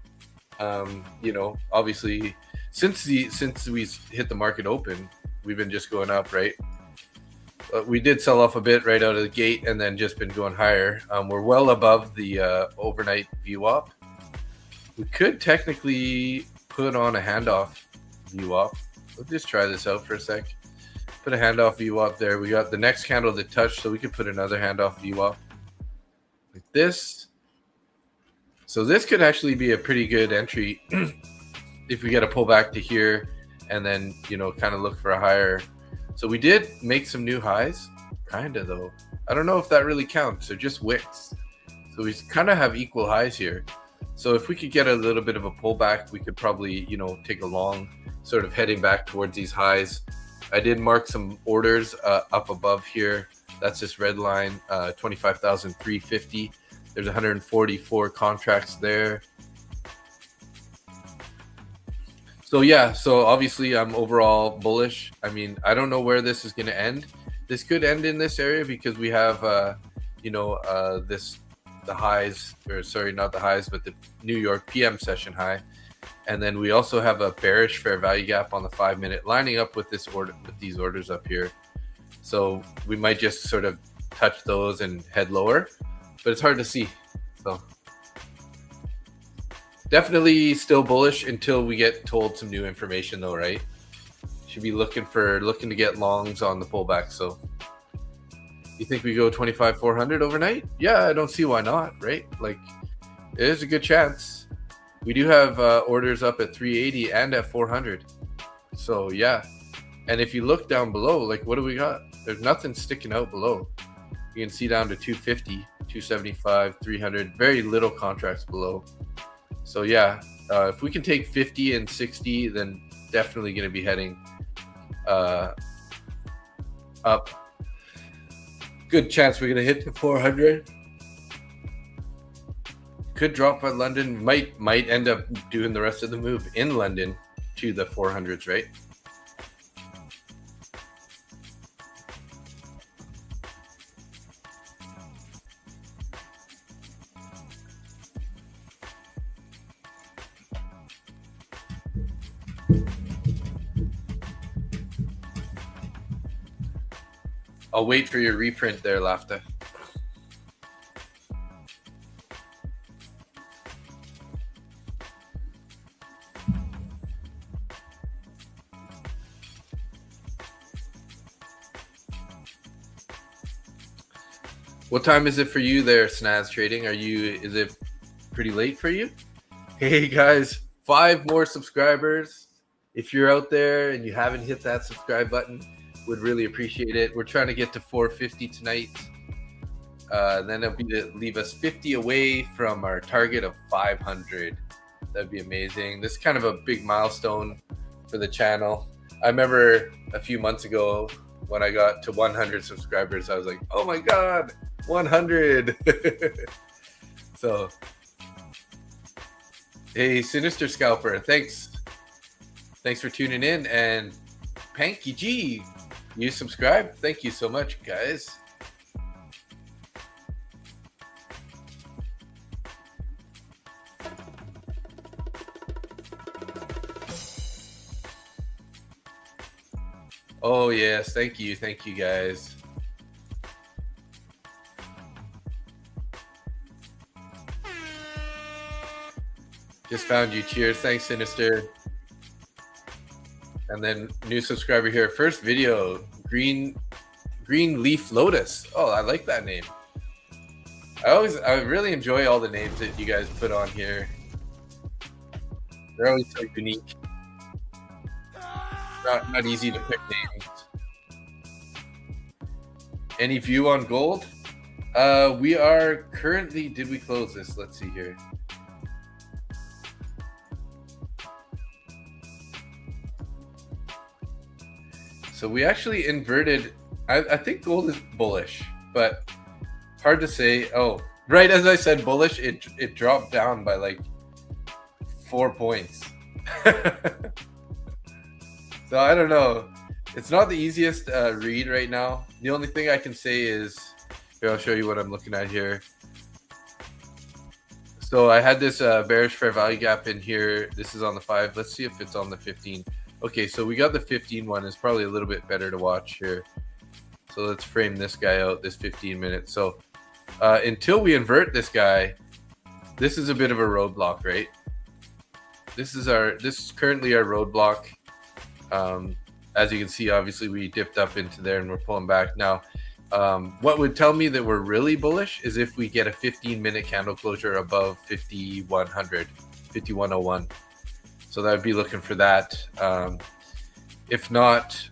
[SPEAKER 1] You know, obviously since we hit the market open, we've been just going up, right? We did sell off a bit right out of the gate and then just been going higher. We're well above the overnight VWAP. We could technically put on a handoff VWAP. Let's just try this out for a sec. Put a handoff VWAP there. We got the next candle to touch, so we could put another handoff VWAP like this. So this could actually be a pretty good entry if we get a pullback to here and then, you know, kind of look for a higher. So we did make some new highs, kind of though. I don't know if that really counts. They're just wicks. So we kind of have equal highs here. So if we could get a little bit of a pullback, we could probably, you know, take a long sort of heading back towards these highs. I did mark some orders up above here. That's this red line, 25,350. There's 144 contracts there. So yeah, so obviously I'm overall bullish. I mean, I don't know where this is going to end. This could end in this area because we have, you know, the highs, or sorry, not the highs, but the New York PM session high. And then we also have a bearish fair value gap on the 5-minute lining up with this order, with these orders up here. So we might just sort of touch those and head lower, but it's hard to see. So definitely still bullish until we get told some new information though, right? Should be looking to get longs on the pullback. So you think we go 25,400 overnight? Yeah, I don't see why not, right? Like, it is a good chance. We do have orders up at 380 and at 400. So yeah. And if you look down below, like, what do we got? There's nothing sticking out below. You can see down to 250, 275, 300, very little contracts below. So yeah, if we can take 50 and 60, then definitely going to be heading up. Good chance we're going to hit the 400. Could drop by London. Might end up doing the rest of the move in London to the 400s, right? I'll wait for your reprint there, Lafta. What time is it for you there, Snaz Trading? Is it pretty late for you? Hey guys, 5 more subscribers. If you're out there and you haven't hit that subscribe button, would really appreciate it. We're trying to get to 450 tonight. Then it'll be to leave us 50 away from our target of 500. That'd be amazing. This is kind of a big milestone for the channel. I remember a few months ago when I got to 100 subscribers, I was like, oh my God, 100. So, hey, Sinister Scalper, thanks for tuning in. And Panky G, you subscribe? Thank you so much, guys. Oh yes, thank you guys. Just found you. Cheers. Thanks, Sinister. And then new subscriber here. First video, Green Leaf Lotus. Oh, I like that name. I really enjoy all the names that you guys put on here. They're always so unique. Not easy to pick names. Any view on gold? We are currently, did we close this? Let's see here. So we actually inverted. I think gold is bullish, but hard to say. Oh, right as I said bullish, it dropped down by like 4 points. So I don't know. It's not the easiest read right now. The only thing I can say is, here, I'll show you what I'm looking at here. So I had this bearish fair value gap in here. This is on the 5. Let's see if it's on the 15. Okay, so we got the 15 one. It's probably a little bit better to watch here. So let's frame this guy out, this 15 minutes. So until we invert this guy, this is a bit of a roadblock, right? This is currently our roadblock. As you can see, obviously we dipped up into there and we're pulling back. Now, What would tell me that we're really bullish is if we get a 15-minute candle closure above 5100, 5101. So that would be looking for that. If not,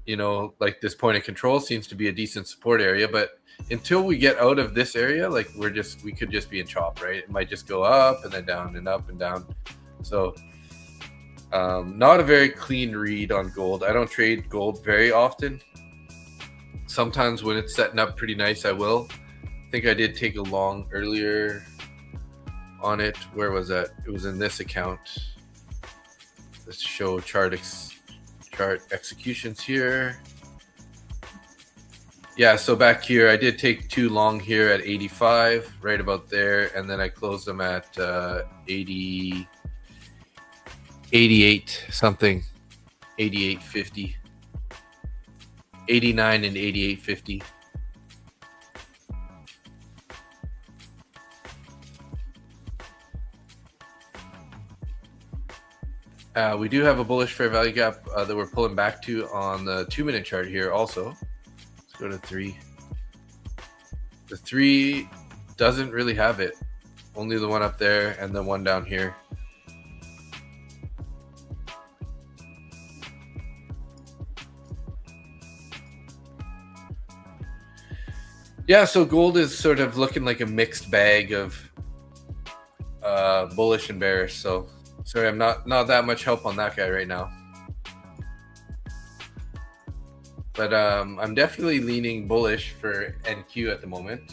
[SPEAKER 1] like this point of control seems to be a decent support area, but until we get out of this area, like we could just be in chop, right? It might just go up and then down and up and down. So not a very clean read on gold. I don't trade gold very often. Sometimes when it's setting up pretty nice, I will. I think I did take a long earlier on it. Where was that? It was in this account. Let's show chart executions here. Yeah, so back here, I did take 2 long here at 85, right about there, and then I closed them at 80, 88 something, 88.50, 89 and 88.50. We do have a bullish fair value gap that we're pulling back to on the 2-minute chart here also. Let's go to 3. The 3 doesn't really have it. Only the one up there and the one down here. Yeah, so gold is sort of looking like a mixed bag of bullish and bearish. So sorry, I'm not that much help on that guy right now. But I'm definitely leaning bullish for NQ at the moment.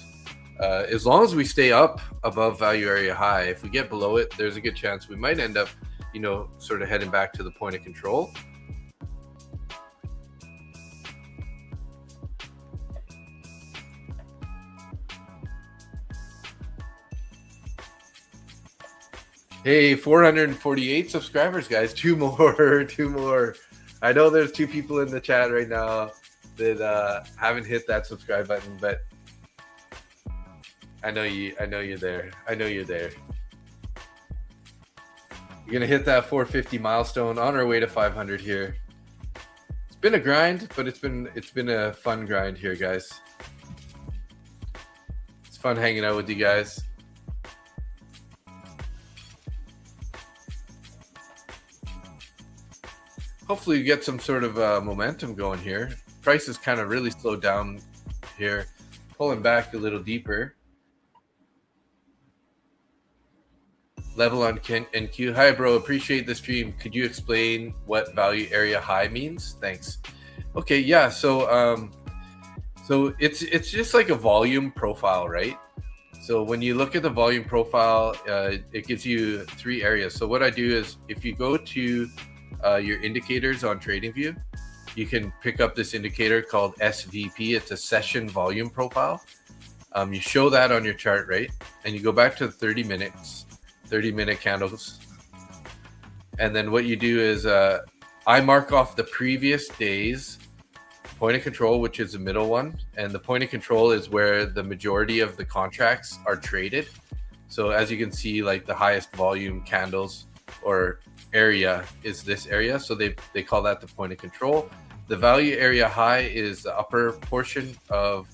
[SPEAKER 1] As long as we stay up above value area high, if we get below it, there's a good chance we might end up, sort of heading back to the point of control. Hey, 448 subscribers, guys. 2 more, 2 more. I know there's 2 people in the chat right now that haven't hit that subscribe button, but I know you're there. I know you're there. We're gonna hit that 450 milestone on our way to 500 here. It's been a grind, but it's been a fun grind here, guys. It's fun hanging out with you guys. Hopefully you get some sort of momentum going here. Price is kind of really slowed down here, pulling back a little deeper. Level on NQ. Hi, bro. Appreciate the stream. Could you explain what value area high means? Thanks. Okay, yeah. So it's just like a volume profile, right? So when you look at the volume profile, it gives you 3 areas. So what I do is if you go to your indicators on TradingView, you can pick up this indicator called SVP. It's a session volume profile. You show that on your chart, right? And you go back to the 30-minute candles. And then what you do is I mark off the previous day's point of control, which is the middle one. And the point of control is where the majority of the contracts are traded. So as you can see, like the highest volume candles or area is this area, so they call that the point of control. The value area high is the upper portion of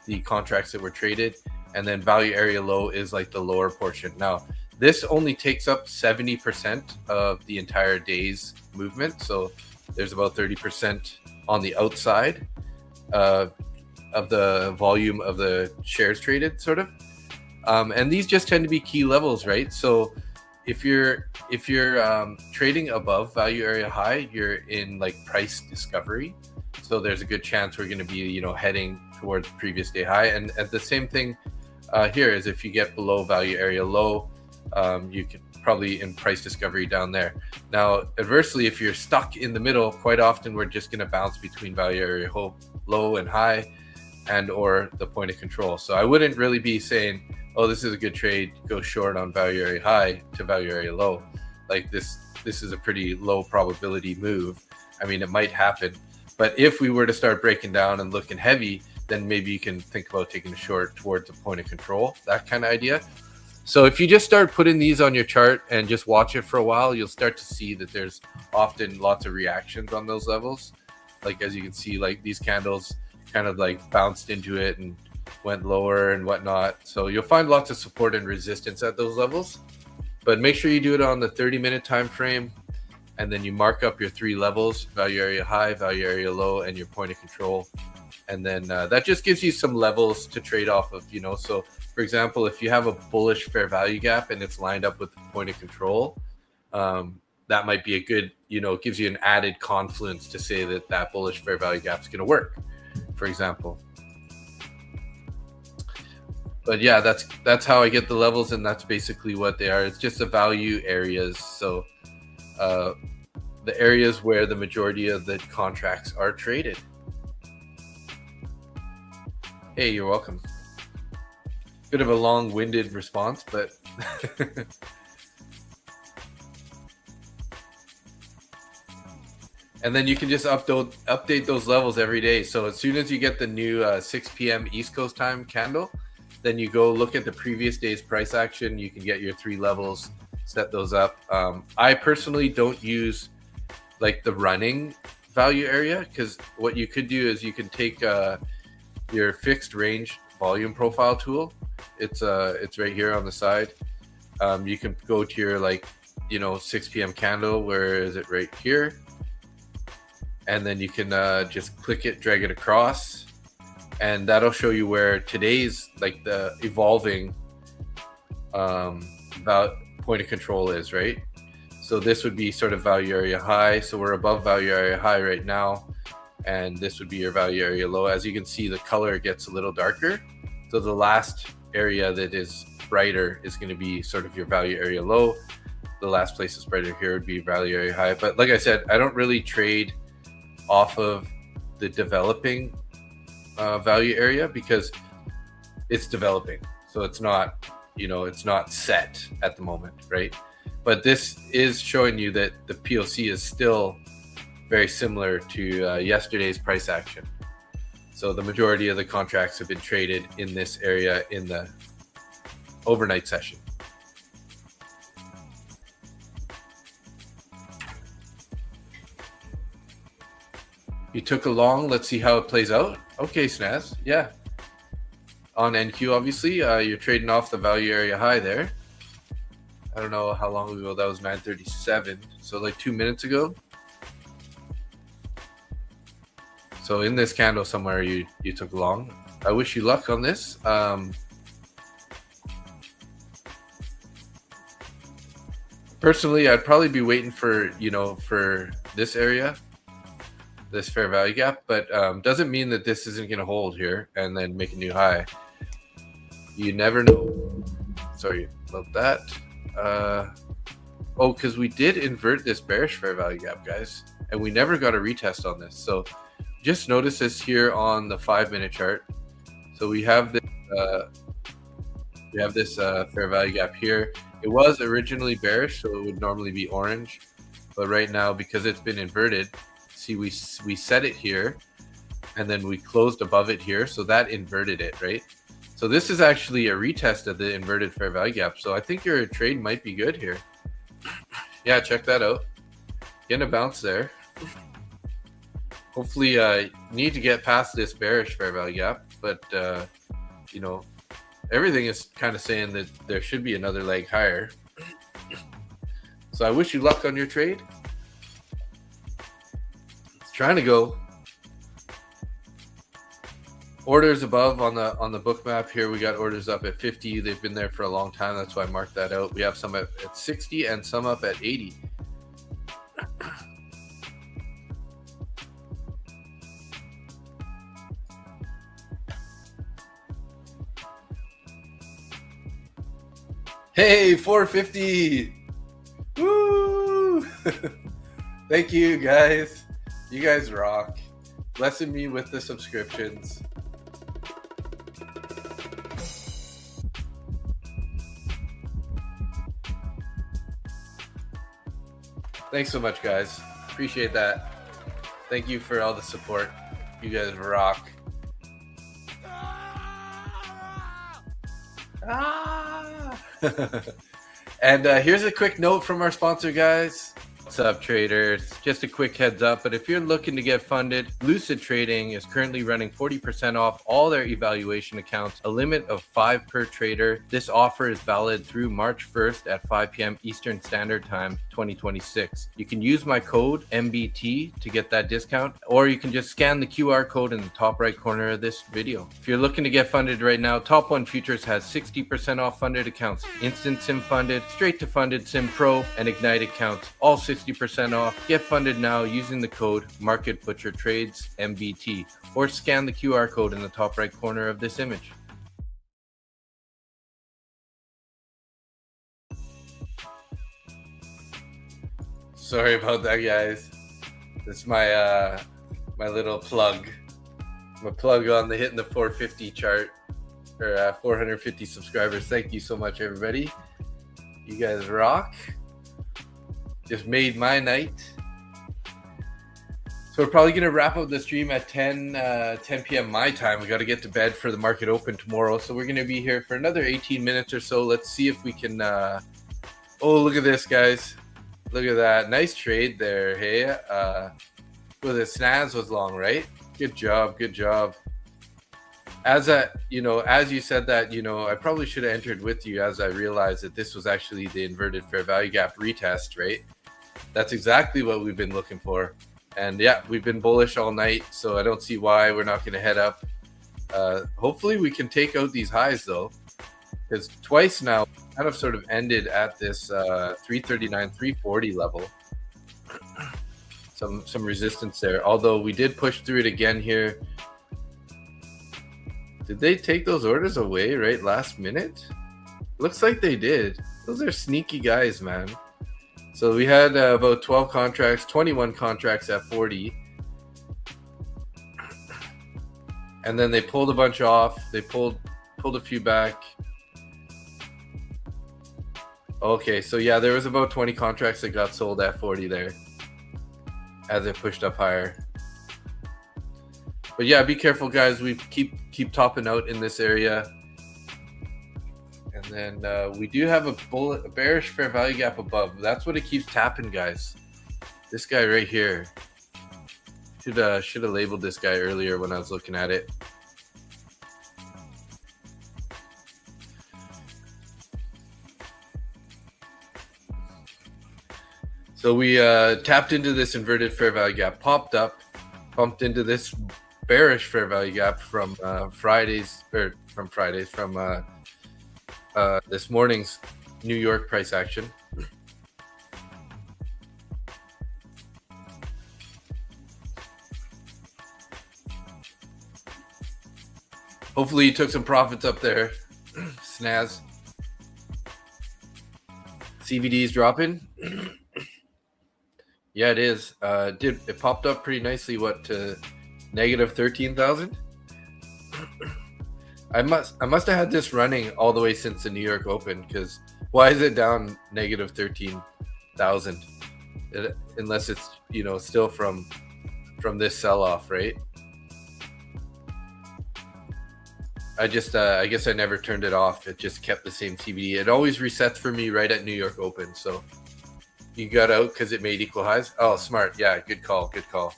[SPEAKER 1] the contracts that were traded, and then value area low is like the lower portion. Now this only takes up 70% of the entire day's movement, so there's about 30% on the outside of the volume of the shares traded, sort of. And these just tend to be key levels, right? So if you're trading above value area high, you're in like price discovery. So there's a good chance we're going to be, heading towards previous day high. And at the same thing here is if you get below value area low, you can probably in price discovery down there. Now, adversely, if you're stuck in the middle, quite often we're just going to bounce between value area low and high, and or the point of control. So I wouldn't really be saying, oh, this is a good trade, go short on value area high to value area low. Like this is a pretty low probability move. I mean, it might happen, but if we were to start breaking down and looking heavy, then maybe you can think about taking a short towards the point of control, that kind of idea. So if you just start putting these on your chart and just watch it for a while, you'll start to see that there's often lots of reactions on those levels. Like as you can see, like these candles, kind of like bounced into it and went lower and whatnot. So you'll find lots of support and resistance at those levels, but make sure you do it on the 30-minute time frame, and then you mark up your 3 levels: value area high, value area low, and your point of control. And then that just gives you some levels to trade off of, So for example, if you have a bullish fair value gap and it's lined up with the point of control, that might be a good, gives you an added confluence to say that that bullish fair value gap is going to work, for example. But yeah, that's how I get the levels, and that's basically what they are. It's just the value areas. So the areas where the majority of the contracts are traded. Hey, you're welcome. Bit of a long-winded response, but and then you can just update those levels every day. So as soon as you get the new 6 p.m. East Coast time candle, then you go look at the previous day's price action. You can get your 3 levels, set those up. I personally don't use like the running value area, because what you could do is you can take your fixed range volume profile tool. It's right here on the side. You can go to your 6 p.m. candle. Where is it? Right here. And then you can just click it, drag it across, and that'll show you where today's the evolving about point of control is, right? So this would be sort of value area high. So we're above value area high right now, and this would be your value area low. As you can see, the color gets a little darker. So the last area that is brighter is going to be sort of your value area low. The last place that's brighter here would be value area high. But like I said, I don't really trade off of the developing value area, because it's developing. So it's not, it's not set at the moment, right? But this is showing you that the POC is still very similar to yesterday's price action. So the majority of the contracts have been traded in this area in the overnight session. You took a long, let's see how it plays out. Okay, Snaz, yeah. On NQ, obviously, you're trading off the value area high there. I don't know how long ago, that was 9:37. So like 2 minutes ago. So in this candle somewhere, you took long. I wish you luck on this. Personally, I'd probably be waiting for, for this area, this fair value gap, but doesn't mean that this isn't going to hold here and then make a new high. You never know. Sorry about that. Oh, because we did invert this bearish fair value gap, guys, and we never got a retest on this. So just notice this here on the 5-minute chart. So we have this fair value gap here. It was originally bearish, so it would normally be orange, but right now, because it's been inverted, see, we set it here, and then we closed above it here, so that inverted it, right? So this is actually a retest of the inverted fair value gap. So I think your trade might be good here. Yeah, check that out. Getting a bounce there. Hopefully, you need to get past this bearish fair value gap, but everything is kind of saying that there should be another leg higher. So I wish you luck on your trade. It's trying to go. Orders above on the book map here. We got orders up at 50. They've been there for a long time. That's why I marked that out. We have some at 60 and some up at 80. Hey, 450. Woo! Thank you, guys. You guys rock. Blessing me with the subscriptions. Thanks so much, guys. Appreciate that. Thank you for all the support. You guys rock. And here's a quick note from our sponsor, guys. What's up, traders? Just a quick heads up, but if you're looking to get funded, Lucid Trading is currently running 40% off all their evaluation accounts, a limit of 5 per trader. This offer is valid through March 1st at 5 p.m. Eastern Standard Time, 2026. You can use my code MBT to get that discount, or you can just scan the QR code in the top right corner of this video. If you're looking to get funded right now, Top 1 Futures has 60% off funded accounts, Instant Sim Funded, Straight to Funded Sim Pro, and Ignite accounts, all 60% off. Get funded now using the code MarketButcherTrades MBT, or scan the QR code in the top right corner of this image. Sorry about that, guys. This is my my little plug. My plug on the hitting the 450 chart, or 450 subscribers. Thank you so much, everybody. You guys rock. Just made my night. So we're probably going to wrap up the stream at 10 p.m. my time. We got to get to bed for the market open tomorrow. So we're going to be here for another 18 minutes or so. Let's see if we can... oh, look at this, guys. Look at that. Nice trade there. Hey, well, the snaz was long, right? Good job. Good job. As you said that, I probably should have entered with you, as I realized that this was actually the inverted fair value gap retest, right? That's exactly what we've been looking for. And yeah, we've been bullish all night, so I don't see why we're not going to head up. Hopefully we can take out these highs though, because twice now kind of sort of ended at this 339, 340 level. Some resistance there, although we did push through it again here. Did they take those orders away right last minute? Looks like they did. Those are sneaky guys, man. So we had about 12 contracts, 21 contracts at 40. And then they pulled a bunch off. They pulled a few back. Okay, so yeah, there was about 20 contracts that got sold at 40 there as it pushed up higher. But yeah, be careful, guys. We keep topping out in this area. And then we do have a bearish fair value gap above. That's what it keeps tapping, guys. This guy right here. Should have labeled this guy earlier when I was looking at it. So we tapped into this inverted fair value gap, popped up, bumped into this bearish fair value gap from this morning's New York price action. Hopefully you took some profits up there. Snaz. CVD is dropping. Yeah, it is. It popped up pretty nicely, to negative 13,000. I must have had this running all the way since the New York Open, because why is it down negative 13,000? Unless it's still from this sell-off, right? I guess I never turned it off. It just kept the same CVD. It always resets for me right at New York Open. So you got out because it made equal highs. Oh, smart. Yeah, good call. Good call.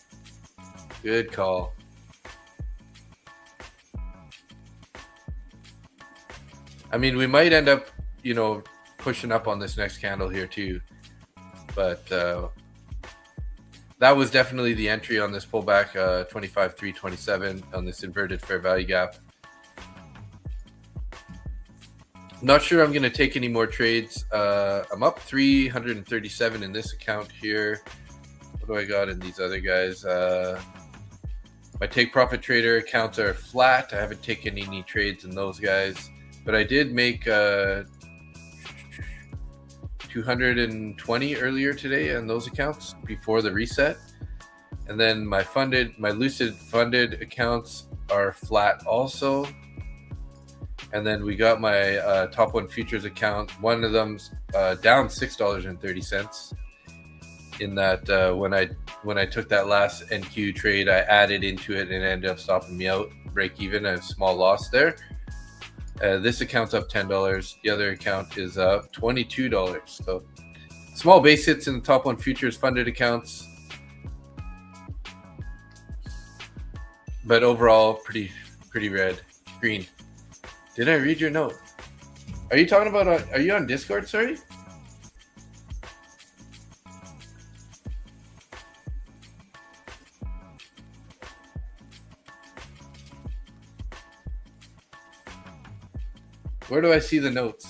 [SPEAKER 1] Good call. I mean, we might end up, pushing up on this next candle here too. But that was definitely the entry on this pullback, 25,327 on this inverted fair value gap. Not sure I'm going to take any more trades. I'm up 337 in this account here. What do I got in these other guys? My take profit trader accounts are flat. I haven't taken any trades in those guys, but I did make 220 earlier today on those accounts before the reset. And then my Lucid funded accounts are flat also. And then we got my Top 1 Futures account. One of them's down $6.30. In that when I took that last NQ trade, I added into it and it ended up stopping me out, break even, a small loss there. This account's up $10. The other account is up $22. So Small base hits in the top 1 futures funded accounts. But overall, pretty red. Green. Did I read your note? Are you talking about, are you on Discord, sorry? Where do I see the notes?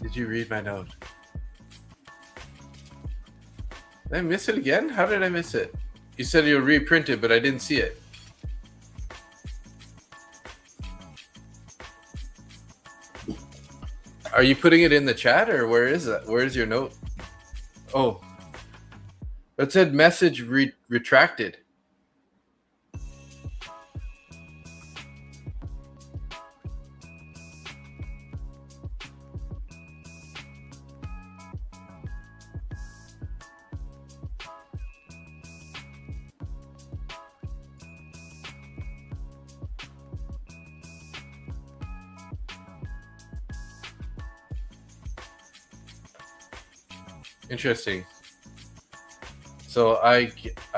[SPEAKER 1] Did you read my note? Did I miss it again? How did I miss it? You said you'll reprint it, but I didn't see it. Are you putting it in the chat, or where is that? Where is your note? Oh, it said message retracted. Interesting. So I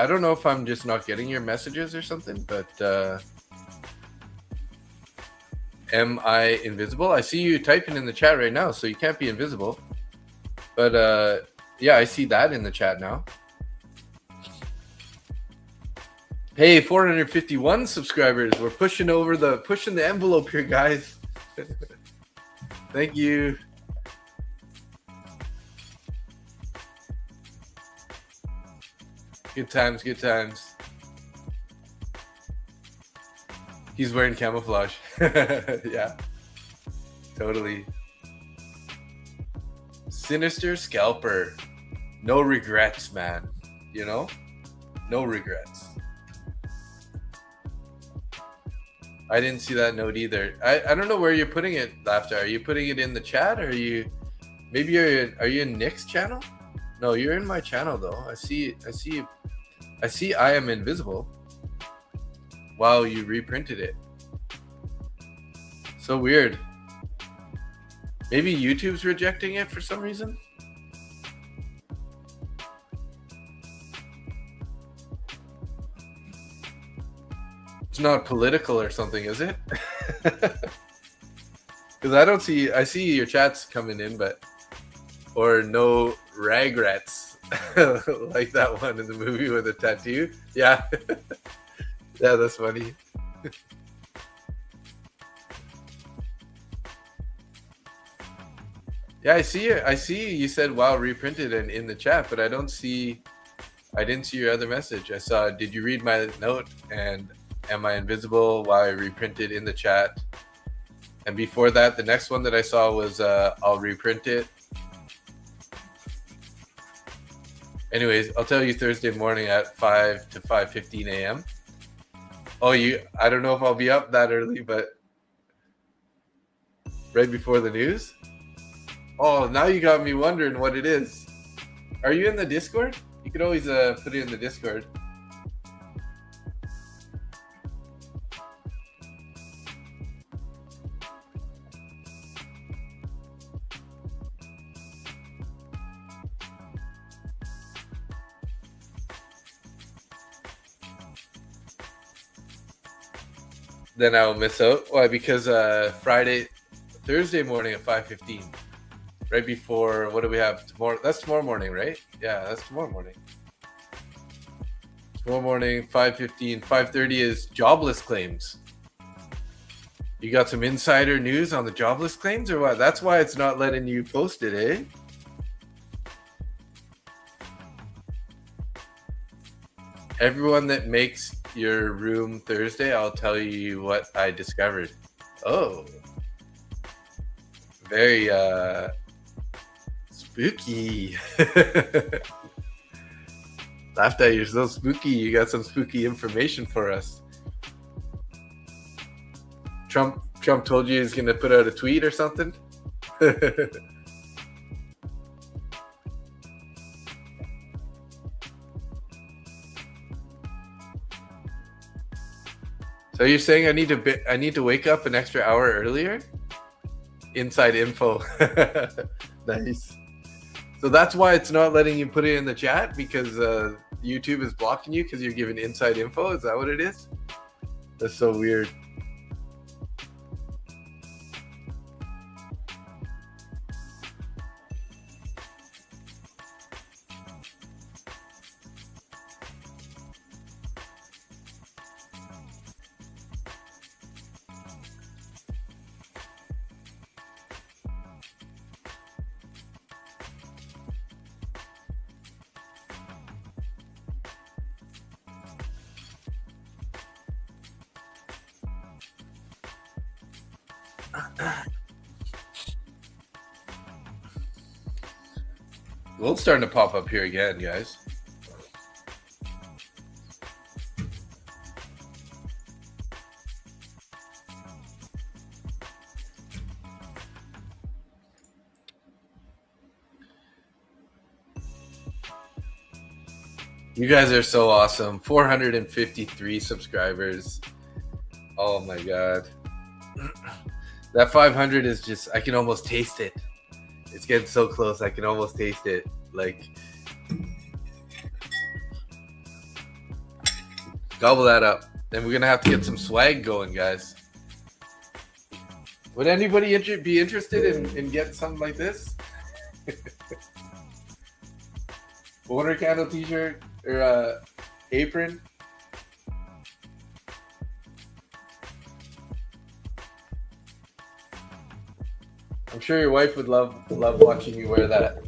[SPEAKER 1] don't know if I'm just not getting your messages or something, but am I invisible? I see you typing in the chat right now, so you can't be invisible. But yeah, I see that in the chat now. Hey, 451 subscribers. We're pushing the envelope here, guys. Thank you. Good times, good times. He's wearing camouflage. Yeah, totally. Sinister scalper. No regrets, man. You know? No regrets. I didn't see that note either. I don't know where you're putting it, Laughter. Are you putting it in the chat, or are you are you in Nick's channel? No, you're in my channel though. I see I am invisible. Wow, you reprinted it. So weird. Maybe YouTube's rejecting it for some reason. It's not political or something, is it? Because I see your chats coming in, but or no regrets. Like that one in the movie with the tattoo. Yeah. Yeah, that's funny. Yeah, I see it. I see you said wow reprinted and in the chat, but I didn't see your other message. I saw, did you read my note, and am I invisible while I reprinted in the chat? And before that, the next one that I saw was I'll reprint it. Anyways, I'll tell you Thursday morning at 5 to 5:15 a.m. Oh, I don't know if I'll be up that early, but right before the news? Oh, now you got me wondering what it is. Are you in the Discord? You could always put it in the Discord. Then I'll miss out. Why? Because Thursday morning at 5:15, right before, what do we have tomorrow? That's tomorrow morning, right? Yeah, that's tomorrow morning. Tomorrow morning, 5:15, 5:30 is jobless claims. You got some insider news on the jobless claims, or what? That's why it's not letting you post it, eh? Everyone that makes your room Thursday, I'll tell you what I discovered. Oh, very spooky. Laughed at, you're so spooky. You got some spooky information for us. Trump told you he's gonna put out a tweet or something. So you're saying I need to wake up an extra hour earlier? inside info. Nice. So that's why it's not letting you put it in the chat, because YouTube is blocking you because you're giving inside info. Is that what it is? That's so weird. Gold's starting to pop up here again, guys. You guys are so awesome. 453 subscribers. Oh my God. That 500 is just, I can almost taste it. It's getting so close. I can almost taste it. Like, gobble that up. And we're going to have to get some swag going, guys. Would anybody be interested in getting something like this? Water candle t-shirt or apron? I'm sure your wife would love watching you wear that.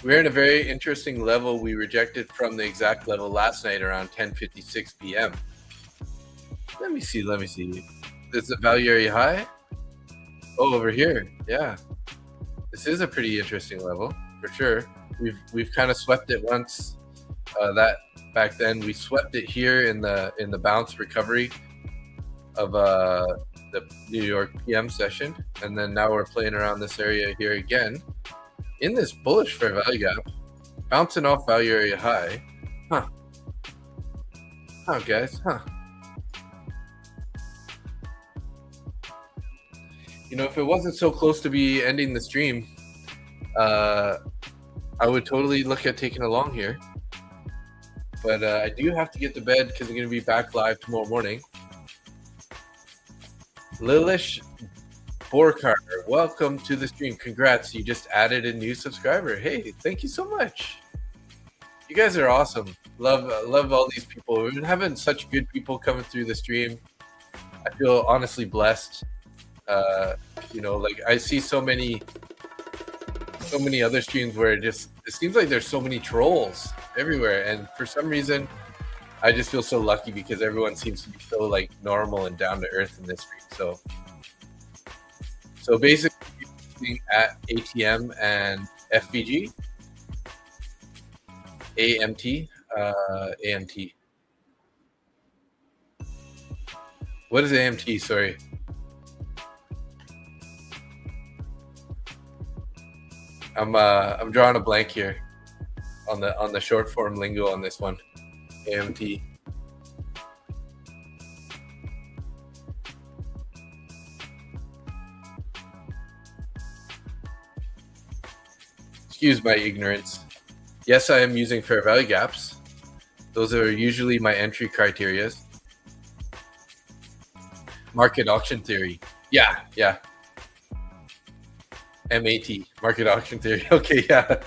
[SPEAKER 1] We're in a very interesting level. We rejected from the exact level last night around 10:56 p.m. Let me see. This is a value area high. Oh, over here. Yeah. This is a pretty interesting level for sure. We've kind of swept it once. That back then we swept it here in the bounce recovery of the New York PM session, and then now we're playing around this area here again in this bullish fair value gap, bouncing off value area high. Huh, guys. You know, if it wasn't so close to be ending the stream, I would totally look at taking a long here. But I do have to get to bed because I'm going to be back live tomorrow morning. Lilish Borkar, welcome to the stream. Congrats, you just added a new subscriber. Hey, thank you so much. You guys are awesome. Love all these people. We've been having such good people coming through the stream. I feel honestly blessed. You know, like I see so many other streams where it seems like there's so many trolls everywhere, and for some reason I just feel so lucky because everyone seems to be so like normal and down to earth in this stream. So basically at ATM and FBG, AMT. What is AMT? Sorry. I'm drawing a blank here on the short form lingo on this one. AMT. Excuse my ignorance. Yes, I am using fair value gaps. Those are usually my entry criteria. Market auction theory. Yeah. MAT, market auction theory. Okay, yeah.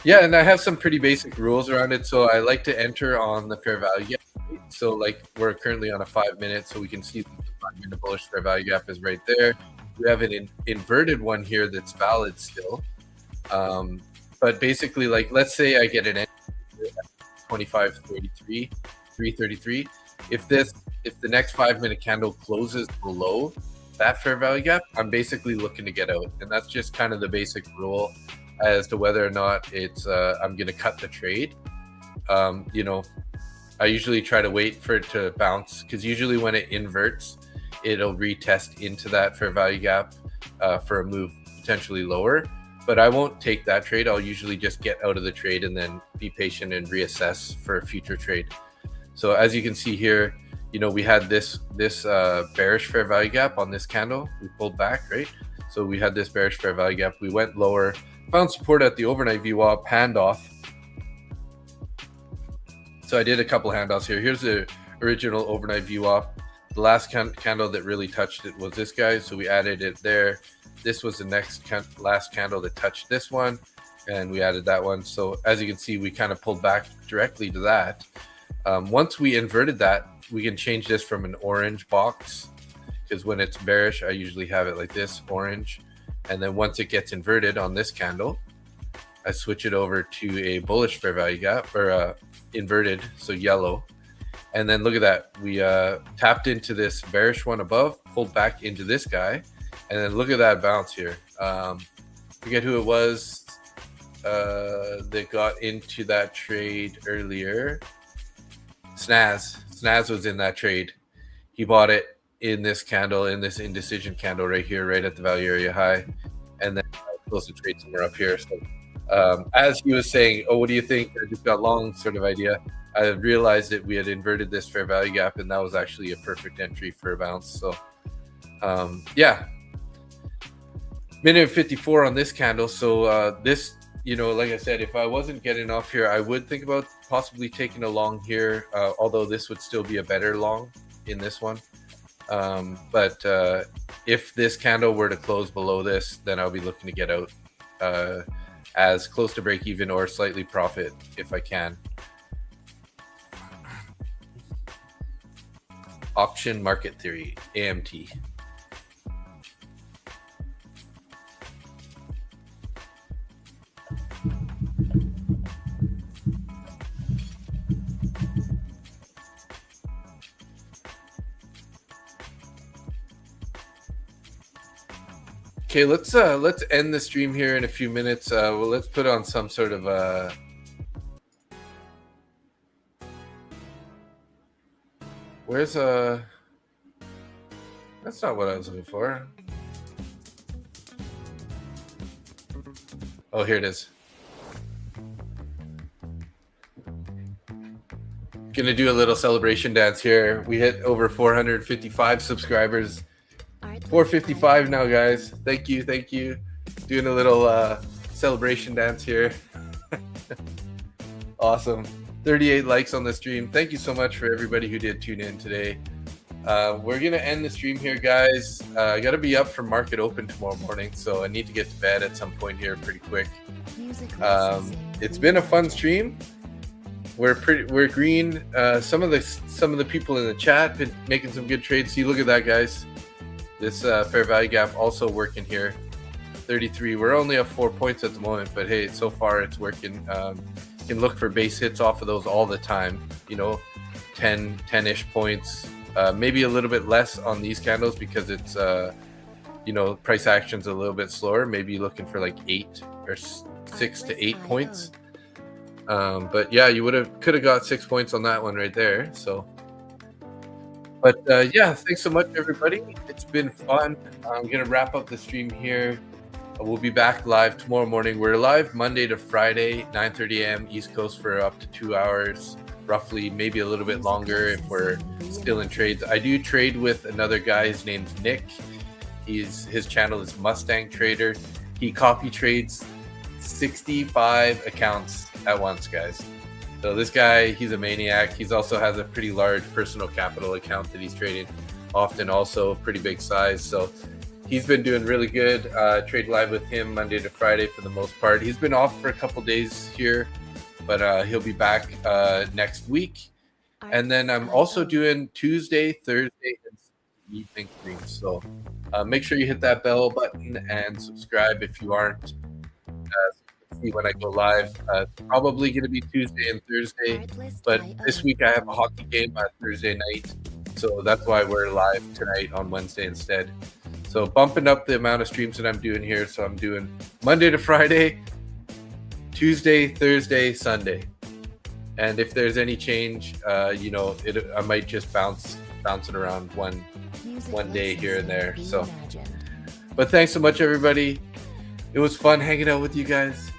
[SPEAKER 1] Yeah, and I have some pretty basic rules around it. So I like to enter on the fair value gap. So like we're currently on a 5 minute, so we can see that the 5 minute bullish fair value gap is right there. We have an inverted one here that's valid still. But basically, like let's say I get an entry at 25.33, 333. If the next 5 minute candle closes below that fair value gap, I'm basically looking to get out, and that's just kind of the basic rule as to whether or not it's I'm going to cut the trade. You know, I usually try to wait for it to bounce because usually when it inverts, it'll retest into that fair value gap for a move potentially lower. But I won't take that trade. I'll usually just get out of the trade and then be patient and reassess for a future trade. So as you can see here, we had this bearish fair value gap on this candle. We pulled back, right? So we had this bearish fair value gap. We went lower, found support at the overnight VWAP, handoff. So I did a couple handoffs here. Here's the original overnight VWAP. The last candle that really touched it was this guy, so we added it there. This was the last candle that touched this one, and we added that one. So as you can see, we kind of pulled back directly to that. Once we inverted that, we can change this from an orange box, because when it's bearish, I usually have it like this, orange. And then once it gets inverted on this candle, I switch it over to a bullish fair value gap, or inverted, so yellow. And then look at that. We tapped into this bearish one above, pulled back into this guy. And then look at that bounce here. Forget who it was that got into that trade earlier. Snaz was in that trade. He bought it in this candle, in this indecision candle right here, right at the value area high. And then closed the trade somewhere up here. So as he was saying, oh, what do you think? I just got long sort of idea. I realized that we had inverted this fair value gap, and that was actually a perfect entry for a bounce. So yeah. Minute 54 on this candle. So this, like I said, if I wasn't getting off here, I would think about possibly taking a long here, although this would still be a better long in this one. But if this candle were to close below this, then I'll be looking to get out as close to break even or slightly profit if I can. Auction market theory, AMT. Okay, let's end the stream here in a few minutes. Well, let's put on some sort of where's that's not what I was looking for. Oh, here it is. Gonna do a little celebration dance here. We hit over 455 subscribers. 455 now, guys. Thank you. Doing a little celebration dance here. Awesome. 38 likes on the stream. Thank you so much for everybody who did tune in today. We're gonna end the stream here, guys. I gotta be up for market open tomorrow morning, so I need to get to bed at some point here pretty quick. It's been a fun stream. We're green. Some of the people in the chat been making some good trades. See, look at that, guys. This fair value gap also working here. 33. We're only up 4 points at the moment, but hey, so far it's working. You can look for base hits off of those all the time. 10-ish points. Maybe a little bit less on these candles because it's price action's a little bit slower. Maybe looking for like 8 or 6 to 8 points. But yeah, you could have got 6 points on that one right there. So. But yeah, thanks so much, everybody. It's been fun. I'm going to wrap up the stream here. We'll be back live tomorrow morning. We're live Monday to Friday, 9:30 a.m. East Coast for up to 2 hours, roughly, maybe a little bit longer if we're still in trades. I do trade with another guy. His name's Nick. His channel is Mustang Trader. He copy trades 65 accounts at once, guys. So this guy, he's a maniac. He also has a pretty large personal capital account that he's trading, often also pretty big size. So he's been doing really good. Trade live with him Monday to Friday for the most part. He's been off for a couple days here, but he'll be back next week. And then I'm also doing Tuesday, Thursday, and evening streams. So make sure you hit that bell button and subscribe if you aren't. See when I go live. It's probably going to be Tuesday and Thursday, but this week I have a hockey game on Thursday night, so that's why we're live tonight on Wednesday instead. So bumping up the amount of streams that I'm doing here. So I'm doing Monday to Friday, Tuesday, Thursday, Sunday, and if there's any change, I might just bounce it around one one day here and there. So, but thanks so much, everybody. It was fun hanging out with you guys.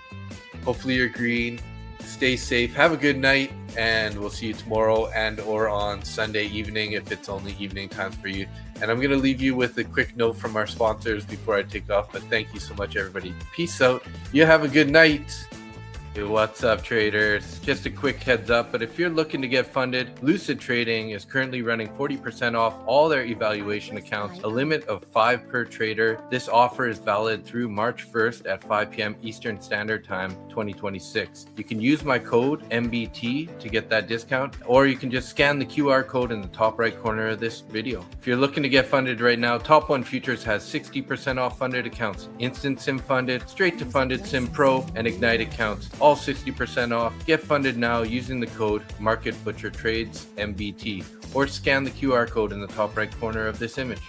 [SPEAKER 1] Hopefully you're green. Stay safe. Have a good night, and we'll see you tomorrow and or on Sunday evening if it's only evening times for you. And I'm going to leave you with a quick note from our sponsors before I take off. But thank you so much, everybody. Peace out. You have a good night. Hey, what's up, traders? Just a quick heads up, but if you're looking to get funded, Lucid Trading is currently running 40% off all their evaluation accounts, a limit of 5 per trader. This offer is valid through March 1st at 5 p.m. Eastern Standard Time 2026. You can use my code MBT to get that discount, or you can just scan the QR code in the top right corner of this video. If you're looking to get funded right now, Top 1 Futures has 60% off funded accounts, Instant Sim Funded, Straight to Funded Sim Pro, and Ignite accounts. All 60% off. Get funded now using the code MarketButcherTrades MBT, or scan the QR code in the top right corner of this image.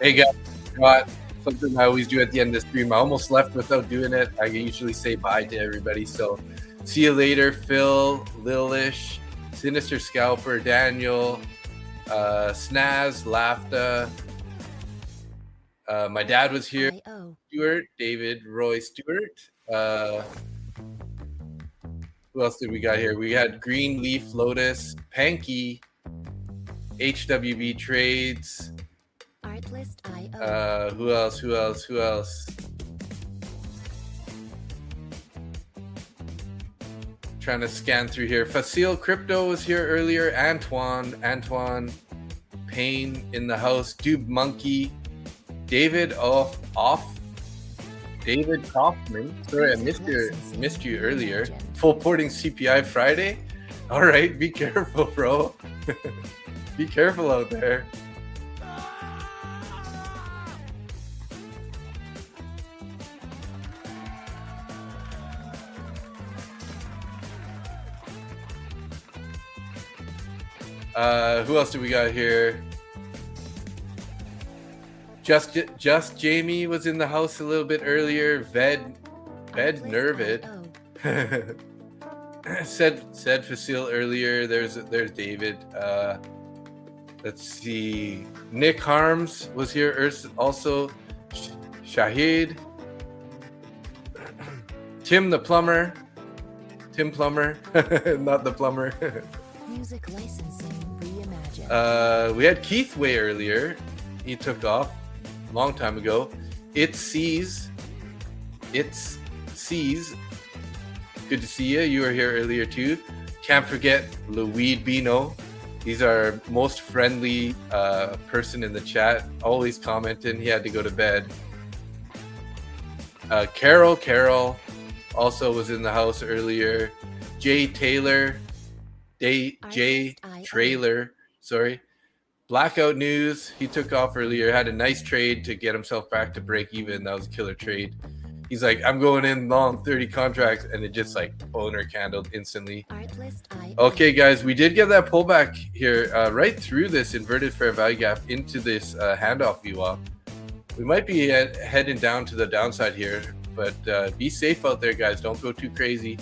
[SPEAKER 1] Hey guys, got something I always do at the end of the stream. I almost left without doing it. I usually say bye to everybody. So see you later, Phil, Lilish, Sinister Scalper, Daniel, Snaz, Lafta. My dad was here. Stewart, David, Roy Stewart. Who else did we got here? We had Greenleaf, Lotus, Panky, HWB Trades. Who else? Trying to scan through here. Facile Crypto was here earlier. Antoine Payne in the house. Dube Monkey. David David Kaufman. Sorry, I missed you earlier. Full porting CPI Friday. All right, be careful, bro. Be careful out there. Who else do we got here? Just Jamie was in the house a little bit earlier. Ved Nervid said Facile earlier. There's David. Let's see. Nick Harms was here also. Shahid. Tim Plumber, not the plumber.
[SPEAKER 2] Music licensing reimagined.
[SPEAKER 1] We had Keith way earlier. He took off long time ago. It's C's. Good to see you. You were here earlier too. Can't forget Louis Bino. He's our most friendly person in the chat. Always commenting. He had to go to bed. Carol also was in the house earlier. Jay Taylor. Jay Trailer. Sorry. Blackout News, he took off earlier, had a nice trade to get himself back to break even. That was a killer trade. He's like, I'm going in long 30 contracts, and it just like owner candled instantly. Okay, guys, we did get that pullback here right through this inverted fair value gap into this handoff VWAP. We might be heading down to the downside here, but be safe out there, guys. Don't go too crazy.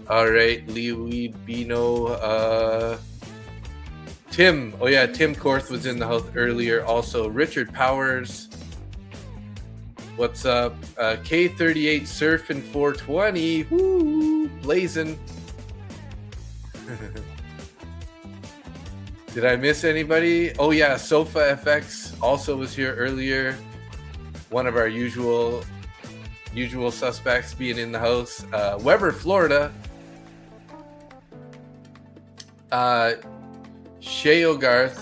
[SPEAKER 1] All right, Lee Bino, Tim Korth was in the house earlier. Also, Richard Powers. What's up? K38 Surfing 420. Woo! Blazing. Did I miss anybody? Oh yeah, Sofa FX also was here earlier. One of our usual suspects being in the house. Weber, Florida. Sheogarath,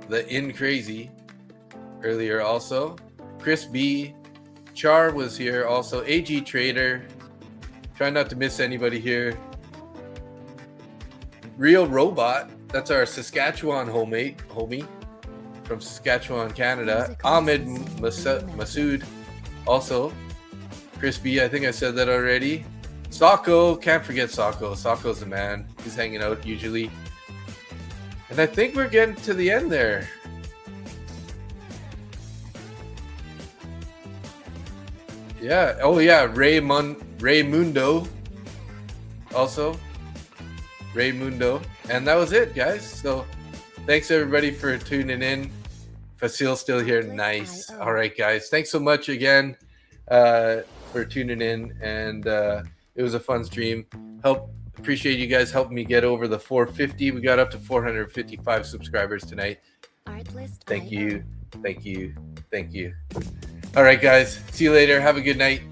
[SPEAKER 1] the In Crazy, earlier also. Chris B, Char was here also. AG Trader, try not to miss anybody here. Real Robot, that's our Saskatchewan homie from Saskatchewan, Canada. Ahmed Masood, also. Chris B, I think I said that already. Sako, can't forget Sako. Sako's the man. He's hanging out usually. And I think we're getting to the end there. Yeah. Oh yeah, Ray Mundo. also Raymundo, and that was it, guys. So thanks everybody for tuning in. Fasil's still here. Nice. All right, guys. Thanks so much again for tuning in, and it was a fun stream. Appreciate you guys helping me get over the 450. We got up to 455 subscribers tonight. Thank you. All right, guys. See you later. Have a good night.